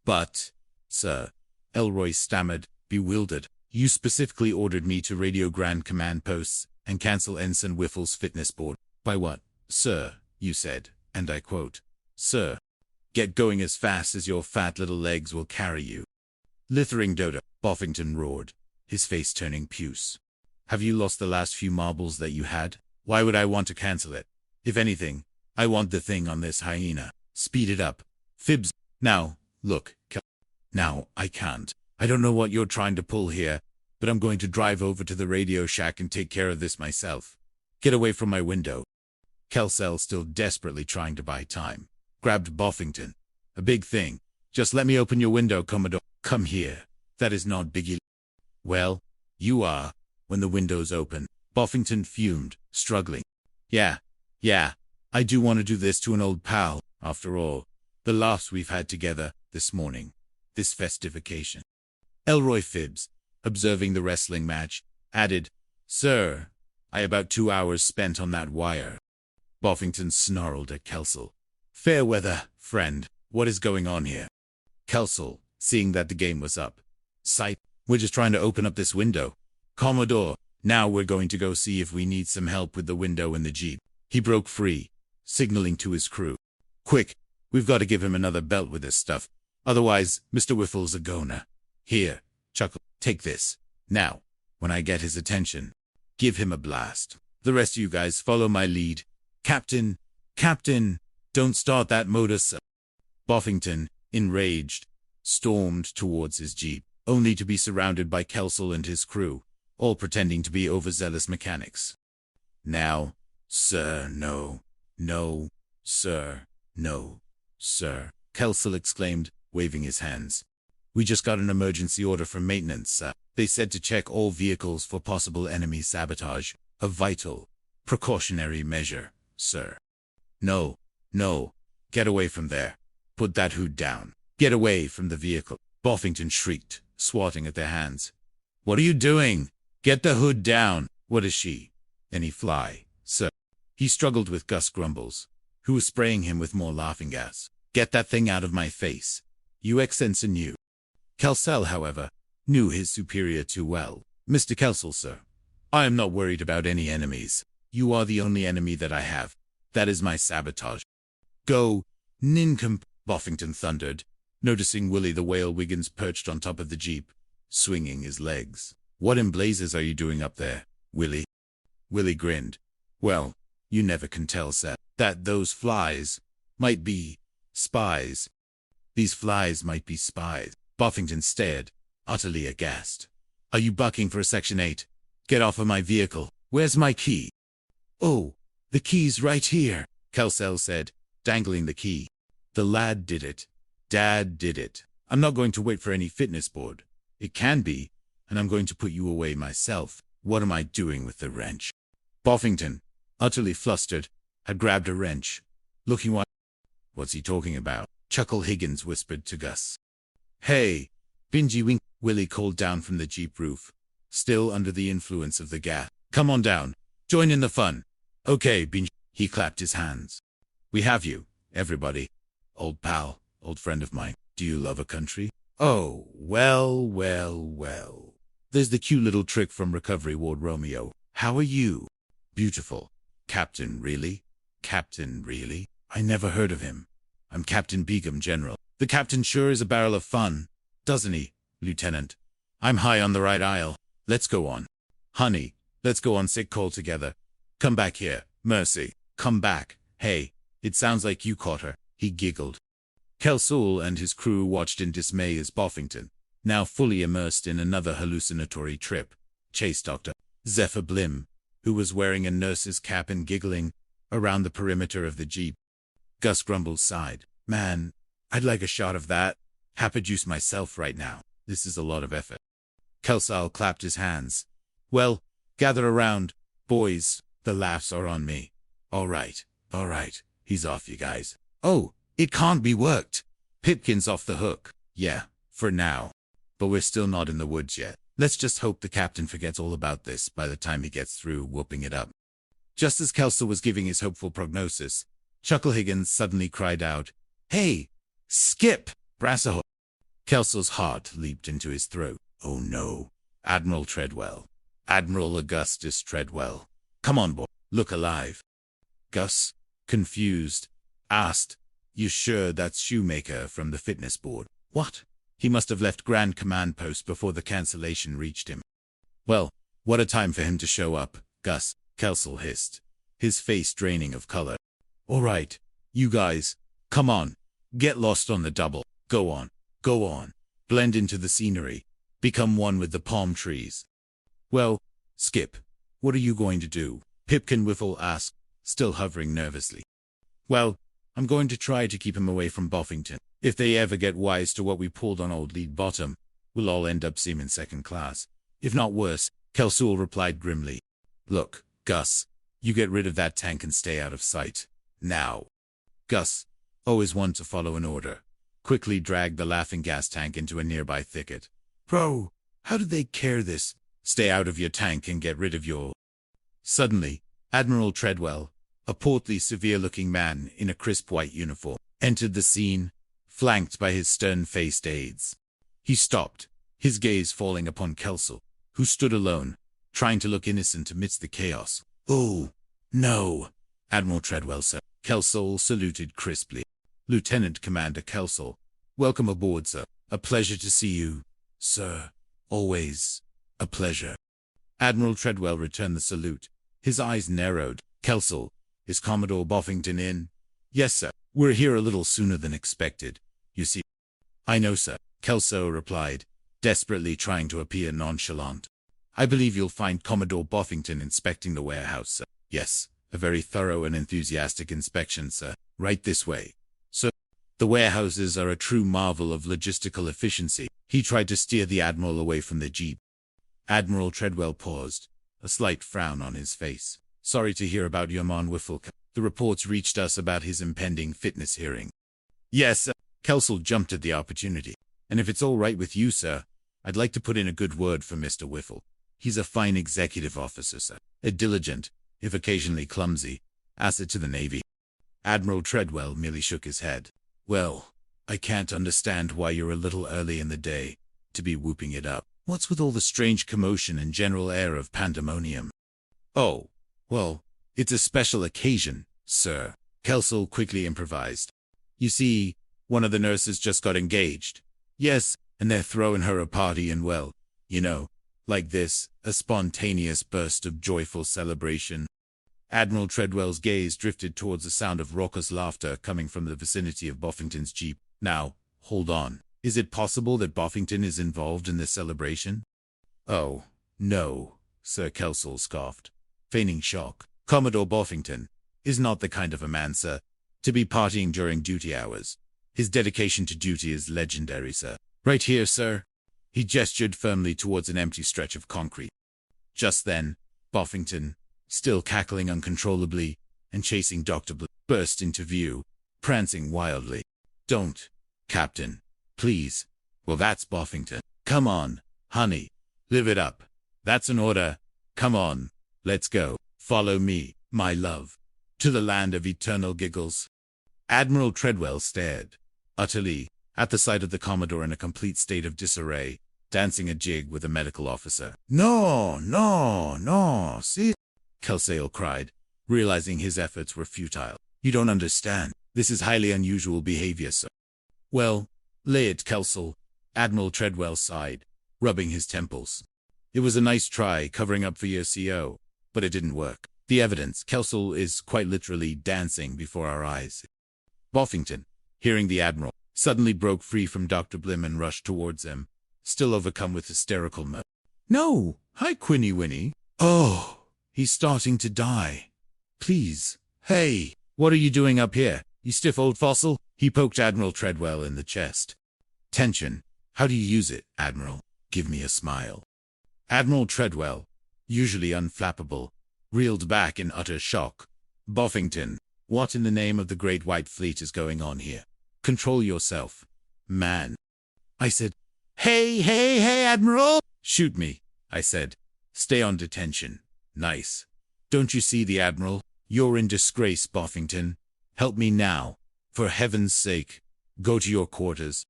But, sir, Elroy stammered, bewildered. You specifically ordered me to radio Grand Command posts and cancel Ensign Whiffle's fitness board. By what, sir, you said, and I quote, Sir, get going as fast as your fat little legs will carry you. Lithering Dodo, Buffington roared, his face turning puce. Have you lost the last few marbles that you had? Why would I want to cancel it? If anything, I want the thing on this hyena. Speed it up. Phibbs, now, look, now, I can't. I don't know what you're trying to pull here, but I'm going to drive over to the radio shack and take care of this myself. Get away from my window. Kelcel, still desperately trying to buy time, grabbed Buffington. A big thing. Just let me open your window, Commodore. Come here. That is not Biggie. Well, you are, when the window's open. Buffington fumed, struggling. Yeah, I do want to do this to an old pal, after all. The laughs we've had together this morning. This festive occasion. Elroy Phibbs, observing the wrestling match, added, Sir, I about 2 hours spent on that wire. Buffington snarled at Kelcel. Fair weather, friend. What is going on here? Kelcel, seeing that the game was up. Sight, we're just trying to open up this window. Commodore, now we're going to go see if we need some help with the window in the Jeep. He broke free, signaling to his crew. Quick, we've got to give him another belt with this stuff. Otherwise, Mr. Whiffle's a goner. Here, Chuckle, take this. Now, when I get his attention, give him a blast. The rest of you guys follow my lead. Captain, don't start that motor, sir. Buffington, enraged, stormed towards his Jeep, only to be surrounded by Kelcel and his crew, all pretending to be overzealous mechanics. Now, sir, no, sir, Kelcel exclaimed, waving his hands. We just got an emergency order from maintenance, sir. They said to check all vehicles for possible enemy sabotage, a vital, precautionary measure, sir. No, get away from there. Put that hood down. Get away from the vehicle. Buffington shrieked, swatting at their hands. What are you doing? Get the hood down. What is she? Any fly, sir? He struggled with Gus Grumbles, who was spraying him with more laughing gas. Get that thing out of my face. You ex-ensign knew. Kelcel, however, knew his superior too well. Mr. Kelcel, sir, I am not worried about any enemies. You are the only enemy that I have. That is my sabotage. Go, nincompoop, Buffington thundered, noticing Willie the Whale Wiggins perched on top of the Jeep, swinging his legs. What in blazes are you doing up there, Willie? Willie grinned. Well, you never can tell, sir. That those flies might be spies. These flies might be spies. Buffington stared, utterly aghast. Are you bucking for a Section 8? Get off of my vehicle. Where's my key? Oh, the key's right here, Kelcel said, dangling the key. The lad did it. Dad did it. I'm not going to wait for any fitness board. It can be, and I'm going to put you away myself. What am I doing with the wrench? Buffington, utterly flustered, had grabbed a wrench. Looking what? What's he talking about? Chuckle Higgins whispered to Gus. Hey, Bingy Wink, Willie called down from the Jeep roof, still under the influence of the gas. Come on down. Join in the fun. Okay, Bingy. He clapped his hands. We have you, everybody. Old pal, old friend of mine. Do you love a country? Oh, well. There's the cute little trick from Recovery Ward Romeo. How are you? Beautiful. Captain, really? Captain, really? I never heard of him. I'm Captain Beacom, General. The captain sure is a barrel of fun, doesn't he, Lieutenant? I'm high on the right aisle. Let's go on. Honey, let's go on sick call together. Come back here. Mercy, come back. Hey, it sounds like you caught her. He giggled. Kelcel and his crew watched in dismay as Buffington, now fully immersed in another hallucinatory trip, chased Dr. Zephyr Blim, who was wearing a nurse's cap and giggling, around the perimeter of the Jeep. Gus Grumbles sighed. Man, I'd like a shot of that. Juice myself right now. This is a lot of effort. Kelso clapped his hands. Well, gather around, boys. The laughs are on me. All right. He's off, you guys. Oh, it can't be worked. Pipkin's off the hook. Yeah, for now. But we're still not in the woods yet. Let's just hope the captain forgets all about this by the time he gets through whooping it up. Just as Kelso was giving his hopeful prognosis, Chuckle Higgins suddenly cried out, "Hey, Skip!" Brassahook. Kelso's heart leaped into his throat. Oh no. Admiral Treadwell. Admiral Augustus Treadwell. Come on, boy. Look alive. Gus, confused, asked, "You sure that's Shoemaker from the fitness board?" What? He must have left Grand Command Post before the cancellation reached him. Well, what a time for him to show up, Gus, Kelso hissed, his face draining of color. All right, you guys, come on, get lost on the double. Go on, blend into the scenery, become one with the palm trees. Well, Skip, what are you going to do? Pipkin Whiffle asked, still hovering nervously. Well, I'm going to try to keep him away from Buffington. If they ever get wise to what we pulled on old Lead Bottom, we'll all end up seamen second class. If not worse, Kelso replied grimly. Look, Gus, you get rid of that tank and stay out of sight. Now. Gus, always one to follow an order, quickly dragged the laughing gas tank into a nearby thicket. Bro, how do they care this? Stay out of your tank and get rid of your... Suddenly, Admiral Treadwell, a portly, severe-looking man in a crisp white uniform, entered the scene, flanked by his stern-faced aides. He stopped, his gaze falling upon Kelso, who stood alone, trying to look innocent amidst the chaos. Oh, no, Admiral Treadwell said. Kelso saluted crisply. Lieutenant Commander Kelso, welcome aboard, sir. A pleasure to see you, sir. Always a pleasure. Admiral Treadwell returned the salute. His eyes narrowed. Kelso, is Commodore Buffington in? Yes, sir. We're here a little sooner than expected. You see. I know, sir, Kelso replied, desperately trying to appear nonchalant. I believe you'll find Commodore Buffington inspecting the warehouse, sir. Yes, a very thorough and enthusiastic inspection, sir. Right this way. Sir, the warehouses are a true marvel of logistical efficiency. He tried to steer the Admiral away from the jeep. Admiral Treadwell paused, a slight frown on his face. Sorry to hear about your man Whiffle. The reports reached us about his impending fitness hearing. Yes, sir. Kelso jumped at the opportunity. And if it's all right with you, sir, I'd like to put in a good word for Mr. Whiffle. He's a fine executive officer, sir. A diligent, if occasionally clumsy, asset to the Navy. Admiral Treadwell merely shook his head. Well, I can't understand why you're a little early in the day to be whooping it up. What's with all the strange commotion and general air of pandemonium? Oh, well, it's a special occasion, sir, Kelso quickly improvised. You see, one of the nurses just got engaged. Yes, and they're throwing her a party and well, you know, like this, a spontaneous burst of joyful celebration. Admiral Treadwell's gaze drifted towards the sound of raucous laughter coming from the vicinity of Buffington's jeep. Now, hold on. Is it possible that Buffington is involved in this celebration? Oh, no, Sir Kelso scoffed, feigning shock. Commodore Buffington is not the kind of a man, sir, to be partying during duty hours. His dedication to duty is legendary, sir. Right here, sir. He gestured firmly towards an empty stretch of concrete. Just then, Buffington, still cackling uncontrollably and chasing Dr. Blue, burst into view, prancing wildly. Don't, Captain. Please. Well, that's Buffington. Come on, honey. Live it up. That's an order. Come on. Let's go. Follow me, my love, to the land of eternal giggles. Admiral Treadwell stared, utterly, at the sight of the Commodore in a complete state of disarray, dancing a jig with a medical officer. No, see? Kelso cried, realizing his efforts were futile. You don't understand. This is highly unusual behavior, sir. Well, lay it, Kelso, Admiral Treadwell sighed, rubbing his temples. It was a nice try covering up for your CO, but it didn't work. The evidence, Kelso is quite literally dancing before our eyes. Buffington, hearing the Admiral, suddenly broke free from Dr. Blim and rushed towards him, still overcome with hysterical mirth. No! Hi, Quinny Winnie. Oh, he's starting to die. Please. Hey, what are you doing up here, you stiff old fossil? He poked Admiral Treadwell in the chest. Tension. How do you use it, Admiral? Give me a smile. Admiral Treadwell, usually unflappable, reeled back in utter shock. Buffington, what in the name of the Great White Fleet is going on here? Control yourself, man. I said, Hey, Admiral! Shoot me, I said. Stay on detention. Nice. Don't you see the Admiral? You're in disgrace, Buffington. Help me now. For heaven's sake, go to your quarters.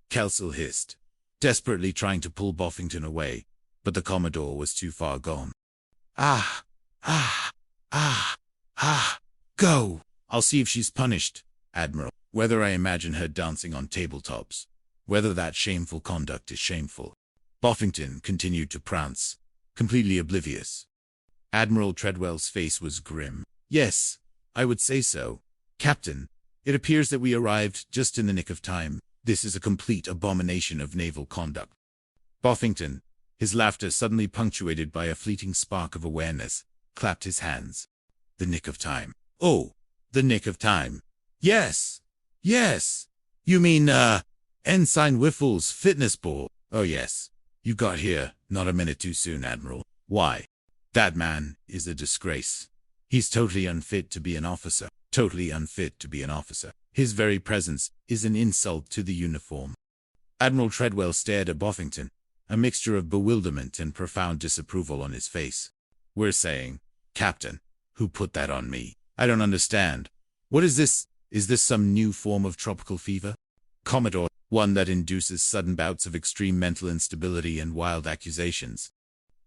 Kelsall hissed, desperately trying to pull Buffington away, but the Commodore was too far gone. Go! I'll see if she's punished, Admiral. Whether I imagine her dancing on tabletops, whether that shameful conduct is shameful. Buffington continued to prance, completely oblivious. Admiral Treadwell's face was grim. Yes, I would say so. Captain, it appears that we arrived just in the nick of time. This is a complete abomination of naval conduct. Buffington, his laughter suddenly punctuated by a fleeting spark of awareness, clapped his hands. The nick of time. Oh, the nick of time. Yes. You mean, Ensign Whiffle's fitness ball. Oh yes. You got here not a minute too soon, Admiral. Why? That man is a disgrace. He's totally unfit to be an officer. Totally unfit to be an officer. His very presence is an insult to the uniform. Admiral Treadwell stared at Buffington, a mixture of bewilderment and profound disapproval on his face. We're saying, Captain, who put that on me? I don't understand. What is this? Is this some new form of tropical fever? Commodore, one that induces sudden bouts of extreme mental instability and wild accusations.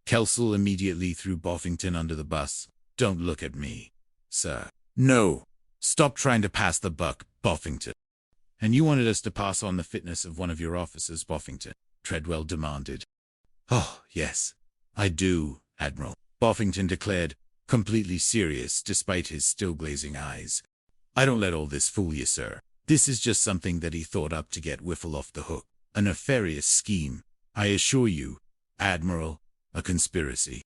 Kelsall immediately threw Buffington under the bus. Don't look at me, sir. No. Stop trying to pass the buck, Buffington. And you wanted us to pass on the fitness of one of your officers, Buffington? Treadwell demanded. Oh, yes, I do, Admiral, Buffington declared, completely serious despite his still glazing eyes. I don't let all this fool you, sir. This is just something that he thought up to get Whiffle off the hook. A nefarious scheme. I assure you, Admiral, a conspiracy.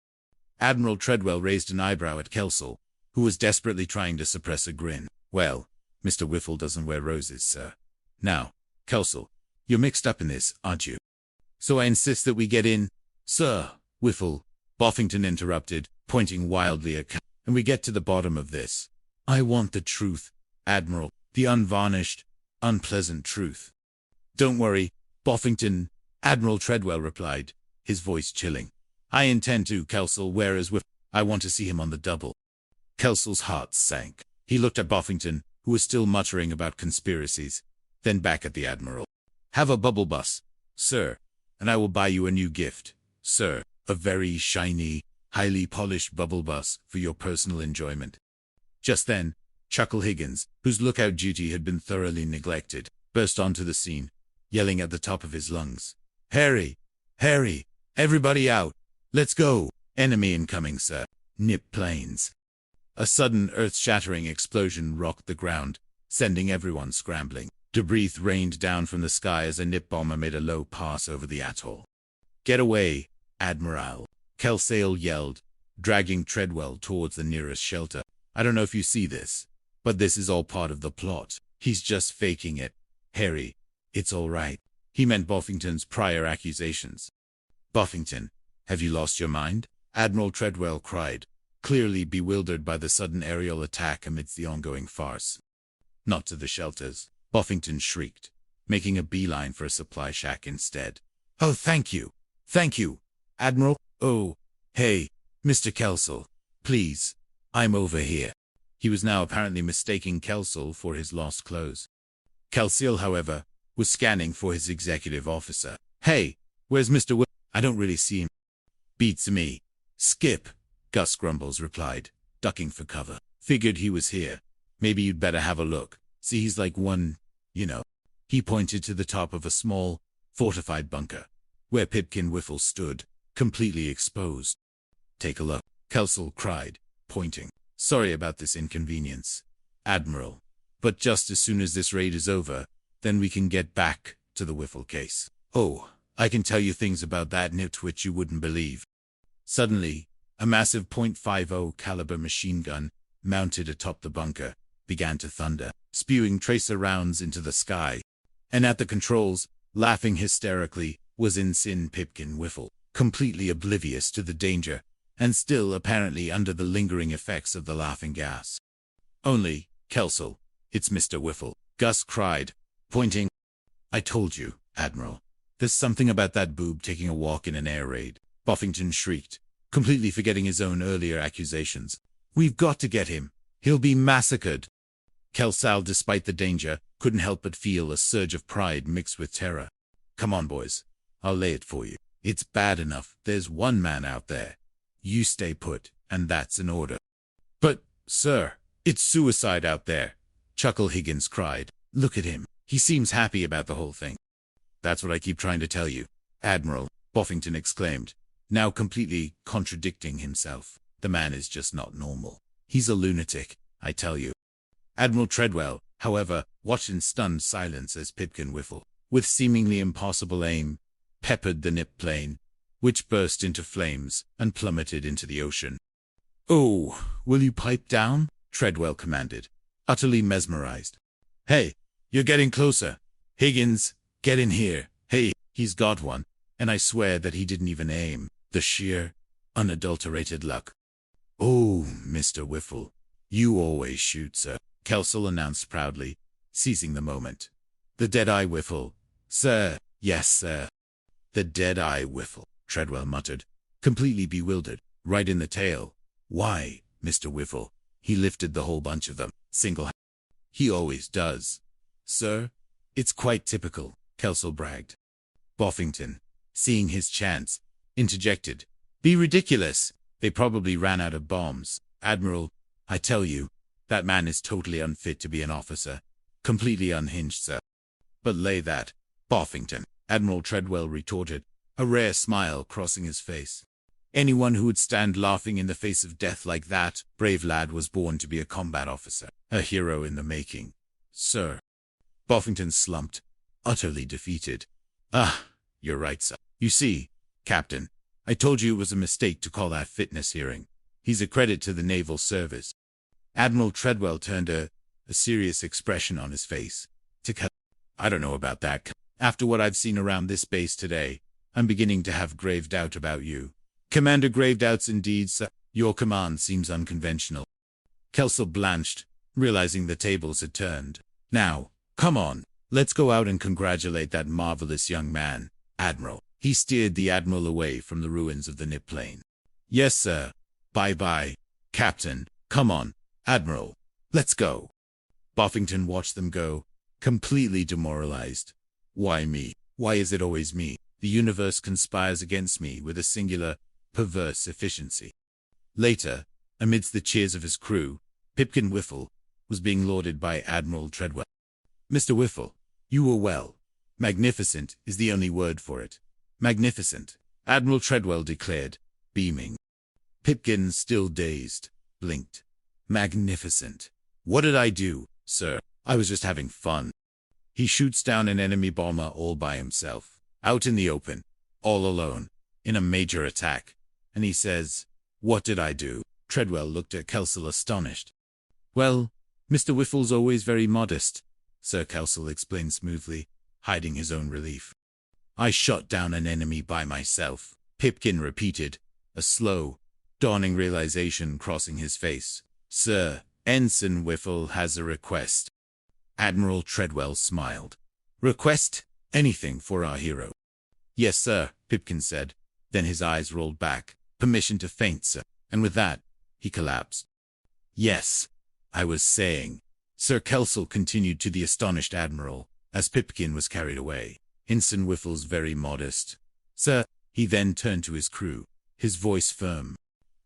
Admiral Treadwell raised an eyebrow at Kelsall, who was desperately trying to suppress a grin. Well, Mr. Whiffle doesn't wear roses, sir. Now, Kelsall, you're mixed up in this, aren't you? So I insist that we get in. Sir, Whiffle, Buffington interrupted, pointing wildly at Kelsall, and we get to the bottom of this. I want the truth, Admiral, the unvarnished, unpleasant truth. Don't worry, Buffington, Admiral Treadwell replied, his voice chilling. I intend to, Kelsall, whereas I want to see him on the double. Kelsall's heart sank. He looked at Buffington, who was still muttering about conspiracies, then back at the Admiral. Have a bubble bus, sir, and I will buy you a new gift, sir, a very shiny, highly polished bubble bus for your personal enjoyment. Just then, Chuckle Higgins, whose lookout duty had been thoroughly neglected, burst onto the scene, yelling at the top of his lungs. Harry! Everybody out! Let's go! Enemy incoming, sir. Nip planes. A sudden earth-shattering explosion rocked the ground, sending everyone scrambling. Debris rained down from the sky as a nip bomber made a low pass over the atoll. Get away, Admiral! Kelsall yelled, dragging Treadwell towards the nearest shelter. I don't know if you see this, but this is all part of the plot. He's just faking it. Harry, it's all right. He meant Buffington's prior accusations. Buffington, have you lost your mind? Admiral Treadwell cried, clearly bewildered by the sudden aerial attack amidst the ongoing farce. Not to the shelters, Buffington shrieked, making a beeline for a supply shack instead. Oh, thank you, Admiral. Oh, hey, Mr. Kelsall, please, I'm over here. He was now apparently mistaking Kelsall for his lost clothes. Kelsall, however, was scanning for his executive officer. Hey, where's Mr. I don't really see him. Beats me. Skip, Gus Grumbles replied, ducking for cover. Figured he was here. Maybe you'd better have a look. See, he's like one, you know. He pointed to the top of a small, fortified bunker, where Pipkin Whiffle stood, completely exposed. Take a look, Kelsall cried, pointing. Sorry about this inconvenience, Admiral, but just as soon as this raid is over, then we can get back to the Whiffle case. Oh, I can tell you things about that nitwit you wouldn't believe. Suddenly, a massive .50 caliber machine gun, mounted atop the bunker, began to thunder, spewing tracer rounds into the sky. And at the controls, laughing hysterically, was Ensign Pipkin Whiffle, completely oblivious to the danger, and still apparently under the lingering effects of the laughing gas. "Only, Kelsel, it's Mr. Whiffle," Gus cried, pointing. "I told you, Admiral. There's something about that boob taking a walk in an air raid," Buffington shrieked, completely forgetting his own earlier accusations. "We've got to get him. He'll be massacred." Kelsal, despite the danger, couldn't help but feel a surge of pride mixed with terror. "Come on, boys. I'll lay it for you. It's bad enough. There's one man out there. You stay put, and that's an order." "But, sir, it's suicide out there," Chuckle Higgins cried. "Look at him. He seems happy about the whole thing." "That's what I keep trying to tell you, Admiral," Buffington exclaimed, now completely contradicting himself. "The man is just not normal. He's a lunatic, I tell you." Admiral Treadwell, however, watched in stunned silence as Pipkin Whiffle, with seemingly impossible aim, peppered the nip plane, which burst into flames and plummeted into the ocean. "Oh, will you pipe down?" Treadwell commanded, utterly mesmerized. "Hey, you're getting closer. Higgins, get in here. Hey, he's got one, and I swear that he didn't even aim. The sheer, unadulterated luck." "Oh, Mr. Whiffle, you always shoot, sir," Kelsel announced proudly, seizing the moment. "The Dead-Eye Whiffle, sir. Yes, sir." "The Dead-Eye Whiffle," Treadwell muttered, completely bewildered, right in the tail. "Why, Mr. Whiffle, he lifted the whole bunch of them, single-handed." "He always does, sir. It's quite typical," Kelsel bragged. Buffington, seeing his chance, interjected. "Be ridiculous. They probably ran out of bombs. Admiral, I tell you, that man is totally unfit to be an officer. Completely unhinged, sir." "But lay that, Buffington," Admiral Treadwell retorted, a rare smile crossing his face. "Anyone who would stand laughing in the face of death like that brave lad was born to be a combat officer, a hero in the making, sir." Buffington slumped, utterly defeated. "Ah, you're right, sir. You see, Captain, I told you it was a mistake to call that fitness hearing. He's a credit to the naval service." Admiral Treadwell turned a serious expression on his face. "I don't know about that. After what I've seen around this base today, I'm beginning to have grave doubt about you." "Commander, grave doubts indeed, sir. Your command seems unconventional." Kelsel blanched, realizing the tables had turned. "Now, come on. Let's go out and congratulate that marvelous young man, Admiral." He steered the Admiral away from the ruins of the nip plane. "Yes, sir. Bye-bye, Captain. Come on, Admiral. Let's go." Buffington watched them go, completely demoralized. "Why me? Why is it always me? The universe conspires against me with a singular, perverse efficiency." Later, amidst the cheers of his crew, Pipkin Whiffle was being lauded by Admiral Treadwell. "Mr. Whiffle, you were well. Magnificent is the only word for it. Magnificent," Admiral Treadwell declared, beaming. Pipkin, still dazed, blinked. "Magnificent. What did I do, sir? I was just having fun." He shoots down an enemy bomber all by himself, out in the open, all alone, in a major attack. And he says, "What did I do?" Treadwell looked at Kelsel astonished. "Well, Mr. Whiffle's always very modest," Sir Kelsel explained smoothly, hiding his own relief. "I shot down an enemy by myself," Pipkin repeated, a slow, dawning realization crossing his face. "Sir, Ensign Whiffle has a request." Admiral Treadwell smiled. "Request? Anything for our hero." "Yes, sir," Pipkin said. Then his eyes rolled back. "Permission to faint, sir." And with that, he collapsed. "Yes, I was saying," Sir Kelsel continued to the astonished Admiral, as Pipkin was carried away. "Ensign Whiffle's very modest. Sir," he then turned to his crew, his voice firm.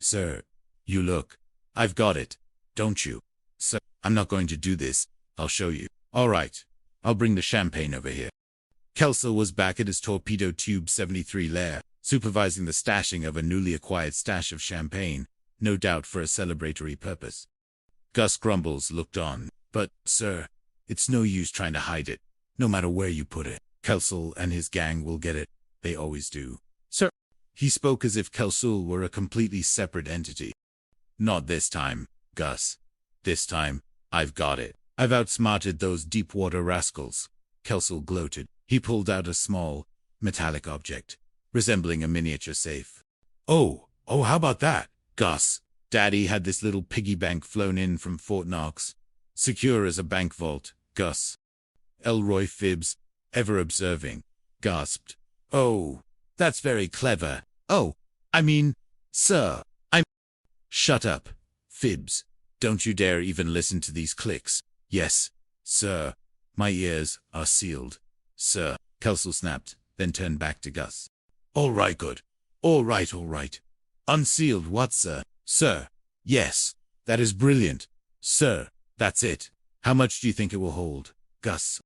"Sir, you look. I've got it, don't you? Sir, I'm not going to do this. I'll show you." "All right. I'll bring the champagne over here." Kelsel was back at his torpedo tube 73 lair, supervising the stashing of a newly acquired stash of champagne, no doubt for a celebratory purpose. Gus Grumbles looked on. "But, sir, it's no use trying to hide it. No matter where you put it, Kelsel and his gang will get it. They always do." "Sir," he spoke as if Kelsel were a completely separate entity. "Not this time, Gus. This time, I've got it. I've outsmarted those deep-water rascals," Kelsel gloated. He pulled out a small, metallic object, resembling a miniature safe. Oh, how about that, Gus? Daddy had this little piggy bank flown in from Fort Knox. Secure as a bank vault, Gus. Elroy Phibbs, ever observing, gasped. Oh, that's very clever. Oh, I mean, sir, Shut up, Phibbs. Don't you dare even listen to these clicks. Yes, sir. My ears are sealed, sir. Kelsel snapped, then turned back to Gus. All right, good. All right. Unsealed what, sir? Sir. Yes, that is brilliant. Sir, that's it. How much do you think it will hold? Gus,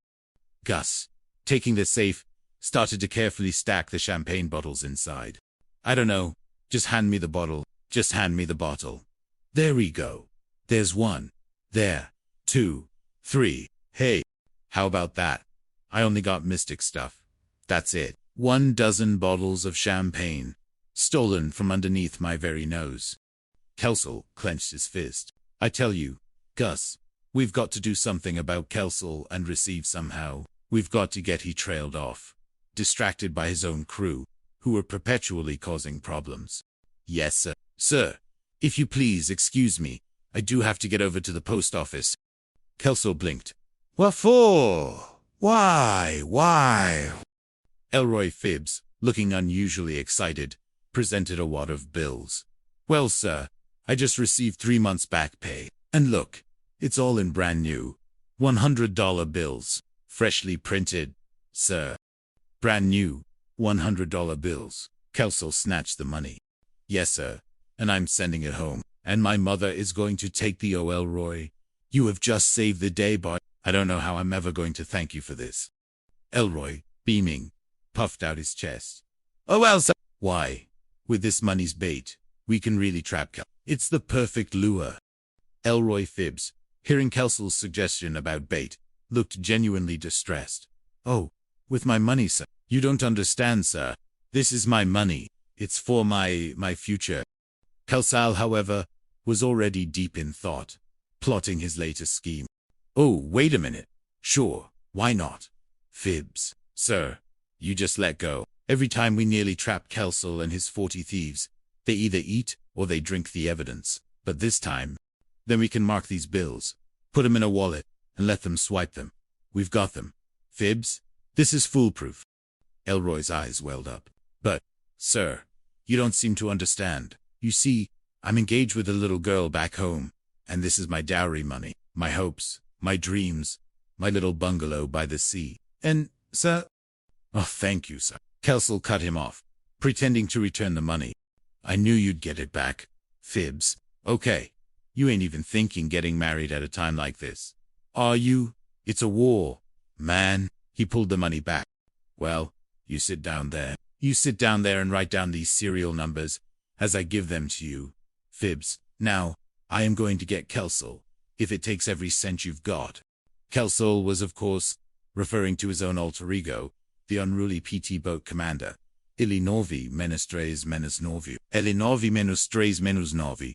taking the safe, started to carefully stack the champagne bottles inside. I don't know. Just hand me the bottle. Just hand me the bottle. There we go. There's one. There. 2, 3. Hey, how about that? I only got mystic stuff. That's it. 12 bottles of champagne. Stolen from underneath my very nose. Kelsel clenched his fist. I tell you, Gus, we've got to do something about Kelsel and receive somehow. We've got to get he trailed off. Distracted by his own crew, who were perpetually causing problems. Yes, sir. Sir, if you please excuse me, I do have to get over to the post office. Kelso blinked. What for? Why? Elroy Phibbs, looking unusually excited, presented a wad of bills. Well, sir, I just received 3 months back pay. And look, it's all in brand new $100 bills, freshly printed, sir. Brand new $100 bills. Kelso snatched the money. Yes, sir. And I'm sending it home. And my mother is going to take the Elroy. You have just saved the day, boy. I don't know how I'm ever going to thank you for this. Elroy, beaming, puffed out his chest. Oh, well, sir. Why? With this money's bait, we can really trap Kel. It's the perfect lure. Elroy Phibbs, hearing Kelsel's suggestion about bait, looked genuinely distressed. Oh, with my money, sir. You don't understand, sir. This is my money. It's for my future. Kelsal, however, was already deep in thought, plotting his latest scheme. Oh, wait a minute. Sure, why not? Phibbs, sir, you just let go. Every time we nearly trap Kelsal and his 40 thieves, they either eat or they drink the evidence. But this time, then we can mark these bills, put them in a wallet, and let them swipe them. We've got them. Phibbs, this is foolproof. Elroy's eyes welled up. But, sir, you don't seem to understand. You see, I'm engaged with a little girl back home, and this is my dowry money, my hopes, my dreams, my little bungalow by the sea. And, sir... Oh, thank you, sir. Kelsel cut him off, pretending to return the money. I knew you'd get it back. Phibbs. Okay. You ain't even thinking getting married at a time like this. Are you? It's a war. Man. He pulled the money back. Well, you sit down there. You sit down there and write down these serial numbers as I give them to you. Phibbs. Now, I am going to get Kelsel, if it takes every cent you've got. Kelsel was, of course, referring to his own alter ego, the unruly PT boat commander. Ili novi menestres menos novi. Ili novi menestres menos novi.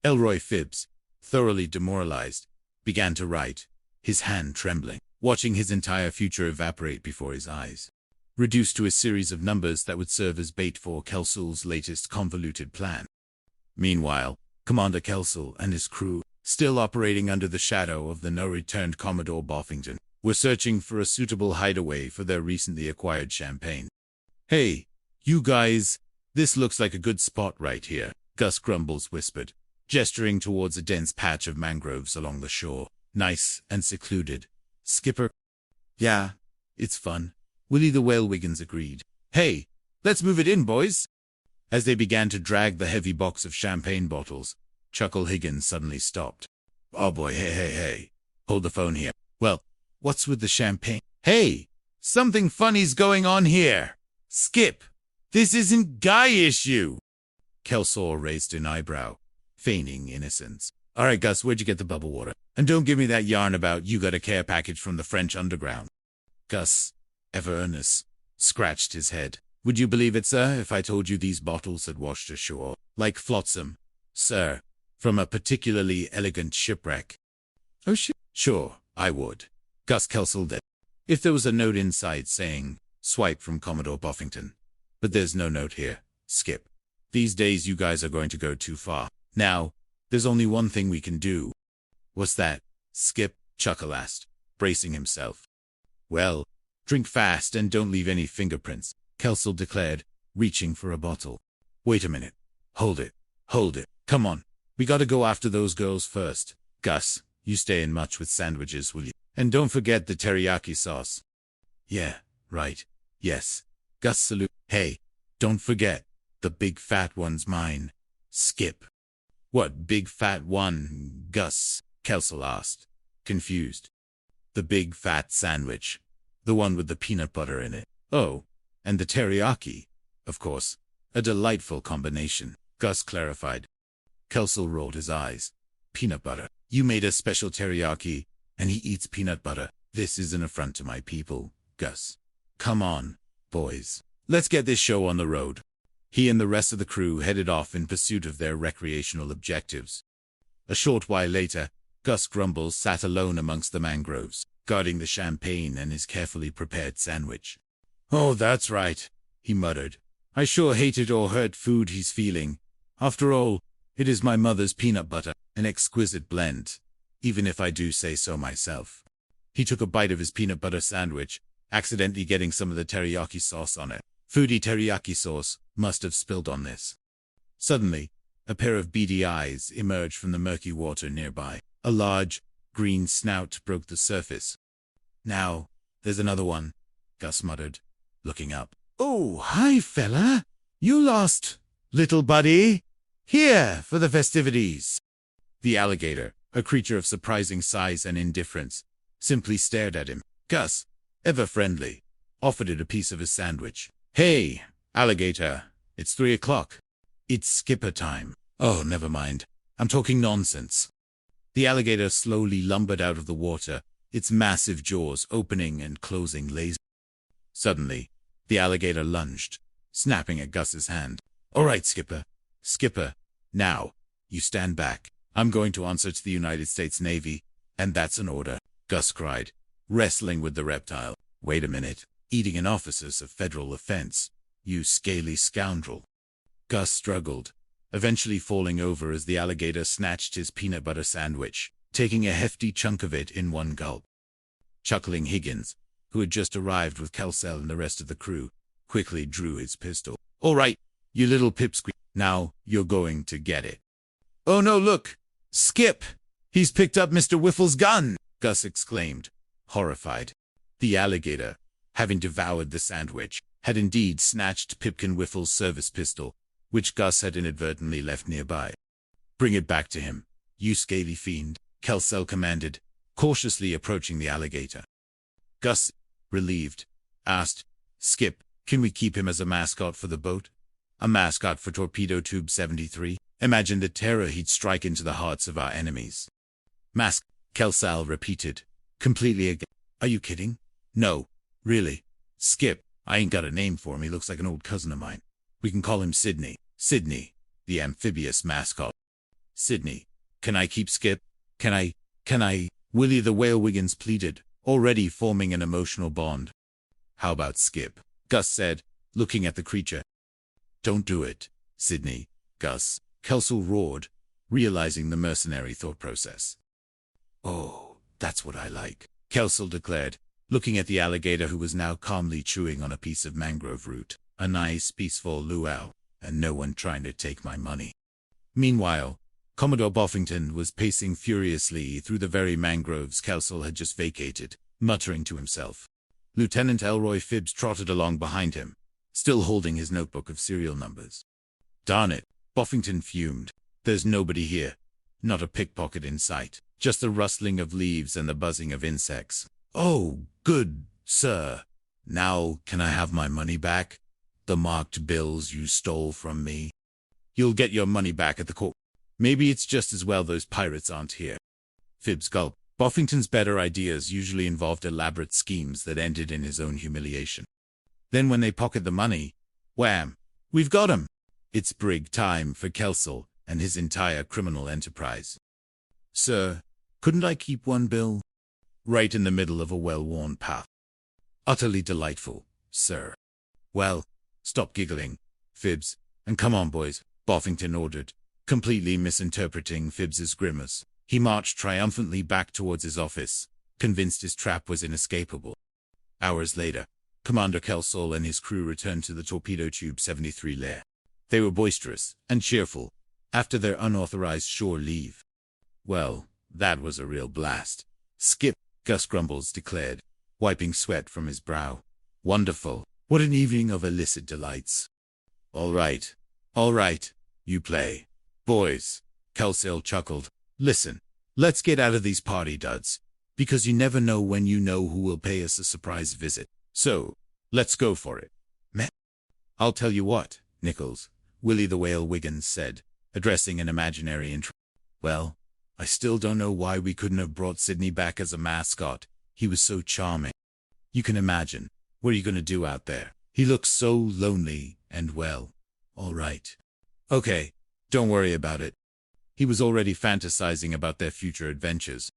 Elroy Phibbs, thoroughly demoralized, began to write, his hand trembling, watching his entire future evaporate before his eyes, reduced to a series of numbers that would serve as bait for Kelsel's latest convoluted plan. Meanwhile, Commander Kelsel and his crew, still operating under the shadow of the no-returned Commodore Boffington, were searching for a suitable hideaway for their recently acquired champagne. Hey, you guys, this looks like a good spot right here, Gus Grumbles whispered, gesturing towards a dense patch of mangroves along the shore. Nice and secluded. Skipper? Yeah, it's fun. Willie the Whale Wiggins agreed. Hey, let's move it in, boys. As they began to drag the heavy box of champagne bottles, Chuckle Higgins suddenly stopped. Oh boy, hey. Hold the phone here. Well, what's with the champagne? Hey, something funny's going on here. Skip, this isn't Guy issue. Kelsor raised an eyebrow, feigning innocence. All right, Gus, where'd you get the bubble water? And don't give me that yarn about you got a care package from the French underground. Gus, ever earnest, scratched his head. Would you believe it, sir, if I told you these bottles had washed ashore, like flotsam, sir, from a particularly elegant shipwreck? Oh, shit. Sure, I would. Gus Kelsel did. if there was a note inside saying, swipe from Commodore Buffington. But there's no note here, Skip. These days you guys are going to go too far. Now, there's only one thing we can do. What's that? Skip, Chuckle asked, bracing himself. Well, drink fast and don't leave any fingerprints, Kelsel declared, reaching for a bottle. Wait a minute. Hold it. Hold it. Come on. We gotta go after those girls first. Gus, you stay in much with sandwiches, will you? And don't forget the teriyaki sauce. Yeah, right. Yes. Gus salute. Hey, don't forget. The big fat one's mine. Skip. What big fat one, Gus? Kelsel asked, confused. The big fat sandwich. The one with the peanut butter in it. Oh, and the teriyaki. Of course. A delightful combination, Gus clarified. Kelsel rolled his eyes. Peanut butter. You made a special teriyaki, and he eats peanut butter. This is an affront to my people, Gus. Come on, boys. Let's get this show on the road. He and the rest of the crew headed off in pursuit of their recreational objectives. A short while later, Gus Grumbles sat alone amongst the mangroves, guarding the champagne and his carefully prepared sandwich. Oh, that's right, he muttered. I sure hated or hurt food he's feeling. After all, it is my mother's peanut butter, an exquisite blend, even if I do say so myself. He took a bite of his peanut butter sandwich, accidentally getting some of the teriyaki sauce on it. Foodie teriyaki sauce must have spilled on this. Suddenly, a pair of beady eyes emerged from the murky water nearby. A large, green snout broke the surface. Now, there's another one, Gus muttered, looking up. Oh, hi, fella. You lost, little buddy. Here for the festivities. The alligator, a creature of surprising size and indifference, simply stared at him. Gus, ever friendly, offered it a piece of his sandwich. Hey, alligator, it's 3 o'clock. It's skipper time. Oh, never mind. I'm talking nonsense. The alligator slowly lumbered out of the water, its massive jaws opening and closing lazily. Suddenly, the alligator lunged, snapping at Gus's hand. All right, Skipper. Skipper, now, you stand back. I'm going to answer to the United States Navy, and that's an order, Gus cried, wrestling with the reptile. Wait a minute. Eating an officer's a federal offense, you scaly scoundrel. Gus struggled, eventually falling over as the alligator snatched his peanut butter sandwich, taking a hefty chunk of it in one gulp. Chuckling Higgins, who had just arrived with Kelsel and the rest of the crew, quickly drew his pistol. All right, you little pipsqueak, now you're going to get it. Oh no, look! Skip! He's picked up Mr. Whiffle's gun! Gus exclaimed, horrified. The alligator, having devoured the sandwich, had indeed snatched Pipkin Whiffle's service pistol, which Gus had inadvertently left nearby. Bring it back to him, you scaly fiend, Kelsel commanded, cautiously approaching the alligator. Gus, relieved, asked, Skip, can we keep him as a mascot for the boat? A mascot for Torpedo Tube 73? Imagine the terror he'd strike into the hearts of our enemies. Mask, Kelsal repeated, completely again. Are you kidding? No, really. Skip, I ain't got a name for him. He looks like an old cousin of mine. We can call him Sydney. Sydney, the amphibious mascot. Sydney, can I keep Skip? Can I? Willie the Whale Wiggins pleaded, already forming an emotional bond. How about Skip? Gus said, looking at the creature. Don't do it, Sydney, Gus, Kelsel roared, realizing the mercenary thought process. Oh, that's what I like, Kelsel declared, looking at the alligator who was now calmly chewing on a piece of mangrove root. A nice, peaceful luau, and no one trying to take my money. Meanwhile, Commodore Buffington was pacing furiously through the very mangroves Kelsel had just vacated, muttering to himself. Lieutenant Elroy Phibbs trotted along behind him, still holding his notebook of serial numbers. Darn it, Buffington fumed. There's nobody here. Not a pickpocket in sight. Just the rustling of leaves and the buzzing of insects. Oh, good, sir. Now can I have my money back? The marked bills you stole from me? You'll get your money back at the court. Maybe it's just as well those pirates aren't here. Phibbs gulped. Buffington's better ideas usually involved elaborate schemes that ended in his own humiliation. Then when they pocket the money, wham, we've got 'em. It's brig time for Kelsel and his entire criminal enterprise. Sir, couldn't I keep one bill? Right in the middle of a well-worn path. Utterly delightful, sir. Well, stop giggling, Phibbs, and come on, boys, Boffington ordered, completely misinterpreting Phibbs's grimace. He marched triumphantly back towards his office, convinced his trap was inescapable. Hours later, Commander Kelsall and his crew returned to the Torpedo Tube 73 lair. They were boisterous and cheerful after their unauthorized shore leave. Well, that was a real blast. Skip, Gus Grumbles declared, wiping sweat from his brow. Wonderful. What an evening of illicit delights. All right, you play. Boys, Kelsall chuckled. Listen, let's get out of these party duds, because you never know when you know who will pay us a surprise visit. So, let's go for it. Meh. I'll tell you what, Nichols, Willie the Whale Wiggins said, addressing an imaginary intro. Well, I still don't know why we couldn't have brought Sidney back as a mascot. He was so charming. You can imagine. What are you going to do out there? He looks so lonely and well. All right. Okay, don't worry about it. He was already fantasizing about their future adventures.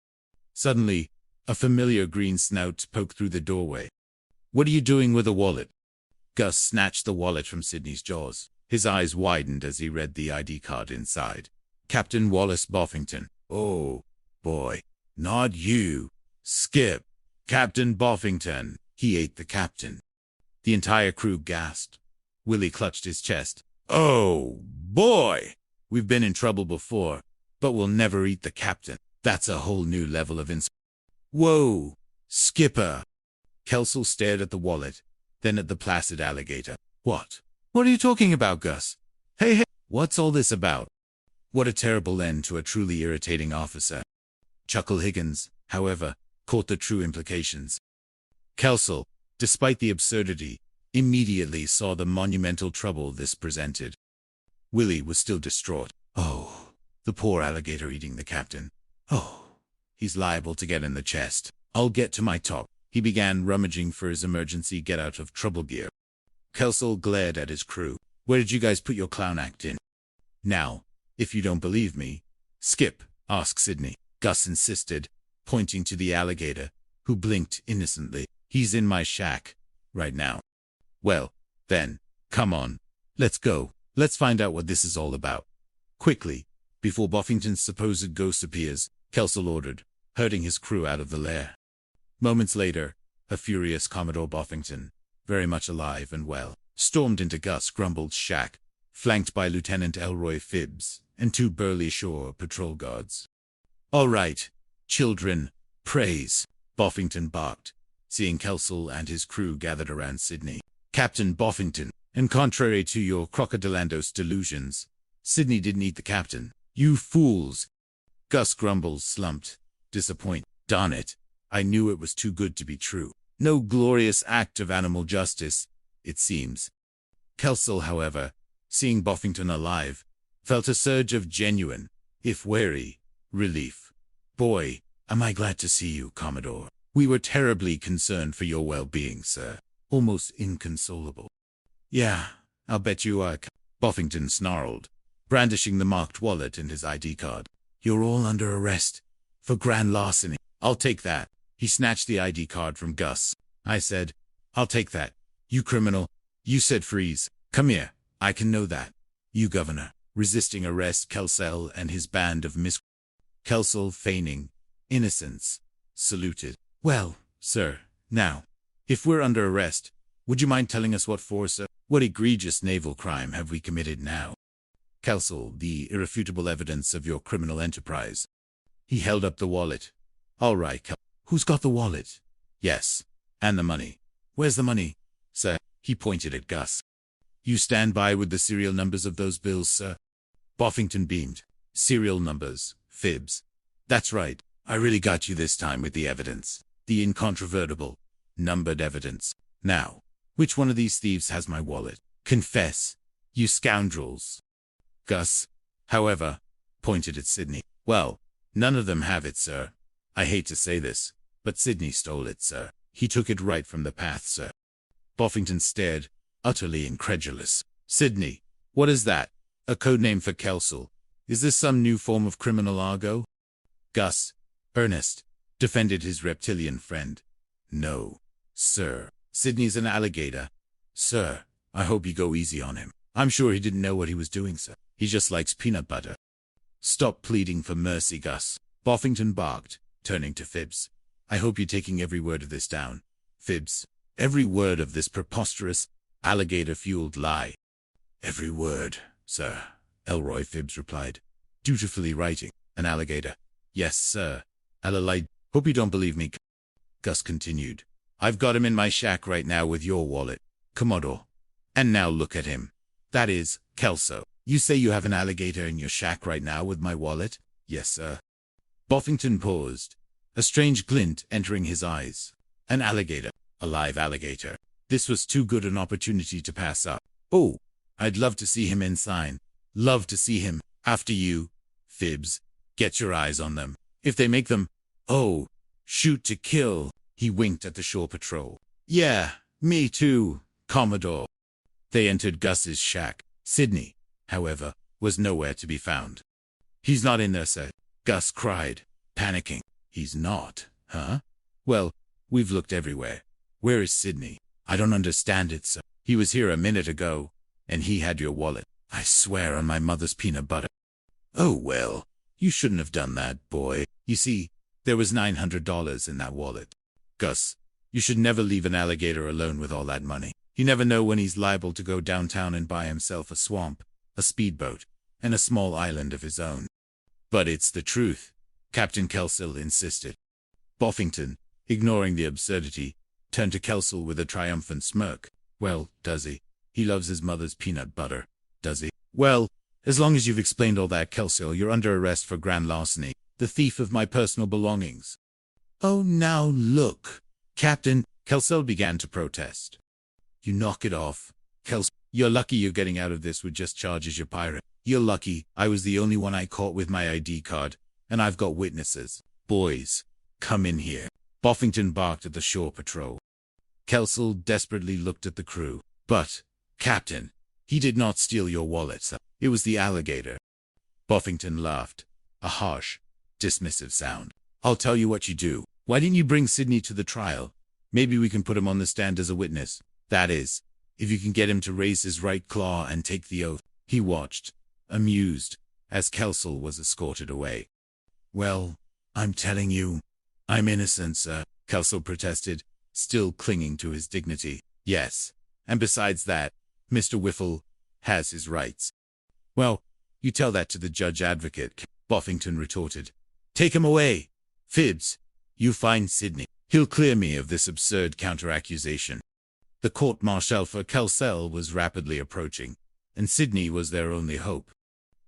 Suddenly, a familiar green snout poked through the doorway. What are you doing with a wallet? Gus snatched the wallet from Sidney's jaws. His eyes widened as he read the ID card inside. Captain Wallace Boffington. Oh, boy. Not you. Skip. Captain Boffington. He ate the captain. The entire crew gasped. Willie clutched his chest. Oh, boy. We've been in trouble before, but we'll never eat the captain. That's a whole new level of Whoa, Skipper. Kelsall stared at the wallet, then at the placid alligator. What? What are you talking about, Gus? Hey, what's all this about? What a terrible end to a truly irritating officer. Chuckle Higgins, however, caught the true implications. Kelsall, despite the absurdity, immediately saw the monumental trouble this presented. Willie was still distraught. Oh, the poor alligator eating the captain. Oh, he's liable to get in the chest. I'll get to my top. He began rummaging for his emergency get-out-of-trouble gear. Kelsall glared at his crew. Where did you guys put your clown act in? Now, if you don't believe me, Skip, asked Sidney. Gus insisted, pointing to the alligator, who blinked innocently. He's in my shack, right now. Well, then, come on. Let's go. Let's find out what this is all about. Quickly, before Boffington's supposed ghost appears, Kelsall ordered, herding his crew out of the lair. Moments later, a furious Commodore Boffington, very much alive and well, stormed into Gus Grumble's shack, flanked by Lieutenant Elroy Phibbs and 2 burly shore patrol guards. All right, children, praise, Boffington barked, seeing Kelsall and his crew gathered around Sidney. Captain Boffington, and contrary to your crocodilandos delusions, Sidney didn't eat the captain. You fools! Gus Grumbles slumped, disappointed. Darn it, I knew it was too good to be true. No glorious act of animal justice, it seems. Kelsall, however, seeing Boffington alive, felt a surge of genuine, if wary, relief. Boy, am I glad to see you, Commodore. We were terribly concerned for your well-being, sir. Almost inconsolable. Yeah, I'll bet you are, Boffington snarled, brandishing the marked wallet and his ID card. You're all under arrest for grand larceny. I'll take that. He snatched the ID card from Gus. I said, I'll take that. You criminal. You said freeze. Come here. I can know that. You governor. Resisting arrest, Kelsall and his band of Kelsall, feigning innocence, saluted. Well, sir, now, if we're under arrest, would you mind telling us what for, sir? What egregious naval crime have we committed now? Kelsall, the irrefutable evidence of your criminal enterprise. He held up the wallet. All right, who's got the wallet? Yes, and the money. Where's the money, sir? He pointed at Gus. You stand by with the serial numbers of those bills, sir? Boffington beamed. Serial numbers, Phibbs. That's right. I really got you this time with the evidence. The incontrovertible, numbered evidence. Now, which one of these thieves has my wallet? Confess, you scoundrels. Gus, however, pointed at Sidney. Well, none of them have it, sir. I hate to say this, but Sidney stole it, sir. He took it right from the path, sir. Boffington stared, utterly incredulous. Sidney, what is that? A code name for Kelsall. Is this some new form of criminal argot? Gus, Ernest, defended his reptilian friend. No, sir. Sidney's an alligator. Sir, I hope you go easy on him. I'm sure he didn't know what he was doing, sir. He just likes peanut butter. Stop pleading for mercy, Gus. Boffington barked, turning to Phibbs. I hope you're taking every word of this down. Phibbs, every word of this preposterous, alligator-fueled lie. Every word, sir, Elroy Phibbs replied, dutifully writing. An alligator. Yes, sir. Allied. Hope you don't believe me. Gus continued. I've got him in my shack right now with your wallet, Commodore. And now look at him. That is, Kelso. You say you have an alligator in your shack right now with my wallet? Yes, sir. Boffington paused, a strange glint entering his eyes. An alligator. A live alligator. This was too good an opportunity to pass up. Oh, I'd love to see him inside. Love to see him. After you, Phibbs. Get your eyes on them. If they make them, oh, shoot to kill. He winked at the shore patrol. Yeah, me too, Commodore. They entered Gus's shack. Sidney, however, was nowhere to be found. He's not in there, sir, Gus cried, panicking. He's not, huh? Well, we've looked everywhere. Where is Sidney? I don't understand it, sir. He was here a minute ago, and he had your wallet. I swear on my mother's peanut butter. Oh, well, you shouldn't have done that, boy. You see, there was $900 in that wallet. Gus, you should never leave an alligator alone with all that money. You never know when he's liable to go downtown and buy himself a swamp, a speedboat, and a small island of his own. But it's the truth, Captain Kelsill insisted. Boffington, ignoring the absurdity, turned to Kelsill with a triumphant smirk. Well, does he? He loves his mother's peanut butter, does he? Well, as long as you've explained all that, Kelsill, you're under arrest for grand larceny, the thief of my personal belongings. Oh, now look, Captain, Kelsill began to protest. You knock it off, Kelsill. You're lucky you're getting out of this with just charges, you pirate. You're lucky I was the only one I caught with my ID card, and I've got witnesses. Boys, come in here. Boffington barked at the shore patrol. Kelsill desperately looked at the crew. But, Captain, he did not steal your wallet, sir. It was the alligator. Boffington laughed, a harsh, dismissive sound. I'll tell you what you do. Why didn't you bring Sidney to the trial? Maybe we can put him on the stand as a witness. That is, if you can get him to raise his right claw and take the oath. He watched, amused, as Kelsill was escorted away. Well, I'm telling you, I'm innocent, sir, Kelsill protested, still clinging to his dignity. Yes, and besides that, Mr. Whiffle has his rights. Well, you tell that to the judge advocate, Boffington retorted. Take him away. Phibbs, you find Sidney. He'll clear me of this absurd counter-accusation. The court-martial for Kelsill was rapidly approaching, and Sidney was their only hope.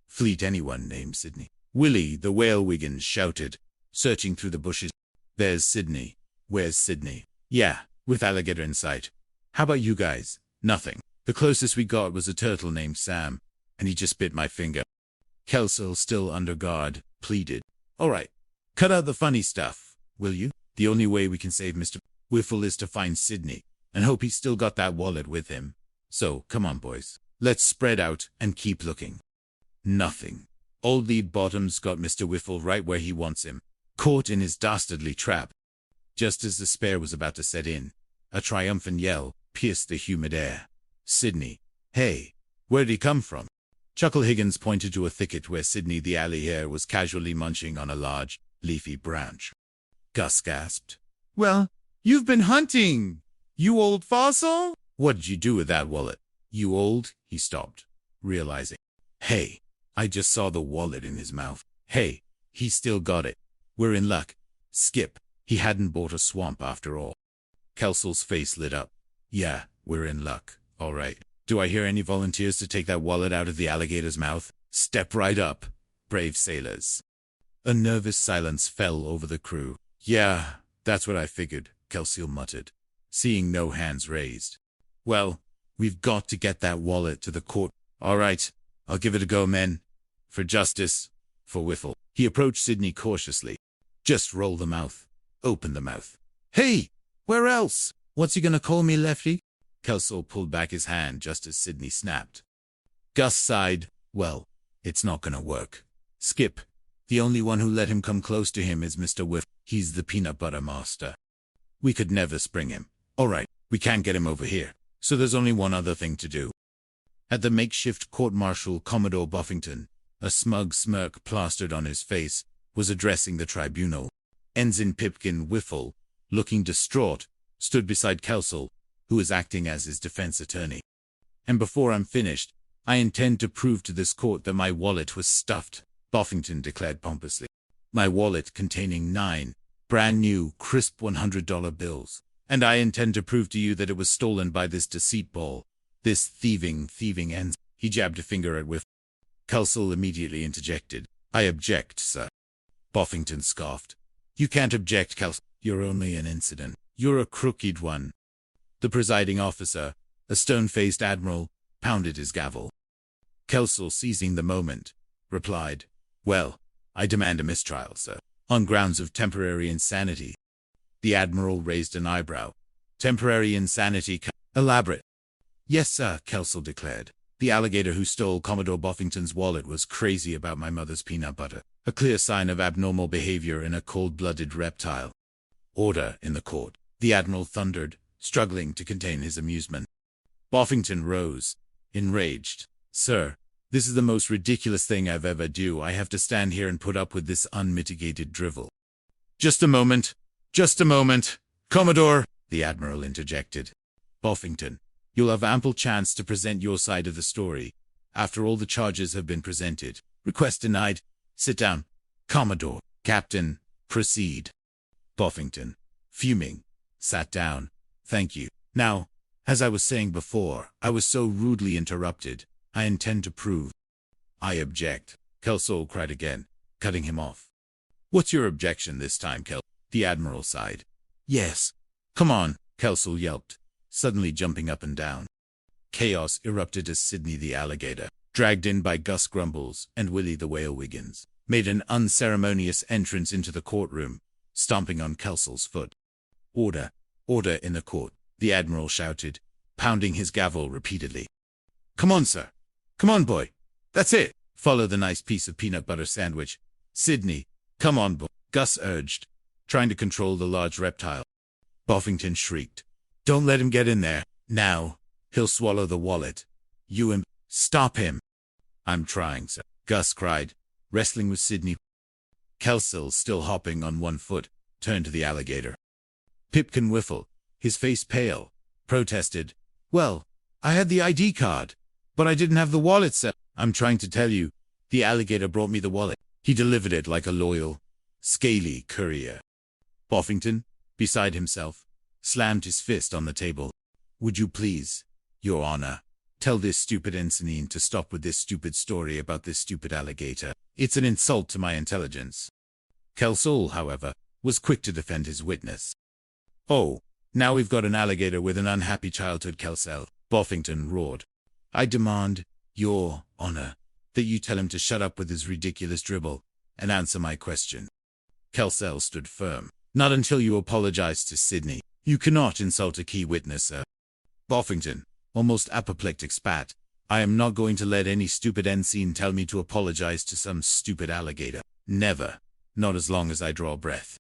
Fleet anyone named Sidney. Willie, the whale Wiggins, shouted, searching through the bushes. There's Sidney. Where's Sidney? Yeah, with alligator in sight. How about you guys? Nothing. The closest we got was a turtle named Sam, and he just bit my finger. Kelsill, still under guard, pleaded. All right, cut out the funny stuff, will you? The only way we can save Mr. Whiffle is to find Sidney, and hope he's still got that wallet with him. So, come on, boys. Let's spread out and keep looking. Nothing. Old Lead Bottom's got Mr. Whiffle right where he wants him, caught in his dastardly trap. Just as despair was about to set in, a triumphant yell pierced the humid air. Sidney. Hey, where'd he come from? Chuckle Higgins pointed to a thicket where Sidney the alligator was casually munching on a large, leafy branch. Gus gasped. Well, you've been hunting, you old fossil? What did you do with that wallet? You old? He stopped, realizing. Hey, I just saw the wallet in his mouth. Hey, he still got it. We're in luck. Skip, he hadn't bought a swamp after all. Kelsill's face lit up. Yeah, we're in luck. All right. Do I hear any volunteers to take that wallet out of the alligator's mouth? Step right up, brave sailors. A nervous silence fell over the crew. Yeah, that's what I figured, Kelsill muttered, seeing no hands raised. Well, we've got to get that wallet to the court. All right, I'll give it a go, men. For justice, for Whiffle. He approached Sidney cautiously. Just roll the mouth. Open the mouth. Hey, where else? What's he gonna call me, Lefty? Kelsill pulled back his hand just as Sidney snapped. Gus sighed. Well, it's not gonna work. Skip, the only one who let him come close to him is Mr. Whiff. He's the peanut butter master. We could never spring him. All right, We can't get him over here, so there's only one other thing to do. At the makeshift court-martial, Commodore Buffington, a smug smirk plastered on his face, was addressing the tribunal. Ensign Pipkin Whiffle, looking distraught, stood beside Kelsall, who was acting as his defense attorney. And before I'm finished, I intend to prove to this court that my wallet was stuffed, Buffington declared pompously. My wallet containing 9 brand new, crisp $100 bills. And I intend to prove to you that it was stolen by this deceit ball. This thieving ensign. He jabbed a finger at Whiff. Kelsall immediately interjected. I object, sir. Buffington scoffed. You can't object, Kelsall. You're only an incident. You're a crooked one. The presiding officer, a stone-faced admiral, pounded his gavel. Kelsall, seizing the moment, replied, Well, I demand a mistrial, sir, on grounds of temporary insanity. The admiral raised an eyebrow. Temporary insanity. Elaborate. Yes, sir, Kelsall declared. The alligator who stole Commodore Buffington's wallet was crazy about my mother's peanut butter, a clear sign of abnormal behavior in a cold-blooded reptile. Order in the court, the admiral thundered, struggling to contain his amusement. Buffington rose, enraged. Sir, this is the most ridiculous thing I've ever do. I have to stand here and put up with this unmitigated drivel. Just a moment. Just a moment. Commodore, the admiral interjected. Buffington, you'll have ample chance to present your side of the story, after all the charges have been presented. Request denied. Sit down. Commodore. Captain, proceed. Buffington, fuming, sat down. Thank you. Now, as I was saying before, I was so rudely interrupted. I intend to prove. I object, Kelsall cried again, cutting him off. What's your objection this time, Kel? The admiral sighed. Yes. Come on, Kelsall yelped, suddenly jumping up and down. Chaos erupted as Sidney the alligator, dragged in by Gus Grumbles and Willie the Whale Wiggins, made an unceremonious entrance into the courtroom, stomping on Kelsall's foot. Order, order in the court, the admiral shouted, pounding his gavel repeatedly. Come on, sir. Come on, boy. That's it. Follow the nice piece of peanut butter sandwich. Sidney, come on, boy, Gus urged, trying to control the large reptile. Buffington shrieked. Don't let him get in there. Now, he'll swallow the wallet. Stop him. I'm trying, sir, Gus cried, wrestling with Sidney. Kelsall, still hopping on one foot, turned to the alligator. Pipkin Whiffle, his face pale, protested. Well, I had the ID card, but I didn't have the wallet, sir. I'm trying to tell you, the alligator brought me the wallet. He delivered it like a loyal, scaly courier. Buffington, beside himself, slammed his fist on the table. Would you please, Your Honor, tell this stupid ensign to stop with this stupid story about this stupid alligator. It's an insult to my intelligence. Kelsall, however, was quick to defend his witness. Oh, now we've got an alligator with an unhappy childhood, Kelsall, Buffington roared. I demand, Your Honor, that you tell him to shut up with his ridiculous dribble and answer my question. Kelsall stood firm. Not until you apologize to Sidney. You cannot insult a key witness, sir. Buffington, almost apoplectic, spat. I am not going to let any stupid ensign tell me to apologize to some stupid alligator. Never. Not as long as I draw breath.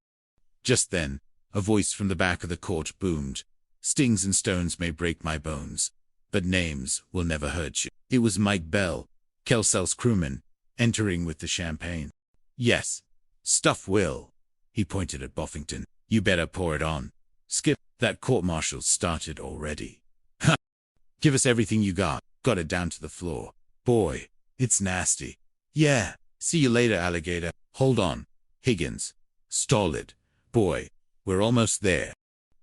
Just then, a voice from the back of the court boomed. Stings and stones may break my bones, but names will never hurt you. It was Mike Bell, Kelsall's crewman, entering with the champagne. Yes, stuff will. He pointed at Buffington. You better pour it on. Skip, that court-martial's started already. Ha! Give us everything you got. Got it down to the floor. Boy, it's nasty. Yeah, see you later, alligator. Hold on. Higgins. Stall it. Boy, we're almost there.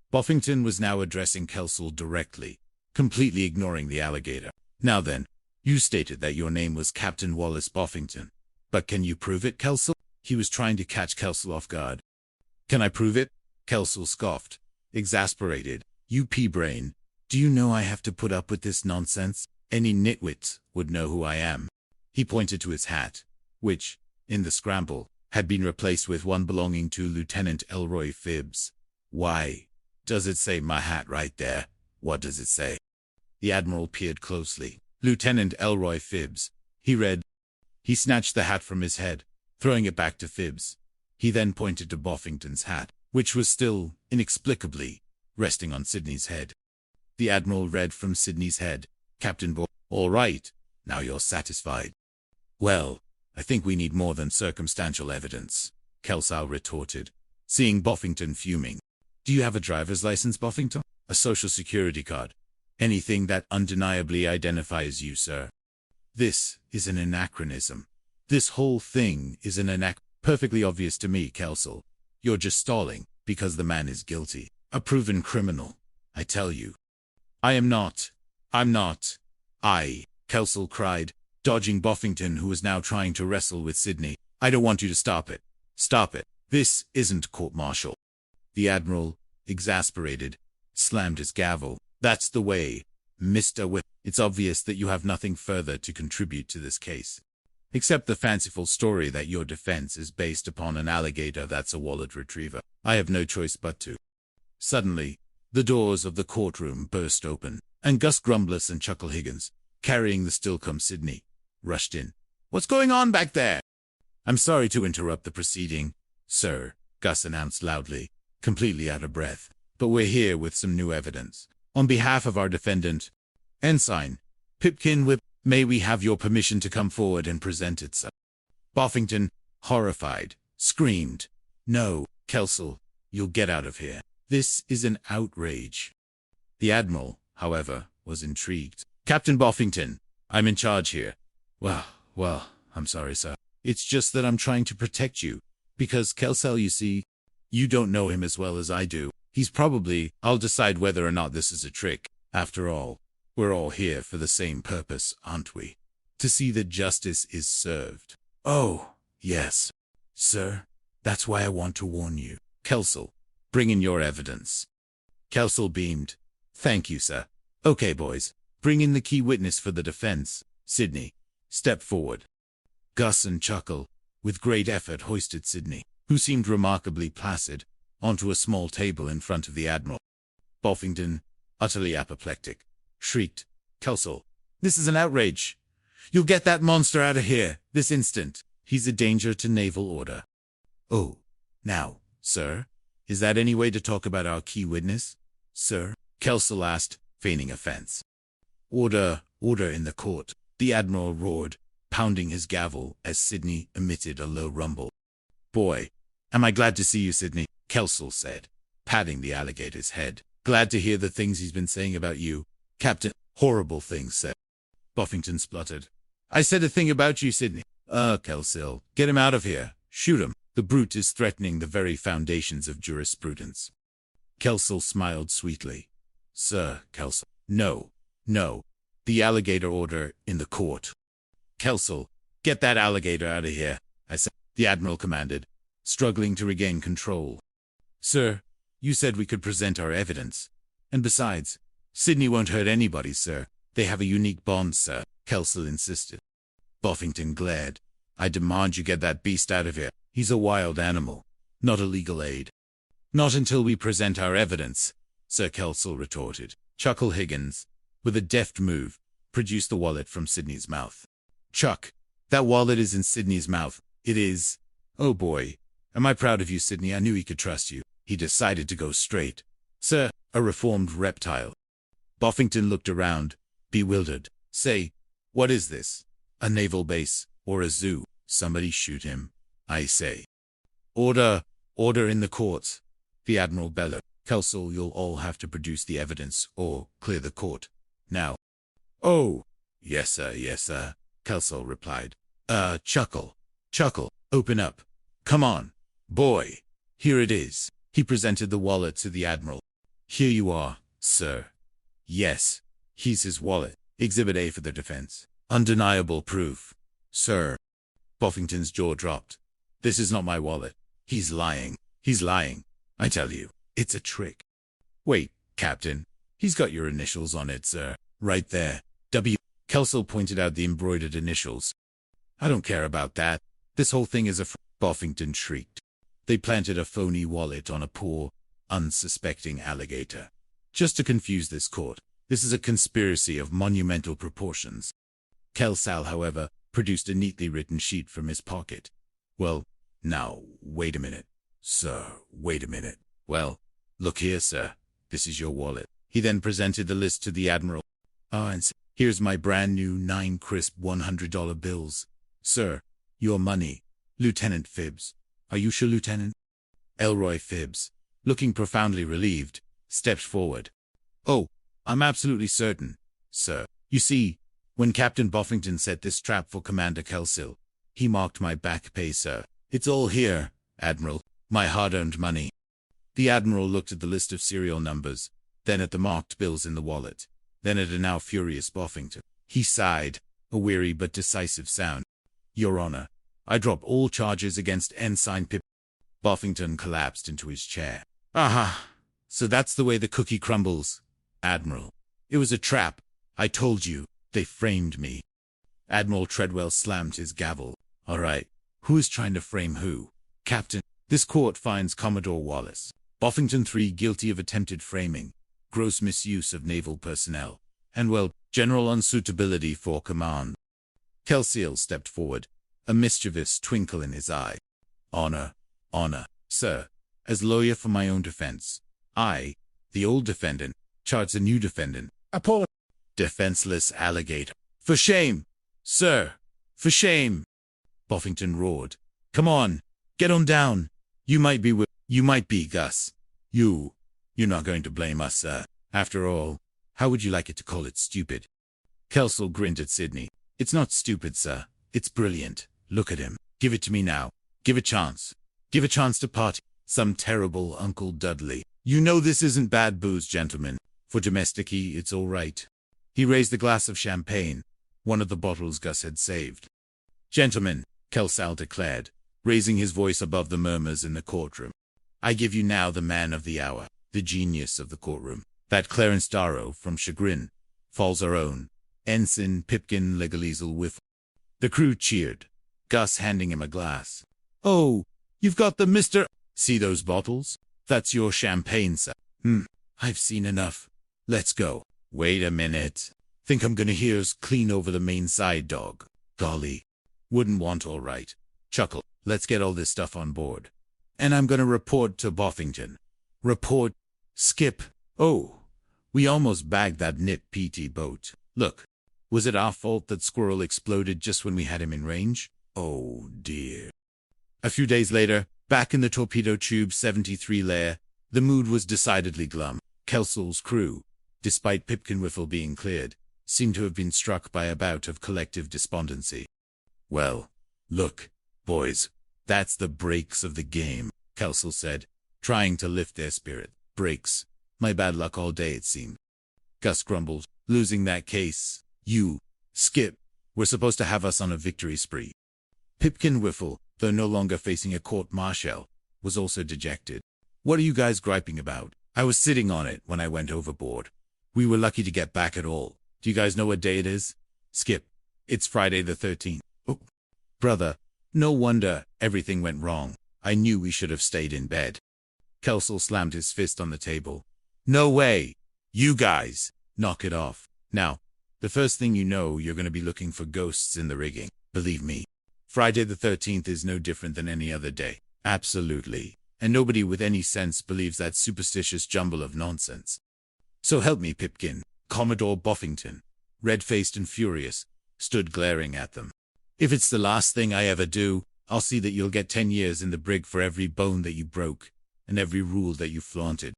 Buffington was now addressing Kelsall directly, completely ignoring the alligator. Now then, you stated that your name was Captain Wallace Buffington. But can you prove it, Kelsall? He was trying to catch Kelsall off guard. Can I prove it? Kelsall scoffed, exasperated. You pea-brain, do you know I have to put up with this nonsense? Any nitwit would know who I am. He pointed to his hat, which, in the scramble, had been replaced with one belonging to Lieutenant Elroy Phibbs. Why, does it say my hat right there? What does it say? The admiral peered closely. Lieutenant Elroy Phibbs, he read. He snatched the hat from his head, throwing it back to Phibbs. He then pointed to Buffington's hat, which was still, inexplicably, resting on Sidney's head. The admiral read from Sidney's head. Captain all right, now you're satisfied. Well, I think we need more than circumstantial evidence, Kelsow retorted, seeing Buffington fuming. Do you have a driver's license, Buffington? A social security card? Anything that undeniably identifies you, sir? This is an anachronism. This whole thing is an perfectly obvious to me, Kelso. You're just stalling, because the man is guilty. A proven criminal, I tell you. I'm not. Kelso cried, dodging Buffington, who was now trying to wrestle with Sidney. I don't want you to stop it. Stop it. This isn't court-martial. The admiral, exasperated, slammed his gavel. That's the way, Mr. Whip. It's obvious that you have nothing further to contribute to this case, except the fanciful story that your defense is based upon an alligator that's a wallet retriever. I have no choice but to. Suddenly, the doors of the courtroom burst open, and Gus Grumbless and Chuckle Higgins, carrying the still-cum Sidney, rushed in. What's going on back there? I'm sorry to interrupt the proceeding, sir, Gus announced loudly, completely out of breath, but we're here with some new evidence. On behalf of our defendant, Ensign Pipkin Whip, may we have your permission to come forward and present it, sir? Buffington, horrified, screamed, No, Kelso, you'll get out of here. This is an outrage. The admiral, however, was intrigued. Captain Buffington, I'm in charge here. Well, I'm sorry, sir. It's just that I'm trying to protect you. Because Kelso, you see, you don't know him as well as I do. He's probably, I'll decide whether or not this is a trick. After all, we're all here for the same purpose, aren't we? To see that justice is served. Oh, yes, sir. That's why I want to warn you. Kelso, bring in your evidence. Kelso beamed. Thank you, sir. Okay, boys, bring in the key witness for the defense. Sidney, step forward. Gus and Chuckle, with great effort, hoisted Sidney, who seemed remarkably placid, onto a small table in front of the admiral. Buffington, utterly apoplectic, shrieked, Kelso, this is an outrage. You'll get that monster out of here, this instant. He's a danger to naval order. Oh, now, sir, is that any way to talk about our key witness, sir? Kelso asked, feigning offense. Order in the court, the admiral roared, pounding his gavel as Sidney emitted a low rumble. Boy, am I glad to see you, Sidney, Kelso said, patting the alligator's head. Glad to hear the things he's been saying about you, Captain. Horrible things, sir. Buffington spluttered. I said a thing about you, Sidney. Kelso, get him out of here. Shoot him. The brute is threatening the very foundations of jurisprudence. Kelso smiled sweetly. Sir, Kelso. No. The alligator order in the court. Kelso, get that alligator out of here, I said, the admiral commanded, struggling to regain control. Sir, you said we could present our evidence. And besides, Sidney won't hurt anybody, sir. They have a unique bond, sir, Kelso insisted. Buffington glared. I demand you get that beast out of here. He's a wild animal, not a legal aid. Not until we present our evidence, Sir Kelso retorted. Chuckle Higgins, with a deft move, produced the wallet from Sidney's mouth. Chuck, that wallet is in Sidney's mouth. It is. Oh boy, am I proud of you, Sidney. I knew he could trust you. He decided to go straight. Sir, a reformed reptile. Buffington looked around, bewildered. Say, what is this? A naval base, or a zoo? Somebody shoot him, I say. Order in the courts, the admiral bellowed. Kelso, you'll all have to produce the evidence, or clear the court. Now. Oh, yes, sir, Kelso replied. Chuckle, open up. Come on, boy. Here it is. He presented the wallet to the admiral. Here you are, sir. Yes, he's his wallet. Exhibit A for the defense. Undeniable proof. Sir. Buffington's jaw dropped. This is not my wallet. He's lying. I tell you, it's a trick. Wait, Captain. He's got your initials on it, sir. Right there. W. Kelso pointed out the embroidered initials. I don't care about that. This whole thing is a Buffington shrieked. They planted a phony wallet on a poor, unsuspecting alligator. Just to confuse this court. This is a conspiracy of monumental proportions. Kelso, however, produced a neatly written sheet from his pocket. Well, now, wait a minute. Sir, wait a minute. Well, look here, sir. This is your wallet. He then presented the list to the admiral. And said, here's my brand new 9 crisp $100 bills. Sir, your money. Lieutenant Phibbs. Are you sure, Lieutenant? Elroy Phibbs, looking profoundly relieved, stepped forward. Oh, I'm absolutely certain, sir. You see, when Captain Buffington set this trap for Commander Kelsill, he marked my back pay, sir. It's all here, Admiral, my hard-earned money. The Admiral looked at the list of serial numbers, then at the marked bills in the wallet, then at a now furious Buffington. He sighed, a weary but decisive sound. Your Honor, I drop all charges against Ensign Pip. Buffington collapsed into his chair. Aha! So that's the way the cookie crumbles, Admiral. It was a trap. I told you. They framed me. Admiral Treadwell slammed his gavel. All right. Who is trying to frame who? Captain, this court finds Commodore Wallace, Buffington III guilty of attempted framing, gross misuse of naval personnel, and, well, general unsuitability for command. Kelsill stepped forward, a mischievous twinkle in his eye. Honor, sir. As lawyer for my own defense, I, the old defendant, charge the new defendant. Defenseless alligator. For shame, sir! For shame! Buffington roared. Come on, get on down. You might be Gus. You're not going to blame us, sir. After all, how would you like it to call it stupid? Kelsill grinned at Sidney. It's not stupid, sir. It's brilliant. Look at him. Give it to me now. Give a chance. Give a chance to party. Some terrible Uncle Dudley. You know this isn't bad booze, gentlemen. For domesticity, it's all right. He raised a glass of champagne, one of the bottles Gus had saved. Gentlemen, Kelsill declared, raising his voice above the murmurs in the courtroom. I give you now the man of the hour, the genius of the courtroom, that Clarence Darrow from Chagrin, Falls Our Own, Ensign Pipkin Legalizal Whiffle. The crew cheered, Gus handing him a glass. Oh, you've got the Mr. See those bottles? That's your champagne, sir. I've seen enough. Let's go. Wait a minute. Think I'm gonna hear us clean over the main side, dog. Golly. Wouldn't want all right. Chuckle. Let's get all this stuff on board. And I'm gonna report to Buffington. Report. Skip. Oh, we almost bagged that Nip PT boat. Look, was it our fault that Squirrel exploded just when we had him in range? Oh, dear. A few days later, back in the torpedo tube 73 lair, the mood was decidedly glum. Kelsill's crew, despite Pipkin Whiffle being cleared, seemed to have been struck by a bout of collective despondency. Well, look, boys, that's the breaks of the game, Kelsill said, trying to lift their spirit. Breaks. My bad luck all day, it seemed. Gus grumbled, losing that case. You, Skip, were supposed to have us on a victory spree. Pipkin Whiffle, though no longer facing a court-martial, was also dejected. What are you guys griping about? I was sitting on it when I went overboard. We were lucky to get back at all. Do you guys know what day it is? Skip, it's Friday the 13th. Oh, brother, no wonder everything went wrong. I knew we should have stayed in bed. Kelsill slammed his fist on the table. No way! You guys! Knock it off. Now, the first thing you know, you're going to be looking for ghosts in the rigging. Believe me. Friday the 13th is no different than any other day. Absolutely. And nobody with any sense believes that superstitious jumble of nonsense. So help me, Pipkin. Commodore Buffington, red-faced and furious, stood glaring at them. If it's the last thing I ever do, I'll see that you'll get 10 years in the brig for every bone that you broke, and every rule that you flaunted.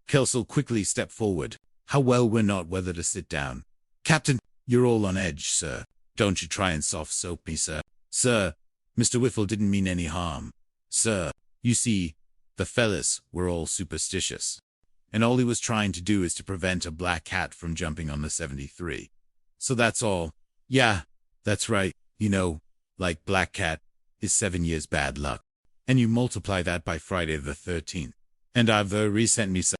Kelsill quickly stepped forward. How well we're not whether to sit down. Captain, you're all on edge, sir. Don't you try and soft-soap me, sir. Sir, Mr. Whiffle didn't mean any harm. Sir, you see, the fellas were all superstitious. And all he was trying to do is to prevent a black cat from jumping on the 73. So that's all. Yeah, that's right. You know, like black cat is 7 years bad luck. And you multiply that by Friday the 13th. And I've resent me some.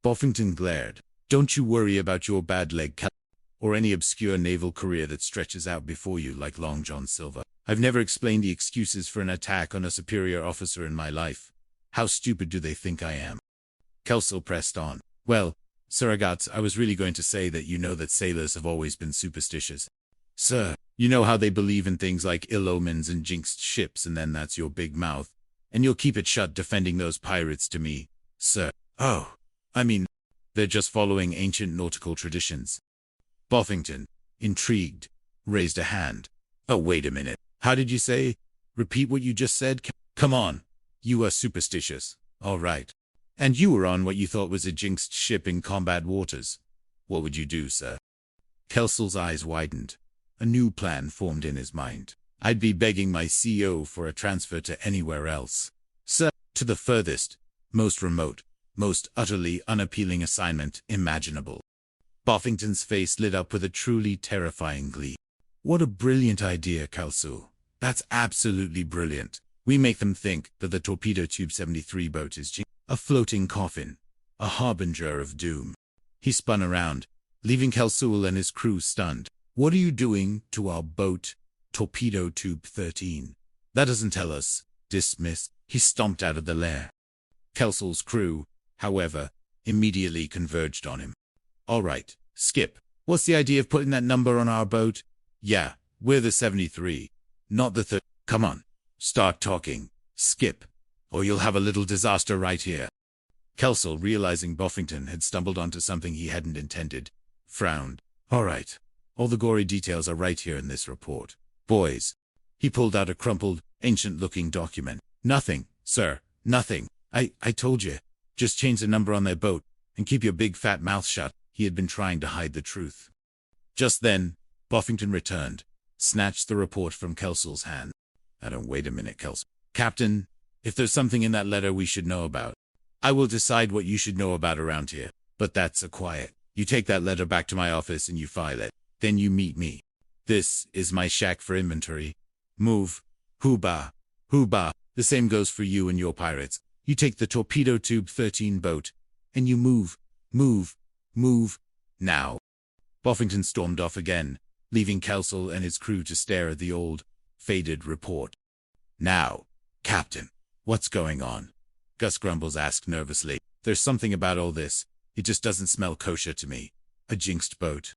Buffington glared. Don't you worry about your bad leg cut or any obscure naval career that stretches out before you like Long John Silver. I've never explained the excuses for an attack on a superior officer in my life. How stupid do they think I am? Kelsill pressed on. Well, Surrogates, I was really going to say that you know that sailors have always been superstitious. Sir, you know how they believe in things like ill omens and jinxed ships, and then that's your big mouth. And you'll keep it shut defending those pirates to me, sir. Oh, I mean, They're just following ancient nautical traditions. Buffington, intrigued, raised a hand. Oh, wait a minute. How did you say? Repeat what you just said? Come on. You are superstitious. All right. And you were on what you thought was a jinxed ship in combat waters. What would you do, sir? Kelsel's eyes widened. A new plan formed in his mind. I'd be begging my CEO for a transfer to anywhere else. Sir, to the furthest, most remote, most utterly unappealing assignment imaginable. Buffington's face lit up with a truly terrifying glee. What a brilliant idea, Kelso. That's absolutely brilliant. We make them think that the Torpedo Tube 73 boat is a floating coffin, a harbinger of doom. He spun around, leaving Kelso and his crew stunned. What are you doing to our boat, Torpedo Tube 13? That doesn't tell us. Dismiss. He stomped out of the lair. Kelso's crew, however, immediately converged on him. All right, Skip. What's the idea of putting that number on our boat? Yeah, we're the 73, not the Come on, start talking, Skip, or you'll have a little disaster right here. Kelso, realizing Buffington had stumbled onto something he hadn't intended, frowned. All right, all the gory details are right here in this report. Boys. He pulled out a crumpled, ancient-looking document. Nothing, sir, nothing. I told you. Just change the number on their boat, and keep your big fat mouth shut. He had been trying to hide the truth. Just then, Buffington returned, snatched the report from Kelso's hand. Wait a minute, Kelso. Captain, if there's something in that letter we should know about, I will decide what you should know about around here. But that's a quiet. You take that letter back to my office and you file it. Then you meet me. This is my shack for inventory. Move. Hoo-bah. Hoo-bah. The same goes for you and your pirates. You take the Torpedo Tube 13 boat, and you move. Move. Move. Now. Buffington stormed off again, leaving Kelso and his crew to stare at the old, faded report. Now, Captain, what's going on? Gus Grumbles asked nervously. There's something about all this. It just doesn't smell kosher to me. A jinxed boat.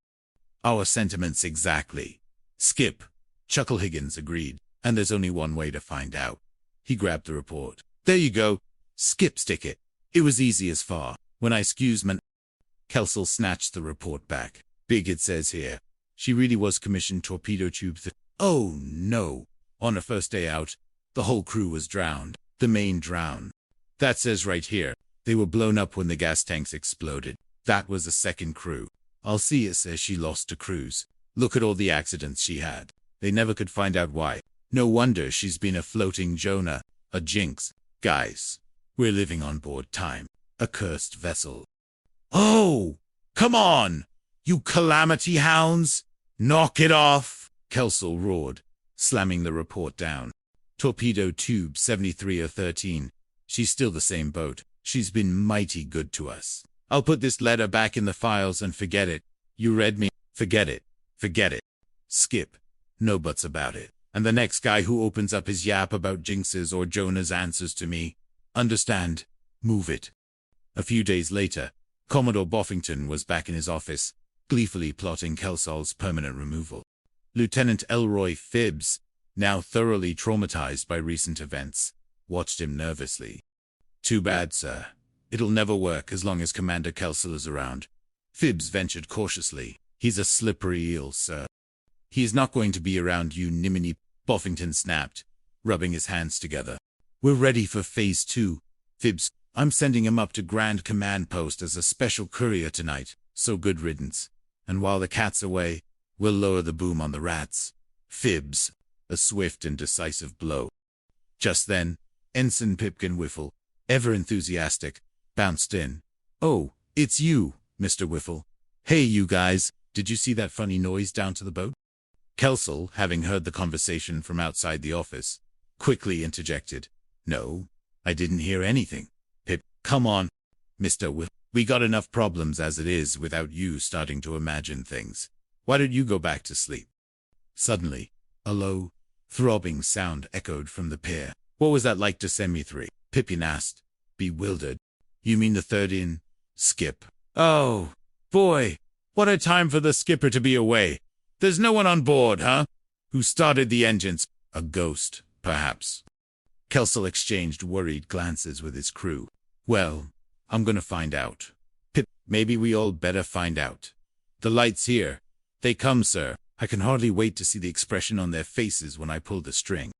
Our sentiments exactly. Skip. Chuckle Higgins agreed. And there's only one way to find out. He grabbed the report. There you go. Skip, stick it. It was easy as far. When I excuse man. Kelso snatched the report back. Big, it says here. She really was commissioned Torpedo Tube. Oh, no. On her first day out, the whole crew was drowned. The main drowned. That says right here. They were blown up when the gas tanks exploded. That was the second crew. I'll see it says she lost to crews. Look at all the accidents she had. They never could find out why. No wonder she's been a floating Jonah, a jinx. Guys, we're living on board time. A cursed vessel. Oh, come on, you calamity hounds. Knock it off, Kelso roared, slamming the report down. Torpedo Tube 73 or 13. She's still the same boat. She's been mighty good to us. I'll put this letter back in the files and forget it. You read me? Forget it. Forget it. Skip. No buts about it. And the next guy who opens up his yap about jinxes or Jonah's answers to me, understand, move it. A few days later, Commodore Buffington was back in his office, gleefully plotting Kelsol's permanent removal. Lieutenant Elroy Phibbs, now thoroughly traumatized by recent events, watched him nervously. Too bad, sir. It'll never work as long as Commander Kelsel is around. Phibbs ventured cautiously. He's a slippery eel, sir. He is not going to be around you nimini, Buffington snapped, rubbing his hands together. We're ready for Phase 2. Phibbs, I'm sending him up to Grand Command Post as a special courier tonight, so good riddance. And while the cat's away, we'll lower the boom on the rats. Phibbs, a swift and decisive blow. Just then, Ensign Pipkin Whiffle, ever enthusiastic, bounced in. Oh, it's you, Mr. Whiffle. Hey, you guys, did you see that funny noise down to the boat? Kelsel, having heard the conversation from outside the office, quickly interjected. No, I didn't hear anything. Pip, come on, Mr. Whiffle. We got enough problems as it is without you starting to imagine things. Why don't you go back to sleep? Suddenly, a low, throbbing sound echoed from the pier. What was that like to send me through? Pippin asked, bewildered. You mean the third in? Skip. Oh, boy, what a time for the skipper to be away. There's no one on board, huh? Who started the engines? A ghost, perhaps. Kelsel exchanged worried glances with his crew. Well, I'm gonna find out. Pip, Maybe we all better find out. The light's here. They come, sir. I can hardly wait to see the expression on their faces when I pull the string.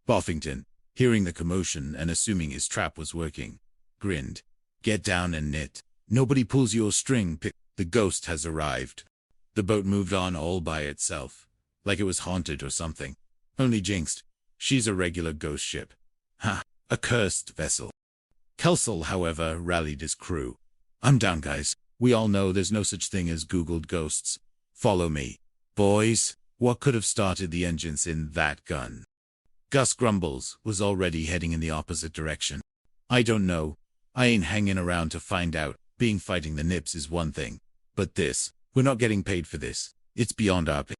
Buffington, hearing the commotion and assuming his trap was working, grinned. Get down and knit. Nobody pulls your string. The ghost has arrived. The boat moved on all by itself, like it was haunted or something. Only jinxed. She's a regular ghost ship. Ha! A cursed vessel. Kelsall, however, rallied his crew. I'm down, guys. We all know there's no such thing as Googled ghosts. Follow me. Boys, what could have started the engines in that gun? Gus Grumbles was already heading in the opposite direction. I don't know. I ain't hanging around to find out. Being fighting the nips is one thing. But this, we're not getting paid for this. It's beyond our pay.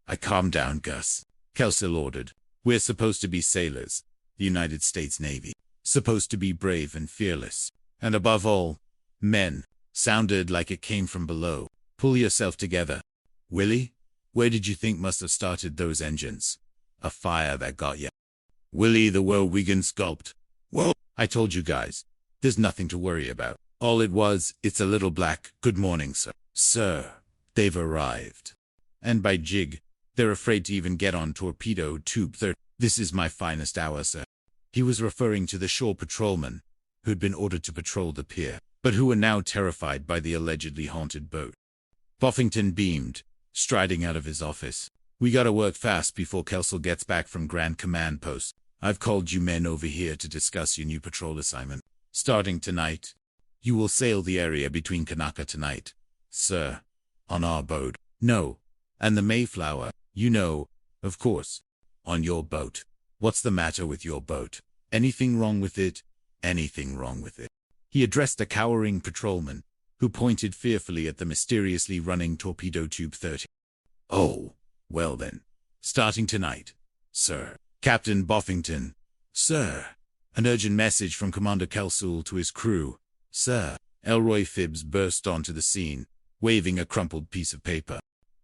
I calmed down, Gus. Kelsall ordered. We're supposed to be sailors. The United States Navy. Supposed to be brave and fearless. And above all, men. Sounded like it came from below. Pull yourself together. Willie, where did you think must have started those engines? A fire that got ya. Willie the whirlwiggin sculpt. Well, I told you guys. There's nothing to worry about. All it was, it's a little black. Good morning, sir. Sir, they've arrived. And by jig, they're afraid to even get on torpedo tube 30. This is my finest hour, sir. He was referring to the shore patrolmen, who'd been ordered to patrol the pier, but who were now terrified by the allegedly haunted boat. Buffington beamed, striding out of his office. We gotta work fast before Kelsall gets back from Grand Command Post. I've called you men over here to discuss your new patrol assignment. Starting tonight, you will sail the area between Kanaka tonight. Sir, on our boat. No. And the Mayflower, you know, of course. On your boat. What's the matter with your boat? Anything wrong with it? Anything wrong with it? He addressed a cowering patrolman, who pointed fearfully at the mysteriously running torpedo tube 30. Oh, well then. Starting tonight. Sir. Captain Buffington. Sir. An urgent message from Commander Kelsall to his crew. Sir. Elroy Phibbs burst onto the scene, waving a crumpled piece of paper.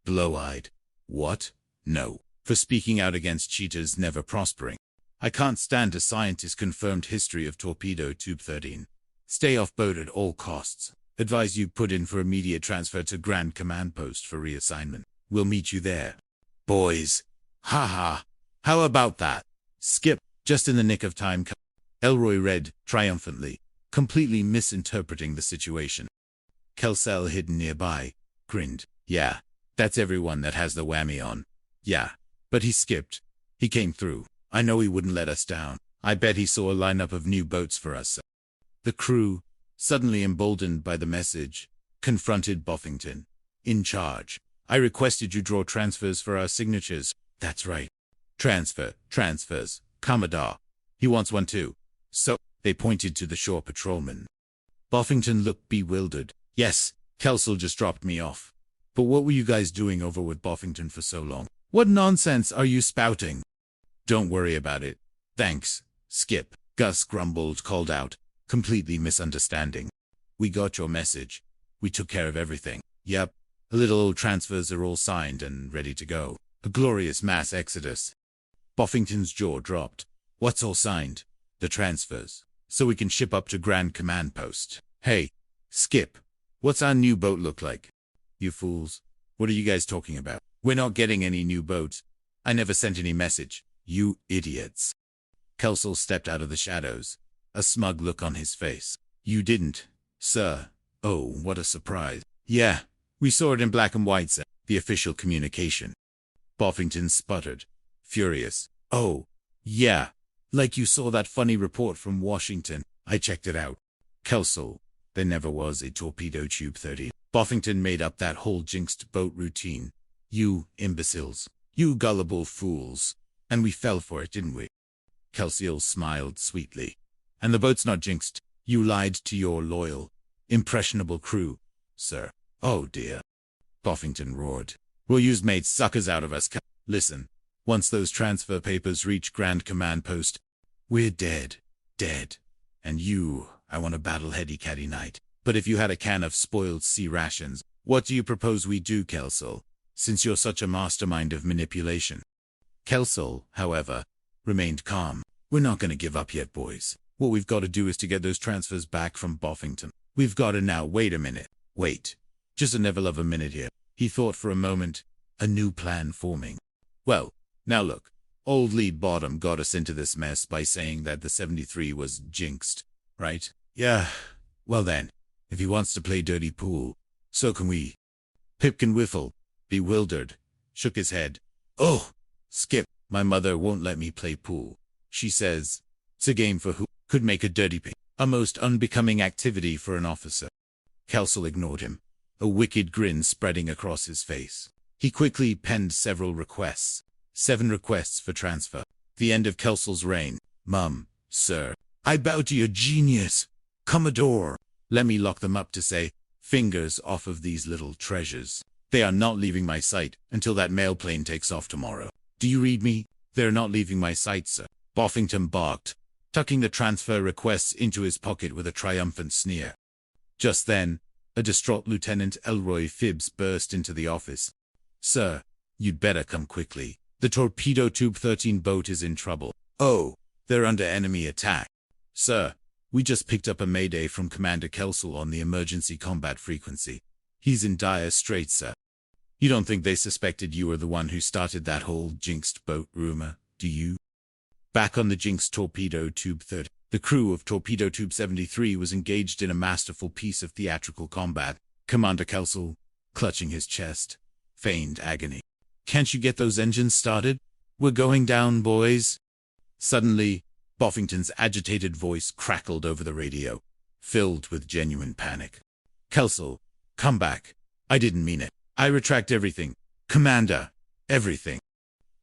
Blow-eyed. What? No. For speaking out against cheaters never prospering. I can't stand a scientist-confirmed history of torpedo tube 13. Stay off boat at all costs. Advise you put in for immediate transfer to Grand Command Post for reassignment. We'll meet you there. Boys. Ha ha. How about that? Skip. Just in the nick of time. Elroy read, triumphantly, completely misinterpreting the situation. Kelsall, hidden nearby, grinned. Yeah, that's everyone that has the whammy on. Yeah, but he skipped. He came through. I know he wouldn't let us down. I bet he saw a lineup of new boats for us. The crew, suddenly emboldened by the message, confronted Buffington. In charge. I requested you draw transfers for our signatures. That's right. Transfers. Commodore. He wants one too. So, they pointed to the shore patrolman. Buffington looked bewildered. Yes, Kelsall just dropped me off. But what were you guys doing over with Buffington for so long? What nonsense are you spouting? Don't worry about it. Thanks, Skip. Gus grumbled, called out, completely misunderstanding. We got your message. We took care of everything. Yep. The little old transfers are all signed and ready to go. A glorious mass exodus. Buffington's jaw dropped. What's all signed? The transfers. So we can ship up to Grand Command Post. Hey, Skip. What's our new boat look like? You fools. What are you guys talking about? We're not getting any new boats. I never sent any message. You idiots. Kelsall stepped out of the shadows, a smug look on his face. You didn't, sir. Oh, what a surprise. Yeah, we saw it in black and white, sir. The official communication. Buffington sputtered, furious. Oh, yeah. Like you saw that funny report from Washington. I checked it out. Kelsall, there never was a torpedo tube 30. Buffington made up that whole jinxed boat routine. You imbeciles. You gullible fools. And we fell for it, didn't we? Kelsall smiled sweetly. And the boat's not jinxed. You lied to your loyal, impressionable crew, sir. Oh dear. Buffington roared. Well, you've made suckers out of us. Listen, once those transfer papers reach Grand Command Post, we're dead. Dead. And you, I want a battle-heady catty night. But if you had a can of spoiled sea rations, what do you propose we do, Kelsall, since you're such a mastermind of manipulation? Kelsall, however, remained calm. We're not going to give up yet, boys. What we've got to do is to get those transfers back from Buffington. We've got to now. Wait a minute. Wait, just a level of a minute here. He thought for a moment, a new plan forming. Well, now look, old lead bottom got us into this mess by saying that the 73 was jinxed, right? Yeah, well then, if he wants to play dirty pool, so can we. Pipkin Whiffle, bewildered, shook his head. Oh, Skip, my mother won't let me play pool. She says, it's a game for who could make a dirty pig, a most unbecoming activity for an officer. Kelsall ignored him, a wicked grin spreading across his face. He quickly penned several requests, 7 requests for transfer. The end of Kelsall's reign. Mum, sir, I bow to your genius. Commodore, let me lock them up to say, fingers off of these little treasures. They are not leaving my sight until that mail plane takes off tomorrow. Do you read me? They're not leaving my sight, sir. Boffington barked, tucking the transfer requests into his pocket with a triumphant sneer. Just then, a distraught Lieutenant Elroy Phibbs burst into the office. Sir, you'd better come quickly. The Torpedo Tube 13 boat is in trouble. Oh, they're under enemy attack. Sir, we just picked up a mayday from Commander Kelsall on the emergency combat frequency. He's in dire straits, sir. You don't think they suspected you were the one who started that whole jinxed boat rumor, do you? Back on the jinxed Torpedo Tube 30, the crew of Torpedo Tube 73 was engaged in a masterful piece of theatrical combat. Commander Kelsall, clutching his chest, feigned agony. Can't you get those engines started? We're going down, boys. Suddenly, Boffington's agitated voice crackled over the radio, filled with genuine panic. Kelsall, come back. I didn't mean it. I retract everything. Commander, everything.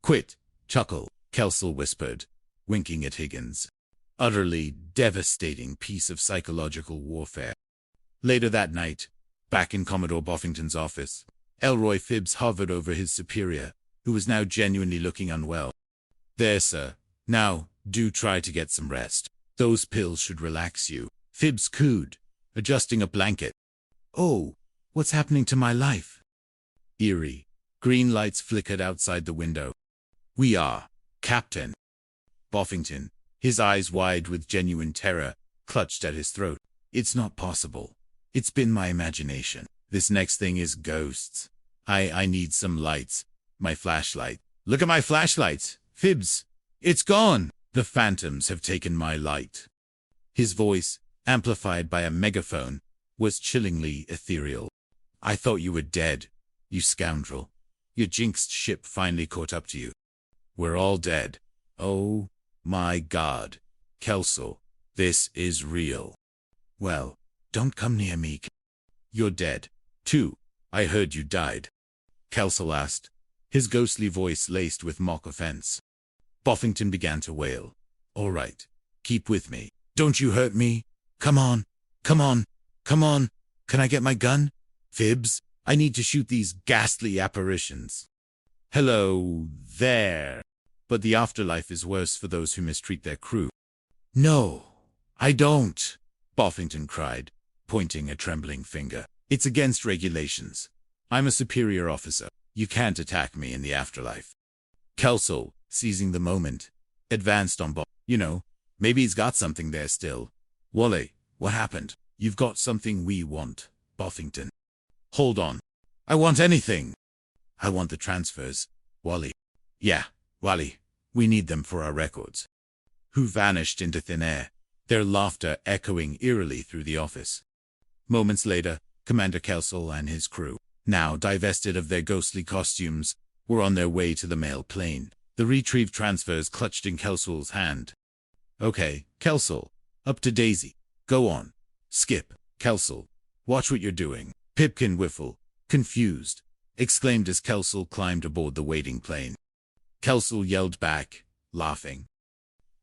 Quit, chuckle, Kelsall whispered, winking at Higgins. Utterly devastating piece of psychological warfare. Later that night, back in Commodore Boffington's office, Elroy Phibbs hovered over his superior, who was now genuinely looking unwell. There, sir. Now, do try to get some rest. Those pills should relax you. Phibbs cooed, adjusting a blanket. Oh, what's happening to my life? Eerie. Green lights flickered outside the window. We are, Captain. Boffington, his eyes wide with genuine terror, clutched at his throat. It's not possible. It's been my imagination. This next thing is ghosts. I need some lights. My flashlight. Look at my flashlight. Phibbs. It's gone. The phantoms have taken my light. His voice, amplified by a megaphone, was chillingly ethereal. I thought you were dead, you scoundrel. Your jinxed ship finally caught up to you. We're all dead. Oh, my God. Kelsall, this is real. Well, don't come near me. You're dead, too. I heard you died. Kelsall asked, his ghostly voice laced with mock offense. Boffington began to wail. All right, keep with me. Don't you hurt me. Come on, come on, come on. Can I get my gun? Phibbs, I need to shoot these ghastly apparitions. Hello there. But the afterlife is worse for those who mistreat their crew. No, I don't, Boffington cried, pointing a trembling finger. It's against regulations. I'm a superior officer. You can't attack me in the afterlife. Kelsall, seizing the moment, advanced on Bob. You know, maybe he's got something there still. Wally, what happened? You've got something we want, Boffington. Hold on. I want anything. I want the transfers, Wally. Yeah, Wally, we need them for our records. Who vanished into thin air, their laughter echoing eerily through the office. Moments later, Commander Kelsall and his crew, now divested of their ghostly costumes, were on their way to the mail plane, the retrieved transfers clutched in Kelsall's hand. Okay, Kelsall, up to Daisy. Go on. Skip, Kelsall, watch what you're doing. Pipkin Whiffle, confused, exclaimed as Kelsall climbed aboard the waiting plane. Kelsall yelled back, laughing.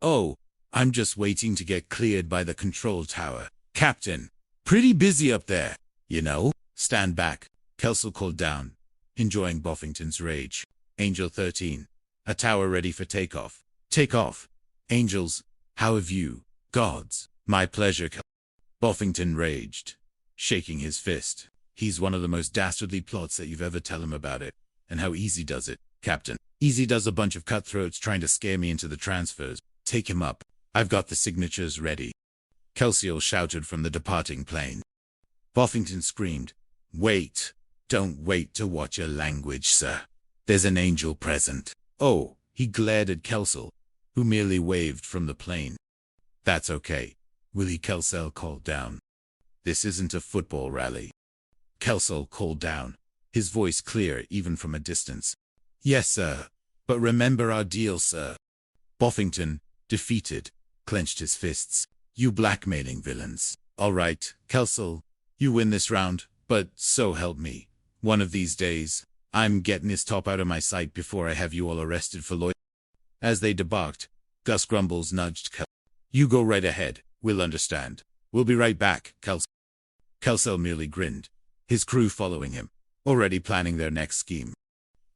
Oh, I'm just waiting to get cleared by the control tower. Captain, pretty busy up there, you know? Stand back, Kelsall called down, enjoying Boffington's rage. Angel 13, a tower ready for takeoff. Take off. Angels, how have you? Gods, my pleasure. Boffington raged, shaking his fist. He's one of the most dastardly plots that you've ever tell him about it. And how easy does it, Captain? Easy does a bunch of cutthroats trying to scare me into the transfers. Take him up. I've got the signatures ready. Kelsall shouted from the departing plane. Buffington screamed. Wait. Don't wait to watch your language, sir. There's an angel present. Oh, he glared at Kelsel, who merely waved from the plane. That's okay. Willie Kelsel called down. This isn't a football rally. Kelsel called down, his voice clear even from a distance. Yes, sir. But remember our deal, sir. Buffington, defeated, clenched his fists. You blackmailing villains. All right, Kelsel, you win this round, but so help me. One of these days, I'm getting his top out of my sight before I have you all arrested for loitering. As they debarked, Gus Grumbles nudged Kelsel. You go right ahead. We'll understand. We'll be right back, Kelsel. Kelsel merely grinned, his crew following him, already planning their next scheme.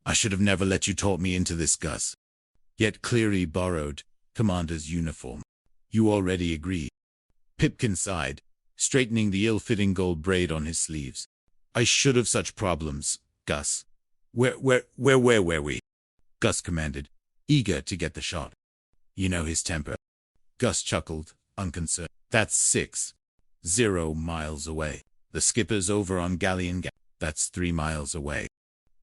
I should have never let you talk me into this, Gus. Yet Cleary borrowed commander's uniform. You already agreed. Pipkin sighed, straightening the ill-fitting gold braid on his sleeves. I should have such problems, Gus. Where were we? Gus commanded, eager to get the shot. You know his temper. Gus chuckled, unconcerned. That's 6-0 miles away. The skipper's over on Galleon Gap. That's 3 miles away.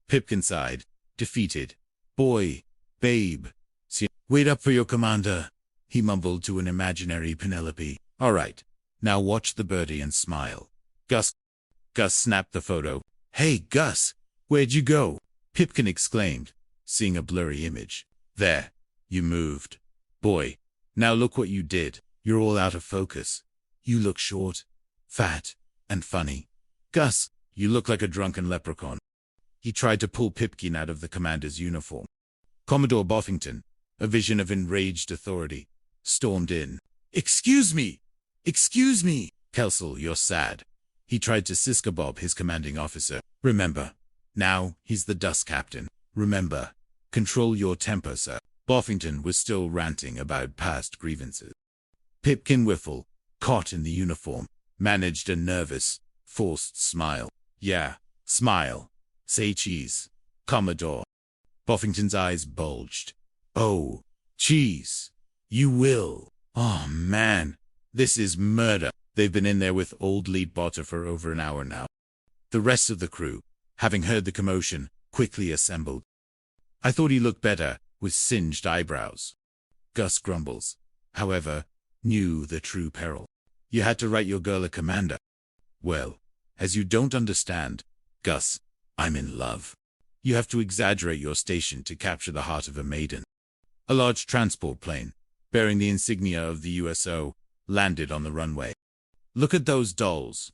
Pipkin sighed, defeated. Boy, babe. See, wait up for your commander, he mumbled to an imaginary Penelope. All right, now watch the birdie and smile. Gus snapped the photo. Hey, Gus, where'd you go? Pipkin exclaimed, seeing a blurry image. There, you moved. Boy, now look what you did. You're all out of focus. You look short, fat, and funny. Gus, you look like a drunken leprechaun. He tried to pull Pipkin out of the commander's uniform. Commodore Buffington, a vision of enraged authority, stormed in. Excuse me! Excuse me! Kelsel, you're sad. He tried to siskabob his commanding officer. Remember, now he's the dust captain. Remember, control your temper, sir. Buffington was still ranting about past grievances. Pipkin Whiffle, caught in the uniform, managed a nervous, forced smile. Yeah, smile. Say cheese, Commodore. Buffington's eyes bulged. Oh, cheese. You will. Oh, man. This is murder. They've been in there with old Leadbotter for over an hour now. The rest of the crew, having heard the commotion, quickly assembled. I thought he looked better with singed eyebrows. Gus Grumbles, however, knew the true peril. You had to write your girl a commander. Well, as you don't understand, Gus, I'm in love. You have to exaggerate your station to capture the heart of a maiden. A large transport plane, bearing the insignia of the USO, landed on the runway. Look at those dolls.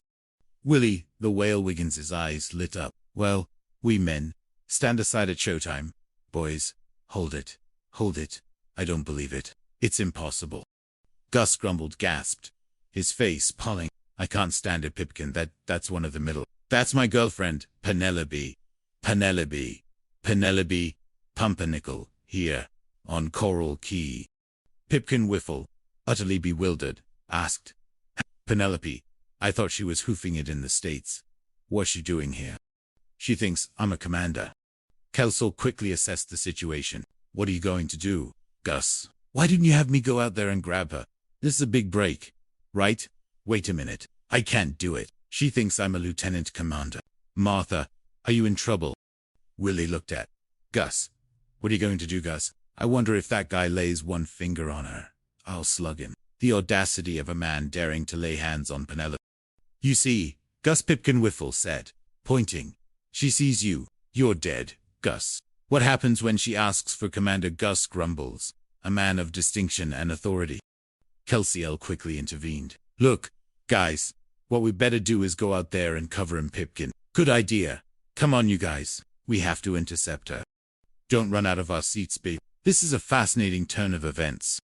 Willie, the whale Wiggins's eyes lit up. Well, we men, stand aside at showtime. Boys, hold it. Hold it. I don't believe it. It's impossible. Gus Grumbled gasped, his face pulling. I can't stand it, Pipkin. That's one of the middle. That's my girlfriend, Penelope. Penelope. Penelope Pumpernickel, here, on Coral Key. Pipkin Whiffle, utterly bewildered, asked. Penelope, I thought she was hoofing it in the States. What's she doing here? She thinks I'm a commander. Kelsel quickly assessed the situation. What are you going to do, Gus? Why didn't you have me go out there and grab her? This is a big break, right? Wait a minute. I can't do it. She thinks I'm a lieutenant commander. Martha, are you in trouble? Willie looked at Gus. What are you going to do, Gus? I wonder if that guy lays one finger on her. I'll slug him. The audacity of a man daring to lay hands on Penelope. You see, Gus Pipkin Whiffle said, pointing. She sees you. You're dead, Gus. What happens when she asks for Commander Gus Grumbles, a man of distinction and authority? Kelsey quickly intervened. Look, guys, what we better do is go out there and cover him, Pipkin. Good idea. Come on, you guys. We have to intercept her. Don't run out of our seats, babe. This is a fascinating turn of events.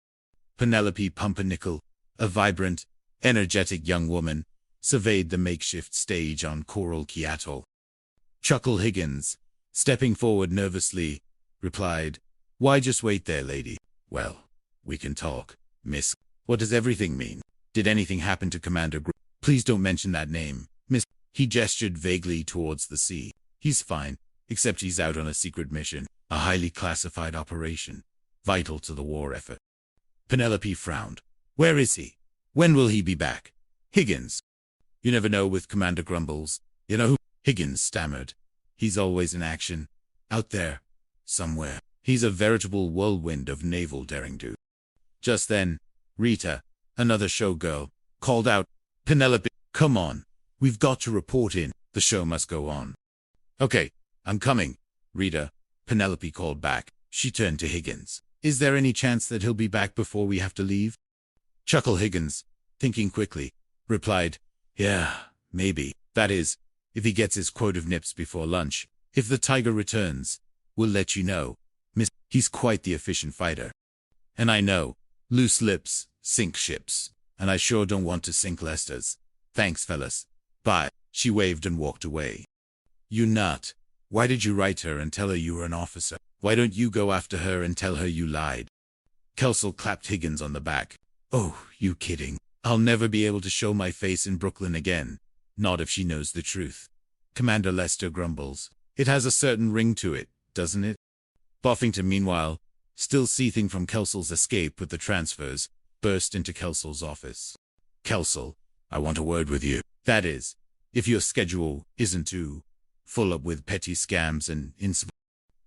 Penelope Pumpernickel, a vibrant, energetic young woman, surveyed the makeshift stage on Coral Key Atoll. Chuckle Higgins, stepping forward nervously, replied, Why just wait there, lady? Well, we can talk, miss. What does everything mean? Did anything happen to Commander Gr- Please don't mention that name, miss. He gestured vaguely towards the sea. He's fine, except he's out on a secret mission, a highly classified operation, vital to the war effort. Penelope frowned. Where is he? When will he be back? Higgins. You never know with Commander Grumbles. You know who? Higgins stammered. He's always in action. Out there. Somewhere. He's a veritable whirlwind of naval derring-do. Just then, Rita, another showgirl, called out, Penelope, come on. We've got to report in. The show must go on. Okay, I'm coming, Rita, Penelope called back. She turned to Higgins. Is there any chance that he'll be back before we have to leave? Chuckle Higgins, thinking quickly, replied, yeah, maybe. That is, if he gets his quota of nips before lunch. If the tiger returns, we'll let you know. Miss, he's quite the efficient fighter. And I know, loose lips sink ships, and I sure don't want to sink Lester's. Thanks, fellas. Bye. She waved and walked away. You nut. Why did you write her and tell her you were an officer? Why don't you go after her and tell her you lied? Kelsall clapped Higgins on the back. Oh, you kidding. I'll never be able to show my face in Brooklyn again. Not if she knows the truth. Commander Lester grumbles. It has a certain ring to it, doesn't it? Boffington, meanwhile, still seething from Kelsall's escape with the transfers, burst into Kelsall's office. Kelsall, I want a word with you. That is, if your schedule isn't too full up with petty scams and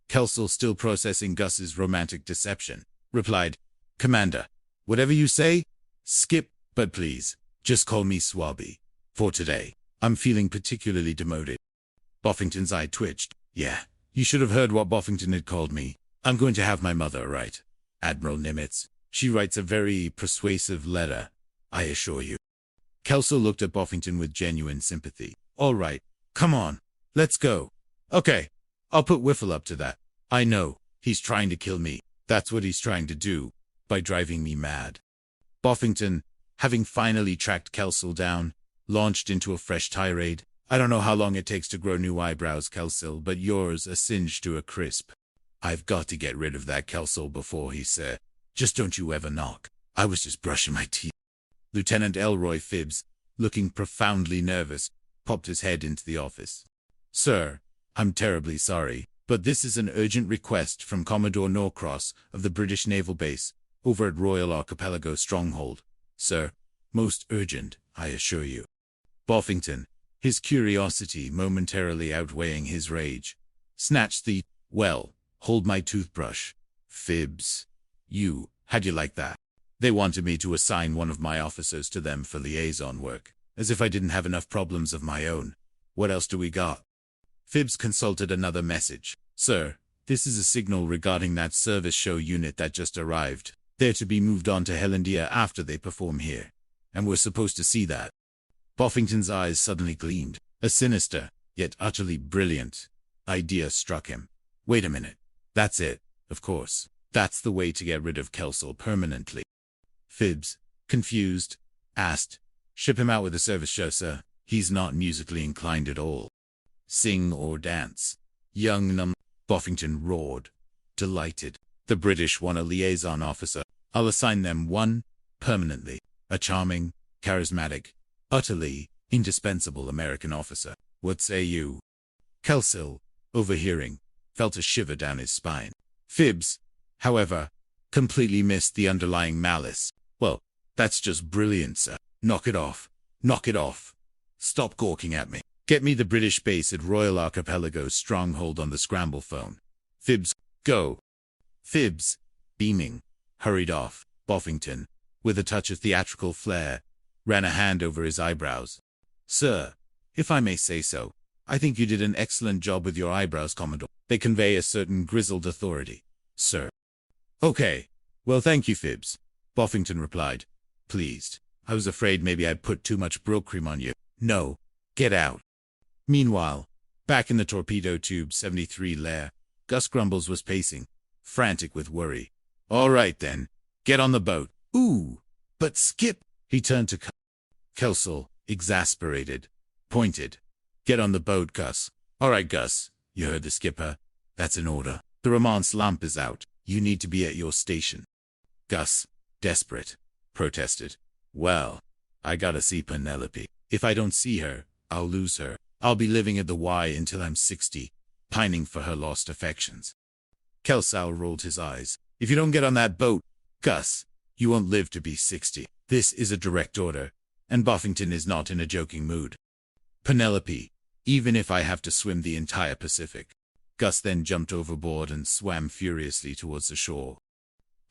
Kelsall, still processing Gus's romantic deception, replied, Commander, whatever you say, Skip, but please, just call me Swabby. For today, I'm feeling particularly demoted. Boffington's eye twitched. Yeah, you should have heard what Boffington had called me. I'm going to have my mother write. Admiral Nimitz. She writes a very persuasive letter, I assure you. Kelsall looked at Boffington with genuine sympathy. All right, come on, let's go. Okay, I'll put Whiffle up to that. I know, he's trying to kill me. That's what he's trying to do, by driving me mad. Boffington, having finally tracked Kelsall down, launched into a fresh tirade. I don't know how long it takes to grow new eyebrows, Kelsall, but yours are singed to a crisp. I've got to get rid of that Kelsall before he said, just don't you ever knock. I was just brushing my teeth. Lieutenant Elroy Phibbs, looking profoundly nervous, popped his head into the office. Sir, I'm terribly sorry, but this is an urgent request from Commodore Norcross of the British Naval Base, over at Royal Archipelago Stronghold. Sir, most urgent, I assure you. Boffington, his curiosity momentarily outweighing his rage, snatched the, well, hold my toothbrush. Phibbs. How'd you like that? They wanted me to assign one of my officers to them for liaison work, as if I didn't have enough problems of my own. What else do we got? Phibbs consulted another message. Sir, this is a signal regarding that service show unit that just arrived. They're to be moved on to Helandia after they perform here. And we're supposed to see that. Boffington's eyes suddenly gleamed. A sinister, yet utterly brilliant, idea struck him. Wait a minute. That's it, of course. That's the way to get rid of Kelsall permanently. Phibbs, confused, asked, ship him out with a service show, sir. He's not musically inclined at all. Sing or dance. Young Num. Boffington roared, delighted. The British want a liaison officer. I'll assign them one, permanently. A charming, charismatic, utterly indispensable American officer. What say you? Kelsall, overhearing, felt a shiver down his spine. Phibbs, however, completely missed the underlying malice. Well, that's just brilliant, sir. Knock it off. Knock it off. Stop gawking at me. Get me the British base at Royal Archipelago Stronghold on the scramble phone. Phibbs, go. Phibbs, beaming, hurried off. Boffington, with a touch of theatrical flair, ran a hand over his eyebrows. Sir, if I may say so, I think you did an excellent job with your eyebrows, Commodore. They convey a certain grizzled authority, sir. Okay. Well, thank you, Phibbs, Boffington replied, pleased. I was afraid maybe I'd put too much bro cream on you. No, get out. Meanwhile, back in the torpedo tube 73 lair, Gus Grumbles was pacing, frantic with worry. All right then, get on the boat. Ooh, but Skip. He turned to Kelsall, exasperated, pointed. Get on the boat, Gus. All right, Gus, you heard the skipper. That's an order. The romance lamp is out. You need to be at your station. Gus, desperate, protested. Well, I gotta see Penelope. If I don't see her, I'll lose her. I'll be living at the Y until I'm 60, pining for her lost affections. Kelsall rolled his eyes. If you don't get on that boat, Gus, you won't live to be 60. This is a direct order, and Buffington is not in a joking mood. Penelope, even if I have to swim the entire Pacific. Gus then jumped overboard and swam furiously towards the shore.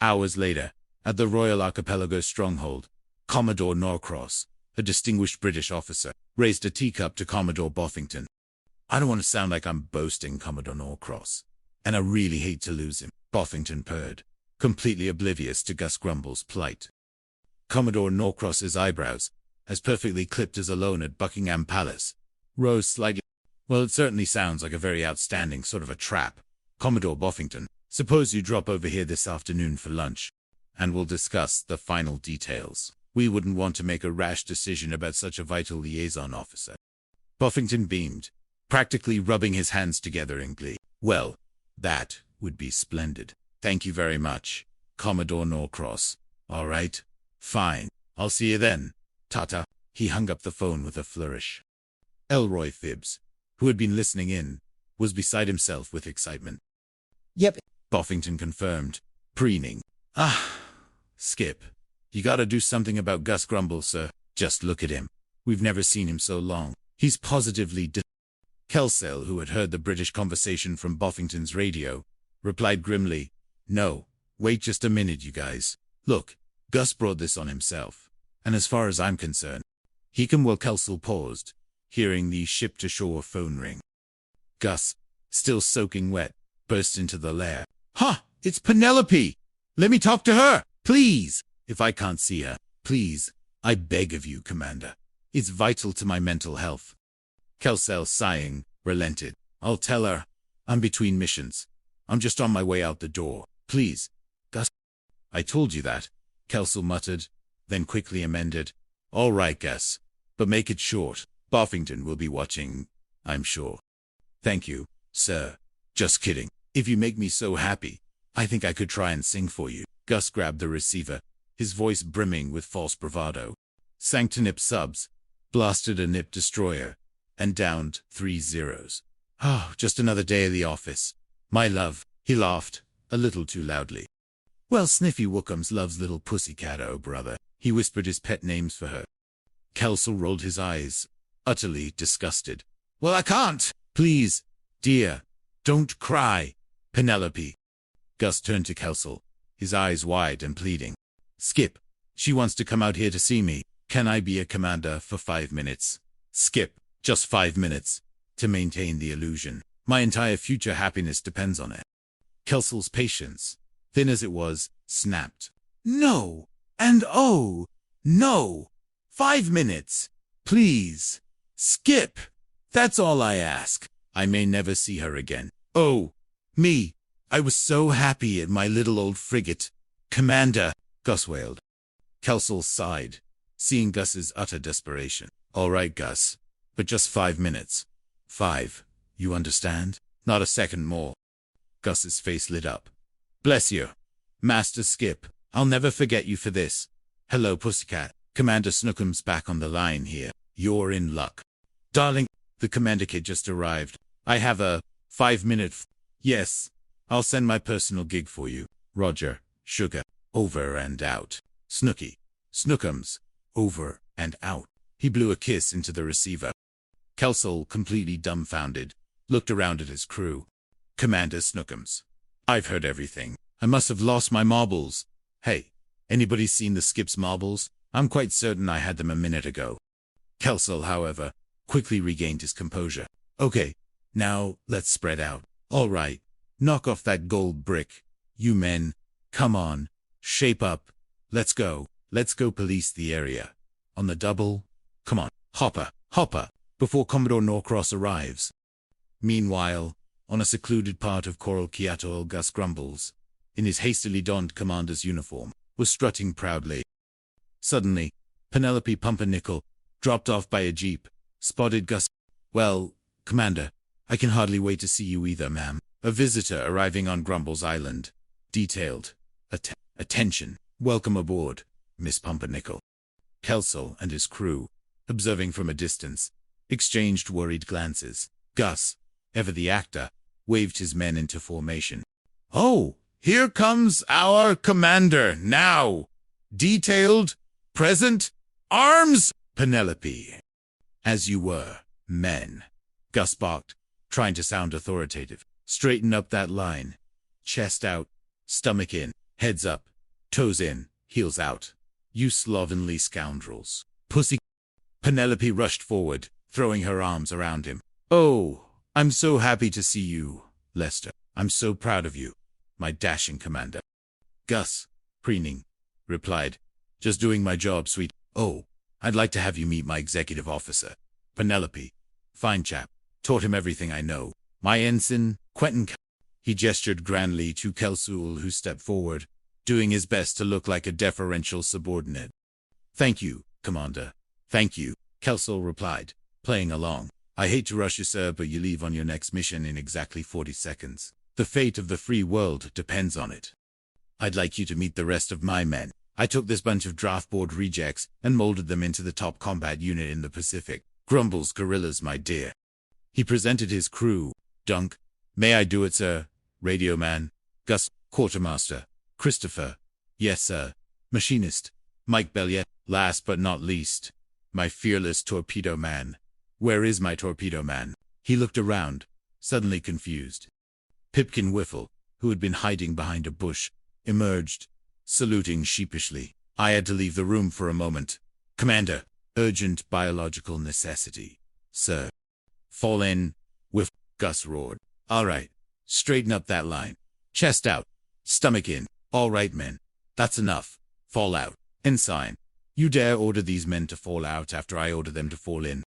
Hours later, at the Royal Archipelago stronghold, Commodore Norcross, a distinguished British officer, raised a teacup to Commodore Buffington. I don't want to sound like I'm boasting, Commodore Norcross, and I really hate to lose him, Buffington purred, completely oblivious to Gus Grumble's plight. Commodore Norcross's eyebrows, as perfectly clipped as alone at Buckingham Palace, rose slightly. Well, it certainly sounds like a very outstanding sort of a trap. Commodore Buffington, suppose you drop over here this afternoon for lunch, and we'll discuss the final details. We wouldn't want to make a rash decision about such a vital liaison officer. Buffington beamed, practically rubbing his hands together in glee. Well, that would be splendid. Thank you very much, Commodore Norcross. All right, fine. I'll see you then. Ta-ta. He hung up the phone with a flourish. Elroy Phibbs, who had been listening in, was beside himself with excitement. Yep, Buffington confirmed, preening. Skip. You gotta do something about Gus Grumble, sir. Just look at him. We've never seen him so long. He's positively Kelsell, who had heard the British conversation from Buffington's radio, replied grimly, No, wait just a minute, you guys. Look, Gus brought this on himself. And as far as I'm concerned, he can. Well, Kelsell paused, hearing the ship-to-shore phone ring. Gus, still soaking wet, burst into the lair. Ha! It's Penelope! Let me talk to her, please! If I can't see her, please, I beg of you, Commander. It's vital to my mental health. Kelsell, sighing, relented. I'll tell her. I'm between missions. I'm just on my way out the door. Please, Gus. I told you that, Kelsell muttered, then quickly amended. All right, Gus, but make it short. Buffington will be watching, I'm sure. Thank you, sir. Just kidding. If you make me so happy, I think I could try and sing for you. Gus grabbed the receiver, his voice brimming with false bravado, sank to nip subs, blasted a nip destroyer, and downed 3 zeros. Oh, just another day of the office. My love, he laughed, a little too loudly. Well, Sniffy Wookums loves little pussycat, oh brother. He whispered his pet names for her. Kelsell rolled his eyes, utterly disgusted. Well, I can't. Please, dear, don't cry, Penelope. Gus turned to Kelsell, his eyes wide and pleading. Skip, she wants to come out here to see me. Can I be a commander for 5 minutes? Skip, just 5 minutes, to maintain the illusion. My entire future happiness depends on it. Kelsell's patience, thin as it was, snapped. No, and oh, no. 5 minutes, please. Skip, that's all I ask. I may never see her again. Oh, me, I was so happy at my little old frigate. Commander, Gus wailed. Kelsell sighed, seeing Gus's utter desperation. All right, Gus, but just 5 minutes. 5, you understand? Not a second more. Gus's face lit up. Bless you, Master Skip. I'll never forget you for this. Hello, Pussycat. Commander Snookums back on the line here. You're in luck. Darling, the Commander Kid just arrived. I have a 5-minute Yes, I'll send my personal gig for you. Roger, sugar. Over and out. Snooky. Snookums. Over and out. He blew a kiss into the receiver. Kelsell, completely dumbfounded, looked around at his crew. Commander Snookums. I've heard everything. I must have lost my marbles. Hey, anybody seen the Skip's marbles? I'm quite certain I had them a minute ago. Kelsell, however, quickly regained his composure. Okay, now let's spread out. All right, knock off that gold brick. You men, come on, shape up. Let's go police the area. On the double. Come on, hopper, before Commodore Norcross arrives. Meanwhile, on a secluded part of Coral Key Atoll, Gus Grumbles, in his hastily donned commander's uniform, was strutting proudly. Suddenly, Penelope Pumpernickel, dropped off by a jeep, spotted Gus. Well, Commander, I can hardly wait to see you either, ma'am. A visitor arriving on Grumbles Island. Detailed. Attention. Welcome aboard, Miss Pumpernickel. Kelsell and his crew, observing from a distance, exchanged worried glances. Gus, ever the actor, waved his men into formation. Oh, here comes our commander now. Detailed, present, arms! Penelope. As you were, men. Gus barked, trying to sound authoritative. Straighten up that line. Chest out, stomach in, heads up, toes in, heels out. You slovenly scoundrels. Pussy. Penelope rushed forward, throwing her arms around him. Oh, I'm so happy to see you, Lester. I'm so proud of you, my dashing commander. Gus, preening, replied, just doing my job, sweet. Oh, I'd like to have you meet my executive officer. Penelope, fine chap. Taught him everything I know. My ensign, Quentin. He gestured grandly to Kelsul, who stepped forward, doing his best to look like a deferential subordinate. Thank you, Commander. Thank you, Kelsul replied, playing along. I hate to rush you, sir, but you leave on your next mission in exactly 40 seconds. The fate of the free world depends on it. I'd like you to meet the rest of my men. I took this bunch of draft board rejects and molded them into the top combat unit in the Pacific. Grumbles guerrillas, my dear. He presented his crew. Dunk. May I do it, sir? Radio man. Gus. Quartermaster. Christopher. Yes, sir. Machinist. Mike Belliet. Last but not least, my fearless torpedo man. Where is my torpedo man? He looked around, suddenly confused. Pipkin Whiffle, who had been hiding behind a bush, emerged, saluting sheepishly. I had to leave the room for a moment. Commander, urgent biological necessity. Sir. Fall in, Whiff, Gus roared. All right, straighten up that line. Chest out, stomach in. All right, men. That's enough. Fall out. Ensign. You dare order these men to fall out after I order them to fall in.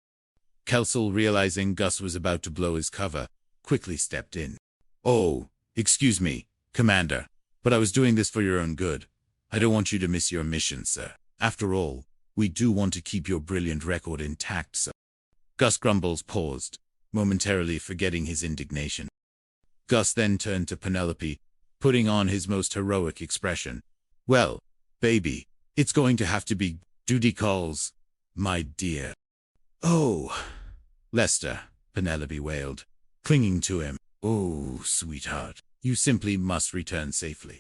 Kelsul, realizing Gus was about to blow his cover, quickly stepped in. Oh, excuse me, Commander, but I was doing this for your own good. I don't want you to miss your mission, sir. After all, we do want to keep your brilliant record intact, sir. Gus Grumbles paused, momentarily forgetting his indignation. Gus then turned to Penelope, putting on his most heroic expression. Well, baby, it's going to have to be duty calls, my dear. Oh, Lester, Penelope wailed, clinging to him. Oh, sweetheart, you simply must return safely.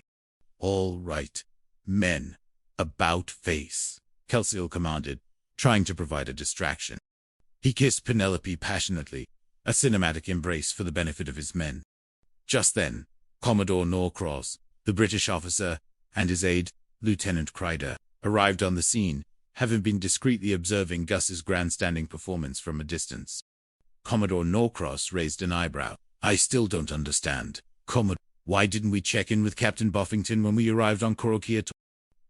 All right, men, about face, Kelsil commanded, trying to provide a distraction. He kissed Penelope passionately, a cinematic embrace for the benefit of his men. Just then, Commodore Norcross, the British officer, and his aide, Lieutenant Crider, arrived on the scene, having been discreetly observing Gus's grandstanding performance from a distance. Commodore Norcross raised an eyebrow. I still don't understand. Commodore, why didn't we check in with Captain Buffington when we arrived on Korokia?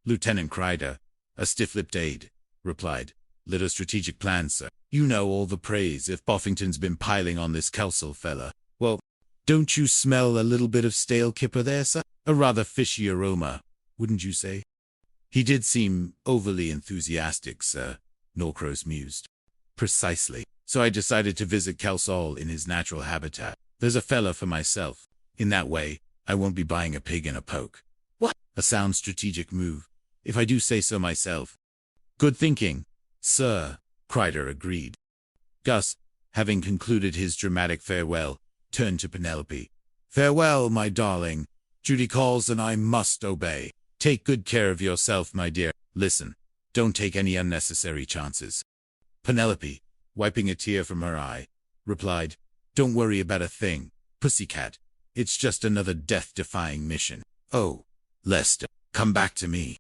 Lieutenant Crider, a stiff-lipped aide, replied. Little strategic plan, sir. You know all the praise if Buffington's been piling on this Kelsil fella. Well, don't you smell a little bit of stale kipper there, sir? A rather fishy aroma, wouldn't you say? He did seem overly enthusiastic, sir, Norcross mused. Precisely. So I decided to visit Kelsall in his natural habitat. There's a fella for myself. In that way, I won't be buying a pig in a poke. What? A sound strategic move, if I do say so myself. Good thinking, sir, Crider agreed. Gus, having concluded his dramatic farewell, turned to Penelope. Farewell, my darling. Duty calls and I must obey. Take good care of yourself, my dear. Listen, don't take any unnecessary chances. Penelope, wiping a tear from her eye, replied, Don't worry about a thing, pussycat. It's just another death-defying mission. Oh, Lester, come back to me.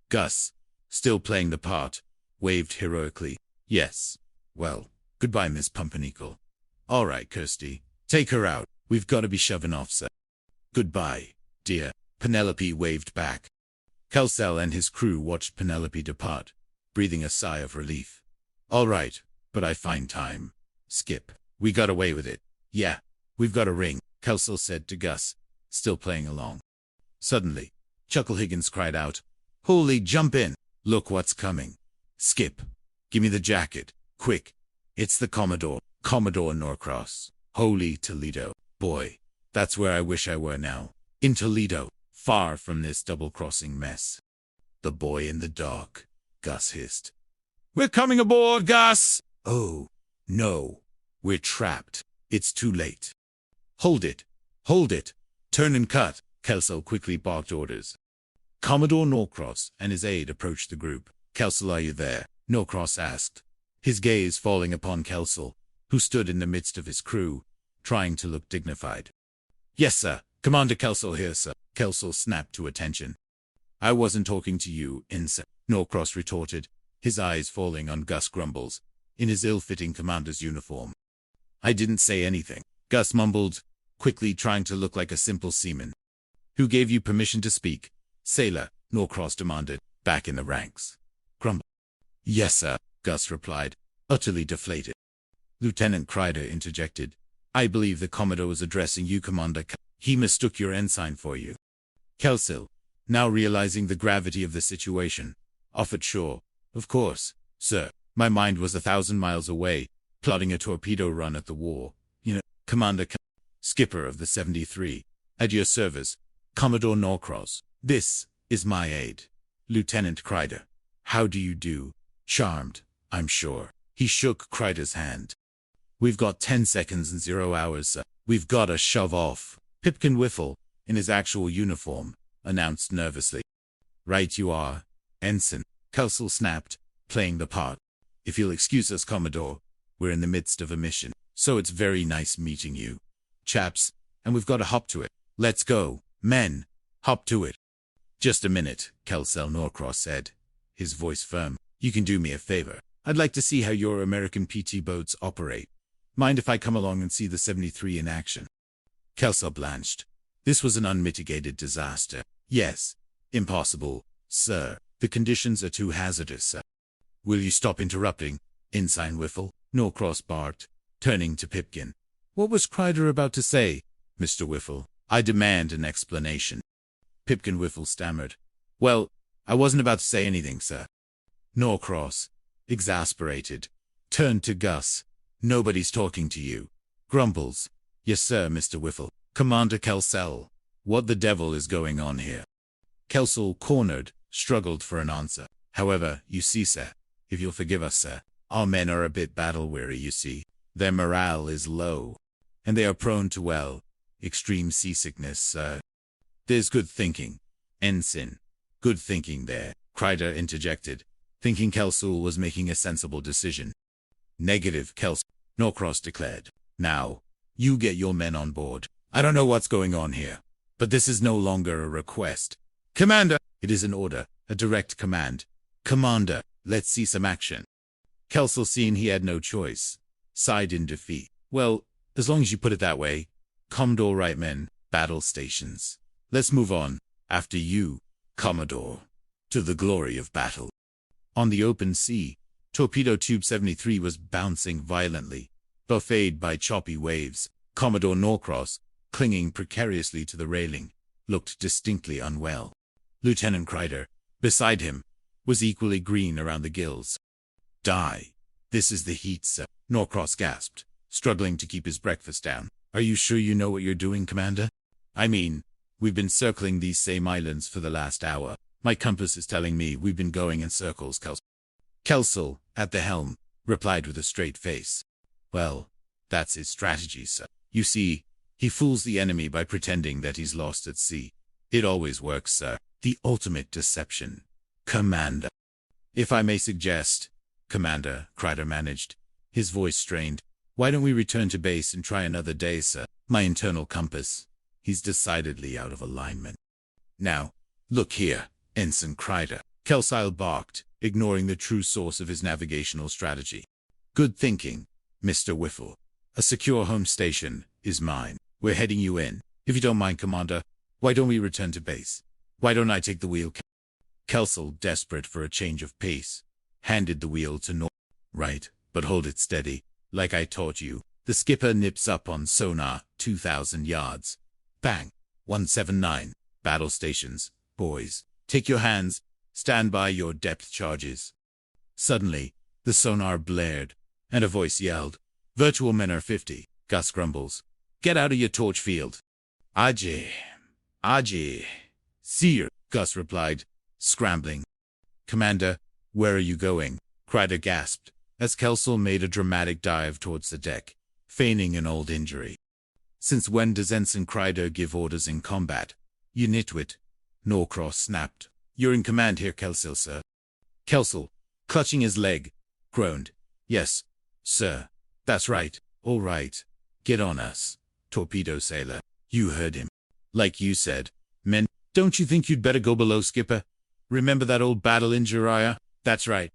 Gus, still playing the part, waved heroically. Yes. Well, goodbye, Miss Pumpernickel. All right, Kirsty, take her out. We've got to be shoving off, sir. Goodbye, dear. Penelope waved back. Kelsell and his crew watched Penelope depart, breathing a sigh of relief. All right, but I find time. Skip, we got away with it. Yeah, we've got a ring, Kelsell said to Gus, still playing along. Suddenly, Chuckle Higgins cried out, Holy, jump in! Look what's coming. Skip, give me the jacket, quick. It's the Commodore, Commodore Norcross. Holy Toledo. Boy, that's where I wish I were now. In Toledo, far from this double-crossing mess. The boy in the dark, Gus hissed. We're coming aboard, Gus! Oh, no. We're trapped. It's too late. Hold it. Hold it. Turn and cut, Kelsell quickly barked orders. Commodore Norcross and his aide approached the group. Kelsell, are you there? Norcross asked, his gaze falling upon Kelsel, who stood in the midst of his crew, trying to look dignified. Yes, sir. Commander Kelsel here, sir. Kelsel snapped to attention. I wasn't talking to you, Ensign, Norcross retorted, his eyes falling on Gus Grumbles, in his ill-fitting commander's uniform. I didn't say anything, Gus mumbled, quickly trying to look like a simple seaman. Who gave you permission to speak? Sailor, Norcross demanded, back in the ranks. Grumble. Yes, sir, Gus replied, utterly deflated. Lieutenant Kreider interjected. I believe the Commodore was addressing you, Commander. He mistook your ensign for you. Kelsel, now realizing the gravity of the situation, offered shore. Of course, sir. My mind was 1,000 miles away, plotting a torpedo run at the war. Commander Skipper of the 73. At your service, Commodore Norcross. This is my aide, Lieutenant Kreider. How do you do? Charmed, I'm sure. He shook Kreider's hand. We've got 10 seconds and 0 hours, sir. We've got to shove off. Pipkin Whiffle, in his actual uniform, announced nervously. Right you are, Ensign, Kelsel snapped, playing the part. If you'll excuse us, Commodore, we're in the midst of a mission, so it's very nice meeting you, chaps, and we've got to hop to it. Let's go, men, hop to it. Just a minute, Kelsel Norcross said, his voice firm. You can do me a favor. I'd like to see how your American PT boats operate. Mind if I come along and see the 73 in action? Kelsel blanched. This was an unmitigated disaster. Yes. Impossible, sir. The conditions are too hazardous, sir. Will you stop interrupting, Ensign Whiffle? Norcross barked, turning to Pipkin. What was Kreider about to say, Mr. Whiffle? I demand an explanation. Pipkin Whiffle stammered. Well, I wasn't about to say anything, sir. Norcross, exasperated, turned to Gus. Nobody's talking to you. Grumbles. Yes, sir, Mr. Whiffle. Commander Kelsel. What the devil is going on here? Kelsel, cornered, struggled for an answer. However, you see, sir, if you'll forgive us, sir, our men are a bit battle-weary, you see. Their morale is low, and they are prone to, well, extreme seasickness, sir. There's good thinking, Ensign. Good thinking there, Kreider interjected, thinking Kelsel was making a sensible decision. Negative, Kelsel, Norcross declared. Now, you get your men on board. I don't know what's going on here, but this is no longer a request. Commander! It is an order, a direct command. Commander, let's see some action. Kelsel, seeing he had no choice, sighed in defeat. Well, as long as you put it that way. Commodore, right men, battle stations. Let's move on, after you, Commodore, to the glory of battle. On the open sea, Torpedo Tube 73 was bouncing violently, buffeted by choppy waves. Commodore Norcross, clinging precariously to the railing, looked distinctly unwell. Lieutenant Kreider, beside him, was equally green around the gills. Die. This is the heat, sir, Norcross gasped, struggling to keep his breakfast down. Are you sure you know what you're doing, Commander? I mean, we've been circling these same islands for the last hour. My compass is telling me we've been going in circles, Kelsel, at the helm, replied with a straight face. Well, that's his strategy, sir. You see, he fools the enemy by pretending that he's lost at sea. It always works, sir. The ultimate deception. Commander. If I may suggest, Commander, Kreider managed, his voice strained. Why don't we return to base and try another day, sir? My internal compass. He's decidedly out of alignment. Now, look here, Ensign Kreider. Kelsel barked, ignoring the true source of his navigational strategy. Good thinking, Mr. Whiffle. A secure home station is mine. We're heading you in. If you don't mind, Commander, why don't we return to base? Why don't I take the wheel? Kelsel, desperate for a change of pace, handed the wheel to Norcross. Right, but hold it steady, like I taught you. The skipper nips up on sonar, 2,000 yards. Bang! 179. Battle stations. Boys, take your hands. Stand by your depth charges. Suddenly, the sonar blared, and a voice yelled, Virtual men are 50. Gus grumbles. Get out of your torch field. Ajay. Seer, Gus replied, scrambling. Commander, where are you going? Kreider gasped, as Kelsel made a dramatic dive towards the deck, feigning an old injury. Since when does Ensign Kreider give orders in combat? You nitwit. Norcross snapped. You're in command here, Kelsel, sir. Kelsel, clutching his leg, groaned. Yes, sir. That's right. All right. Get on us, torpedo sailor. You heard him. Like you said, men, don't you think you'd better go below, skipper? Remember that old battle in Jiraiya? That's right.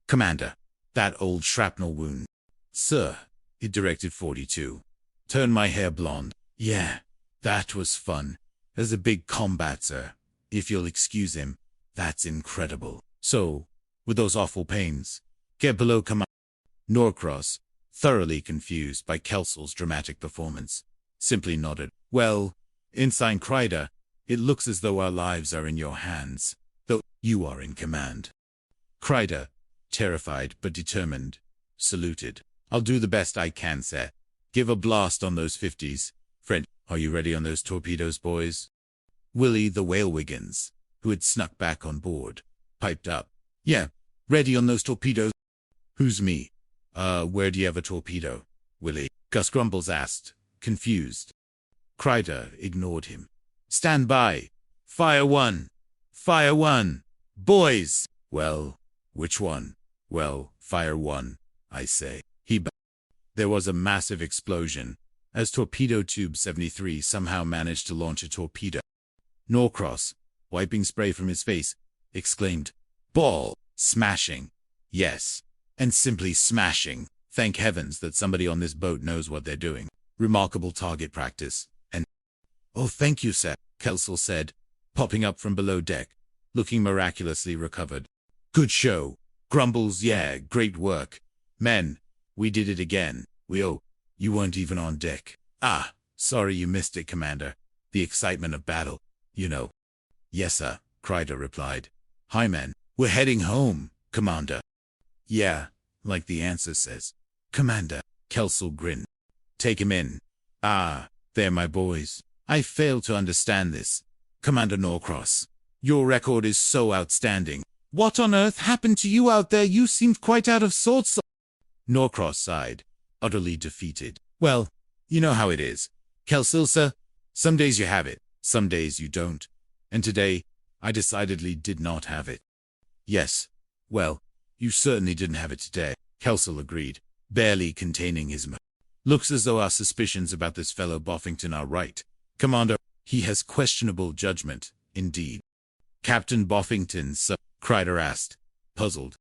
Commander, that old shrapnel wound. Sir, it directed 42. Turn my hair blonde. Yeah, that was fun. As a big combat, sir. If you'll excuse him, that's incredible. So, with those awful pains, get below, command. Norcross, thoroughly confused by Kelsel's dramatic performance, simply nodded. Well, Ensign Kreider, it looks as though our lives are in your hands, though you are in command. Kreider, terrified but determined, saluted. I'll do the best I can, sir. Give a blast on those 50s. Friend, are you ready on those torpedoes, boys? Willie the Whale Wiggins, who had snuck back on board, piped up. Yeah, ready on those torpedoes. Who's me? Where do you have a torpedo? Willie, Gus Grumbles asked, confused. Kreider ignored him. Stand by. Fire one. Fire one. Boys! Well, which one? Well, fire one, I say. There was a massive explosion, as Torpedo Tube 73 somehow managed to launch a torpedo. Norcross, wiping spray from his face, exclaimed, Ball! Smashing! Yes, and simply smashing. Thank heavens that somebody on this boat knows what they're doing. Remarkable target practice, and... Oh, thank you, sir, Kelsel said, popping up from below deck, looking miraculously recovered. Good show. Grumbles, yeah, great work. Men, we did it again. You weren't even on deck. Ah, sorry you missed it, Commander. The excitement of battle, you know. Yes, sir, Kreider replied. Hi, men. We're heading home, Commander. Yeah, like the answer says. Commander, Kelsel grinned. Take him in. Ah, there, my boys. I fail to understand this. Commander Norcross, your record is so outstanding. What on earth happened to you out there? You seemed quite out of sorts. Norcross sighed, utterly defeated. Well, you know how it is. Kelsel, sir, some days you have it, some days you don't. And today, I decidedly did not have it. Yes, well, you certainly didn't have it today, Kelsel agreed, barely containing his emotion. Looks as though our suspicions about this fellow Boffington are right. Commander, he has questionable judgment, indeed. Captain Boffington, sir, Kreider asked, puzzled.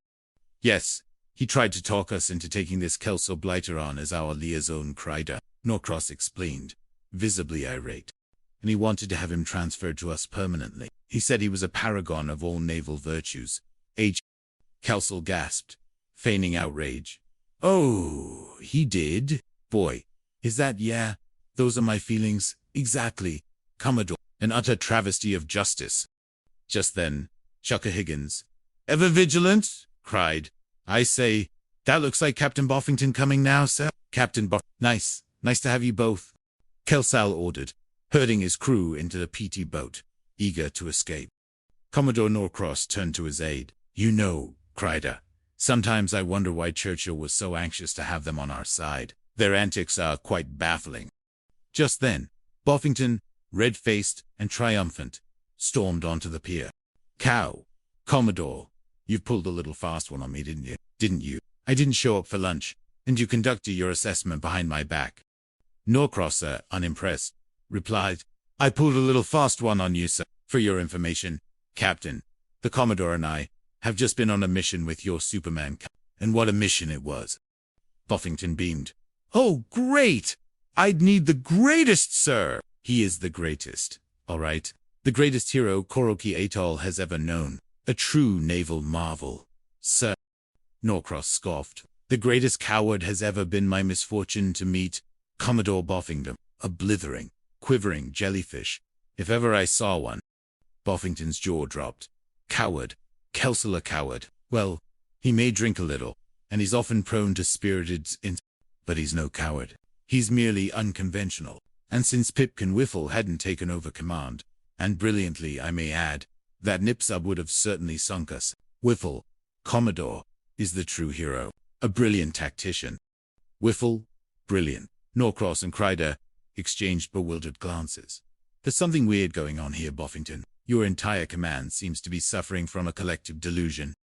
Yes, he tried to talk us into taking this Kelso blighter on as our liaison, Kreider, Norcross explained, visibly irate. And he wanted to have him transferred to us permanently. He said he was a paragon of all naval virtues. Kelsel gasped, feigning outrage. Oh, he did? Boy, is that, yeah? Those are my feelings, exactly, Commodore. An utter travesty of justice. Just then, Chucker Higgins, ever vigilant, cried. I say, that looks like Captain Boffington coming now, sir. Captain Nice to have you both. Kelsal ordered, herding his crew into the PT boat, eager to escape. Commodore Norcross turned to his aide. You know, Kreider, sometimes I wonder why Churchill was so anxious to have them on our side. Their antics are quite baffling. Just then, Boffington, red-faced and triumphant, stormed onto the pier. Cow, Commodore, you've pulled a little fast one on me, didn't you? Didn't you? I didn't show up for lunch, and you conducted your assessment behind my back. Norcross, sir, unimpressed, replied, I pulled a little fast one on you, sir. For your information, Captain, the Commodore and I have just been on a mission with your Superman, and what a mission it was. Boffington beamed. Oh, great! I'd need the greatest, sir. He is the greatest, all right. The greatest hero Koroki Atoll has ever known. A true naval marvel, sir. Norcross scoffed. The greatest coward has ever been my misfortune to meet, Commodore Boffington, a blithering, quivering jellyfish, if ever I saw one. Boffington's jaw dropped. Coward. Kelsel a coward. Well, he may drink a little, and he's often prone to spirited but he's no coward. He's merely unconventional. And since Pipkin Whiffle hadn't taken over command, and brilliantly I may add, that Nipsub would have certainly sunk us, Whiffle, Commodore, is the true hero, a brilliant tactician. Whiffle, brilliant. Norcross and Kreider exchanged bewildered glances. There's something weird going on here, Boffington. Your entire command seems to be suffering from a collective delusion.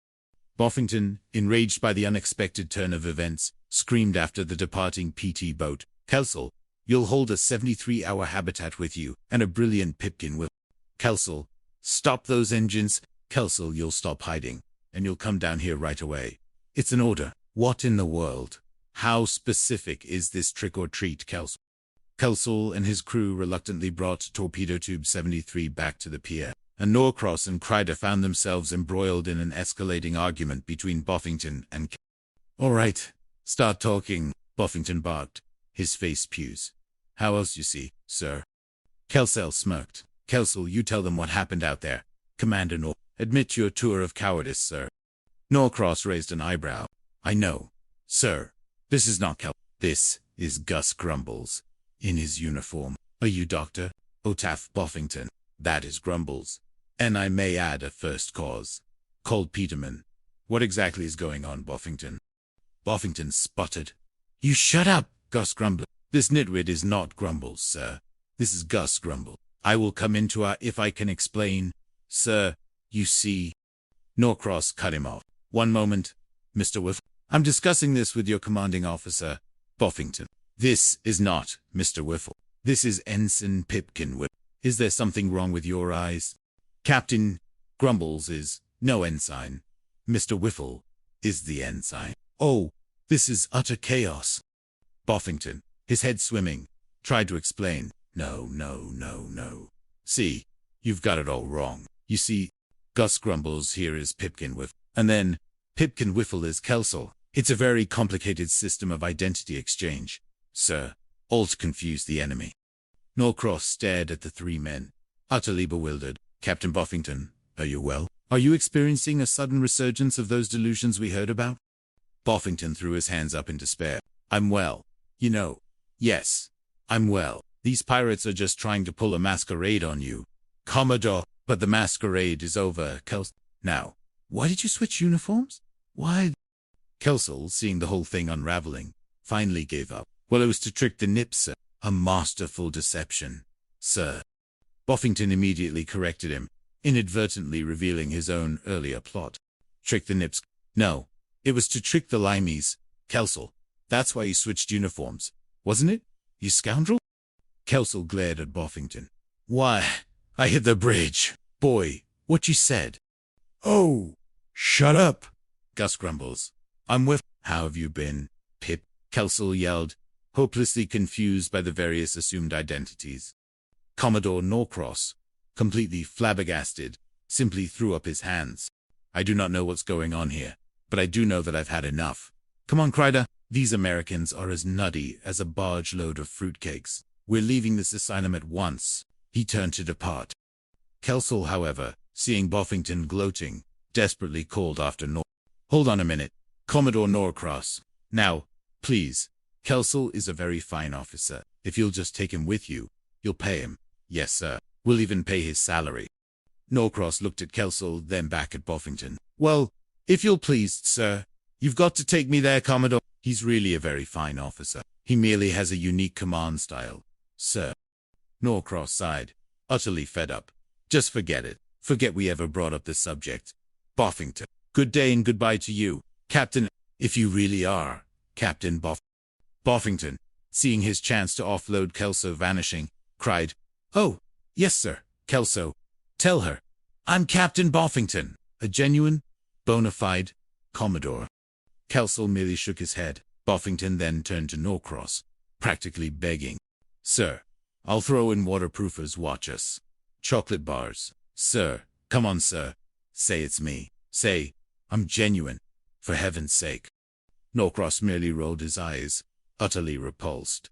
Boffington, enraged by the unexpected turn of events, screamed after the departing PT boat, Kelsel, you'll hold a 73-hour habitat with you, and a brilliant Pipkin will. Kelsel, stop those engines. Kelsel, you'll stop hiding, and you'll come down here right away. It's an order. What in the world? How specific is this trick or treat, Kelsel? Kelsel and his crew reluctantly brought Torpedo Tube 73 back to the pier, and Norcross and Kreider found themselves embroiled in an escalating argument between Boffington and All right, start talking, Boffington barked, his face puce. How else you see, sir? Kelsel smirked. Kelsel, you tell them what happened out there. Commander Nor. Admit your tour of cowardice, sir. Norcross raised an eyebrow. I know, sir. This is not This is Gus Grumbles. In his uniform. Are you Dr. Otaf Boffington? That is Grumbles. And I may add a first cause. Called Peterman. What exactly is going on, Boffington? Boffington sputtered. You shut up, Gus Grumbles. This nitwit is not Grumbles, sir. This is Gus Grumble. I will come into our if I can explain. Sir, you see. Norcross cut him off. One moment, Mr. Whiff. I'm discussing this with your commanding officer, Boffington. This is not Mr. Whiffle. This is Ensign Pipkin Whiff. Is there something wrong with your eyes? Captain Grumbles is no ensign. Mr. Whiffle is the ensign. Oh, this is utter chaos. Boffington, his head swimming, tried to explain. No. See, you've got it all wrong. You see, Gus Grumbles here is Pipkin Whiffle, and then Pipkin Whiffle is Kelsel. It's a very complicated system of identity exchange, sir, all to confuse the enemy. Norcross stared at the three men, utterly bewildered. Captain Boffington, are you well? Are you experiencing a sudden resurgence of those delusions we heard about? Boffington threw his hands up in despair. I'm well. You know. Yes, I'm well. These pirates are just trying to pull a masquerade on you, Commodore, but the masquerade is over, Kelsel. Now, why did you switch uniforms? Why? Kelsel, seeing the whole thing unraveling, finally gave up. Well, it was to trick the nips, sir. A masterful deception, sir. Boffington immediately corrected him, inadvertently revealing his own earlier plot. Trick the nips? No, it was to trick the limeys, Kelsel. That's why you switched uniforms, wasn't it, you scoundrel? Kelsel glared at Boffington. Why, I hit the bridge. Boy, what you said. Oh, shut up, Gus Grumbles. I'm with. How have you been, Pip? Kelsel yelled, hopelessly confused by the various assumed identities. Commodore Norcross, completely flabbergasted, simply threw up his hands. I do not know what's going on here, but I do know that I've had enough. Come on, Kreider. These Americans are as nutty as a barge load of fruitcakes. We're leaving this asylum at once. He turned to depart. Kelsel, however, seeing Boffington gloating, desperately called after Hold on a minute, Commodore Norcross. Now, please. Kelsel is a very fine officer. If you'll just take him with you, you'll pay him. Yes, sir. We'll even pay his salary. Norcross looked at Kelsel, then back at Boffington. Well, if you'll please, sir, you've got to take me there, Commodore. He's really a very fine officer. He merely has a unique command style, sir. Norcross sighed, utterly fed up. Just forget it. Forget we ever brought up this subject. Boffington. Good day and goodbye to you, Captain, if you really are, Captain Boffington, seeing his chance to offload Kelso vanishing, cried, Oh, yes, sir, Kelso. Tell her, I'm Captain Boffington, a genuine, bona fide Commodore. Kelso merely shook his head. Boffington then turned to Norcross, practically begging. Sir, I'll throw in waterproofers, watch us. Chocolate bars. Sir, come on, sir. Say it's me. Say, I'm genuine. For heaven's sake. Norcross merely rolled his eyes, utterly repulsed.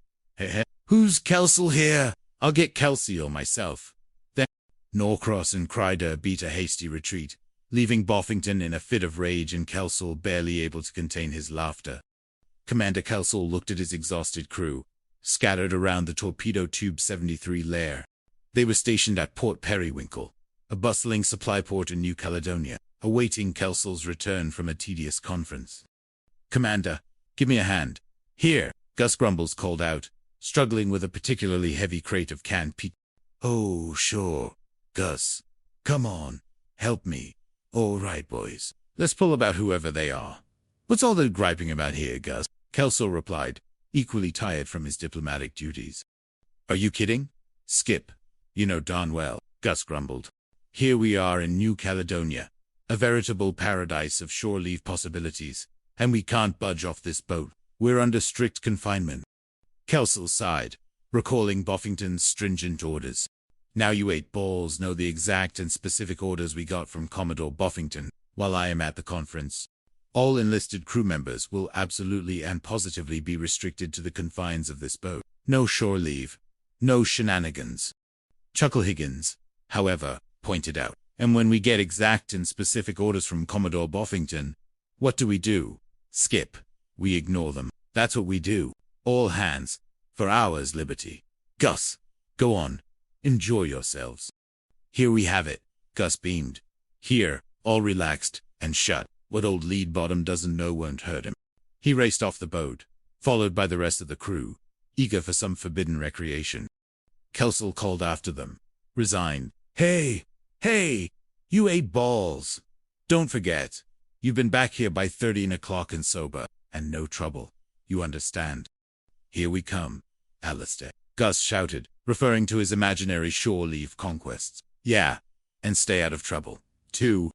Who's Kelsel here? I'll get Kelsey or myself. Then Norcross and Kreider beat a hasty retreat, leaving Boffington in a fit of rage and Kelsel barely able to contain his laughter. Commander Kelsel looked at his exhausted crew, scattered around the Torpedo Tube 73 lair. They were stationed at Port Periwinkle, a bustling supply port in New Caledonia, awaiting Kelsel's return from a tedious conference. Commander, give me a hand. Here, Gus Grumbles called out, struggling with a particularly heavy crate of canned peat. Oh, sure, Gus. Come on, help me. All right, boys. Let's pull about whoever they are. What's all the griping about here, Gus? Kelso replied, equally tired from his diplomatic duties. Are you kidding? Skip. You know darn well, Gus grumbled. Here we are in New Caledonia, a veritable paradise of shore leave possibilities, and we can't budge off this boat. We're under strict confinement. Kelso sighed, recalling Buffington's stringent orders. Now you 8 balls know the exact and specific orders we got from Commodore Buffington while I am at the conference. All enlisted crew members will absolutely and positively be restricted to the confines of this boat. No shore leave. No shenanigans. Chuckle Higgins, however, pointed out, and when we get exact and specific orders from Commodore Buffington, what do? Skip. We ignore them. That's what we do. All hands. For ours liberty. Gus, go on. Enjoy yourselves. Here we have it, Gus beamed. Here, all relaxed and shut. What old lead bottom doesn't know won't hurt him. He raced off the boat, followed by the rest of the crew, eager for some forbidden recreation. Kelso called after them, resigned. Hey, you 8 balls. Don't forget, you've been back here by 13 o'clock and sober, and no trouble. You understand? Here we come, Alistair, Gus shouted, referring to his imaginary shore leave conquests. Yeah, and stay out of trouble, too.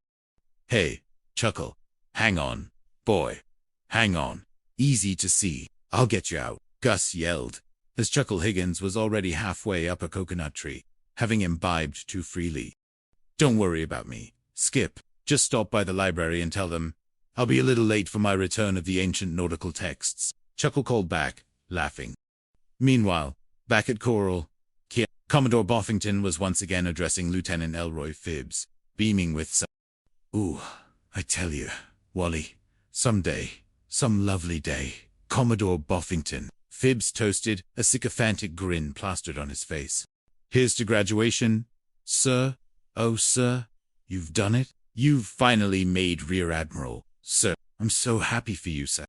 Hey, Chuckle, hang on, boy, hang on. Easy to see. I'll get you out, Gus yelled, as Chuckle Higgins was already halfway up a coconut tree, having imbibed too freely. Don't worry about me, Skip. Just stop by the library and tell them I'll be a little late for my return of the ancient nautical texts, Chuckle called back, laughing. Meanwhile, back at Coral, Commodore Buffington was once again addressing Lieutenant Elroy Phibbs, beaming with some... Ooh, I tell you, Wally, someday, some lovely day, Commodore Buffington, Phibbs toasted, a sycophantic grin plastered on his face. Here's to graduation, sir. Oh, sir, you've done it. You've finally made Rear Admiral, sir. I'm so happy for you, sir.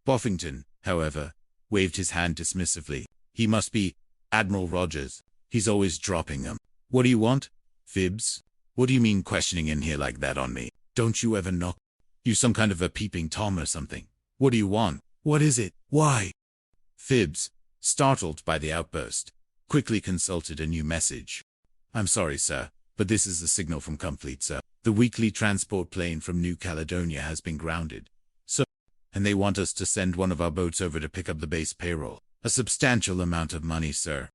Buffington, however, waved his hand dismissively. He must be Admiral Rogers. He's always dropping them. What do you want? Phibbs? What do you mean questioning in here like that on me? Don't you ever knock? You some kind of a peeping Tom or something? What do you want? What is it? Why? Phibbs, startled by the outburst, quickly consulted a new message. I'm sorry, sir, but this is a signal from Complete, sir. The weekly transport plane from New Caledonia has been grounded. So, and they want us to send one of our boats over to pick up the base payroll. A substantial amount of money, sir.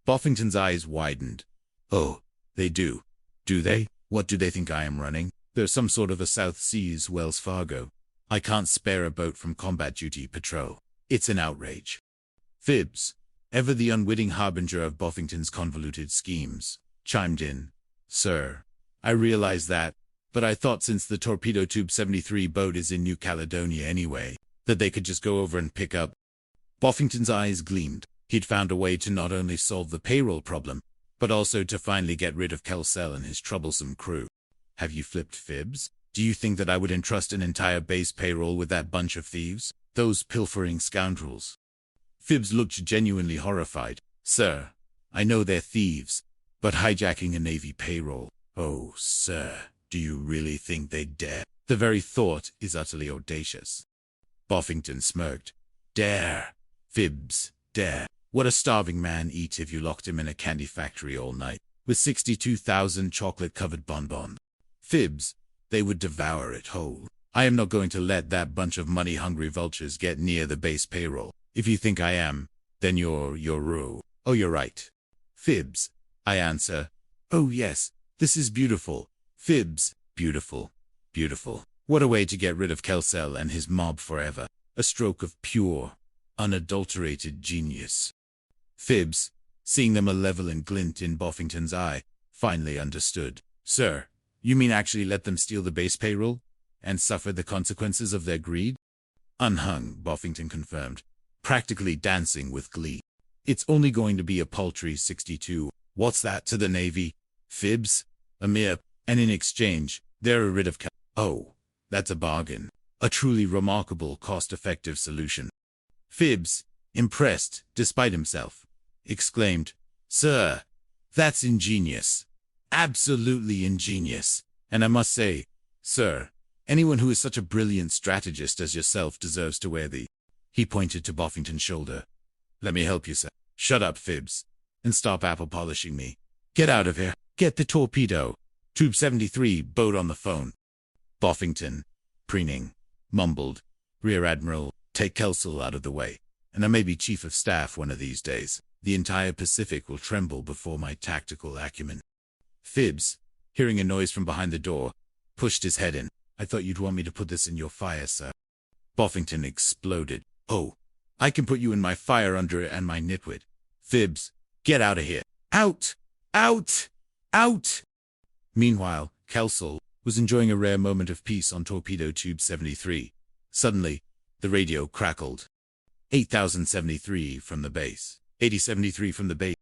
Buffington's eyes widened. Oh, they do. Do they? What do they think I am running? They're some sort of a South Seas Wells Fargo. I can't spare a boat from combat duty patrol. It's an outrage. Phibbs, ever the unwitting harbinger of Buffington's convoluted schemes, chimed in. Sir, I realize that, but I thought since the Torpedo Tube 73 boat is in New Caledonia anyway, that they could just go over and pick up. Buffington's eyes gleamed. He'd found a way to not only solve the payroll problem, but also to finally get rid of Kelso and his troublesome crew. Have you flipped, Phibbs? Do you think that I would entrust an entire base payroll with that bunch of thieves? Those pilfering scoundrels? Phibbs looked genuinely horrified. Sir, I know they're thieves, but hijacking a Navy payroll? Oh, sir, do you really think they'd dare? The very thought is utterly audacious. Buffington smirked. Dare. Phibbs, dare. What a starving man eat if you locked him in a candy factory all night, with 62,000 chocolate-covered bonbons. Phibbs, they would devour it whole. I am not going to let that bunch of money-hungry vultures get near the base payroll. If you think I am, then you're rude. Oh, you're right. Phibbs, I answer. Oh, yes, this is beautiful. Phibbs, beautiful, beautiful. What a way to get rid of Kelso and his mob forever. A stroke of pure, unadulterated genius. Phibbs, seeing the malevolent glint in Buffington's eye, finally understood. Sir, you mean actually let them steal the base payroll? And suffer the consequences of their greed? Unhung, Buffington confirmed, practically dancing with glee. It's only going to be a paltry 62. What's that to the Navy? Phibbs? A mere, and in exchange, they're rid of Oh, that's a bargain. A truly remarkable cost-effective solution. Phibbs, impressed, despite himself, exclaimed, Sir, that's ingenious. Absolutely ingenious. And I must say, sir, Anyone who is such a brilliant strategist as yourself deserves to wear the... He pointed to Buffington's shoulder. Let me help you, sir. Shut up, Fibs, and stop apple polishing me. Get out of here. Get the torpedo. Tube 73, boat on the phone. Buffington, preening, mumbled. Rear Admiral, take Kelsall out of the way, and I may be Chief of Staff one of these days. The entire Pacific will tremble before my tactical acumen. Fibs, hearing a noise from behind the door, pushed his head in. I thought you'd want me to put this in your fire, sir. Buffington exploded. Oh, I can put you in my fire under it and my nitwit. Fibs, get out of here. Out! Out! Out! Meanwhile, Kelsall was enjoying a rare moment of peace on torpedo tube 73. Suddenly, the radio crackled. 8073 from the base. 8073 from the base.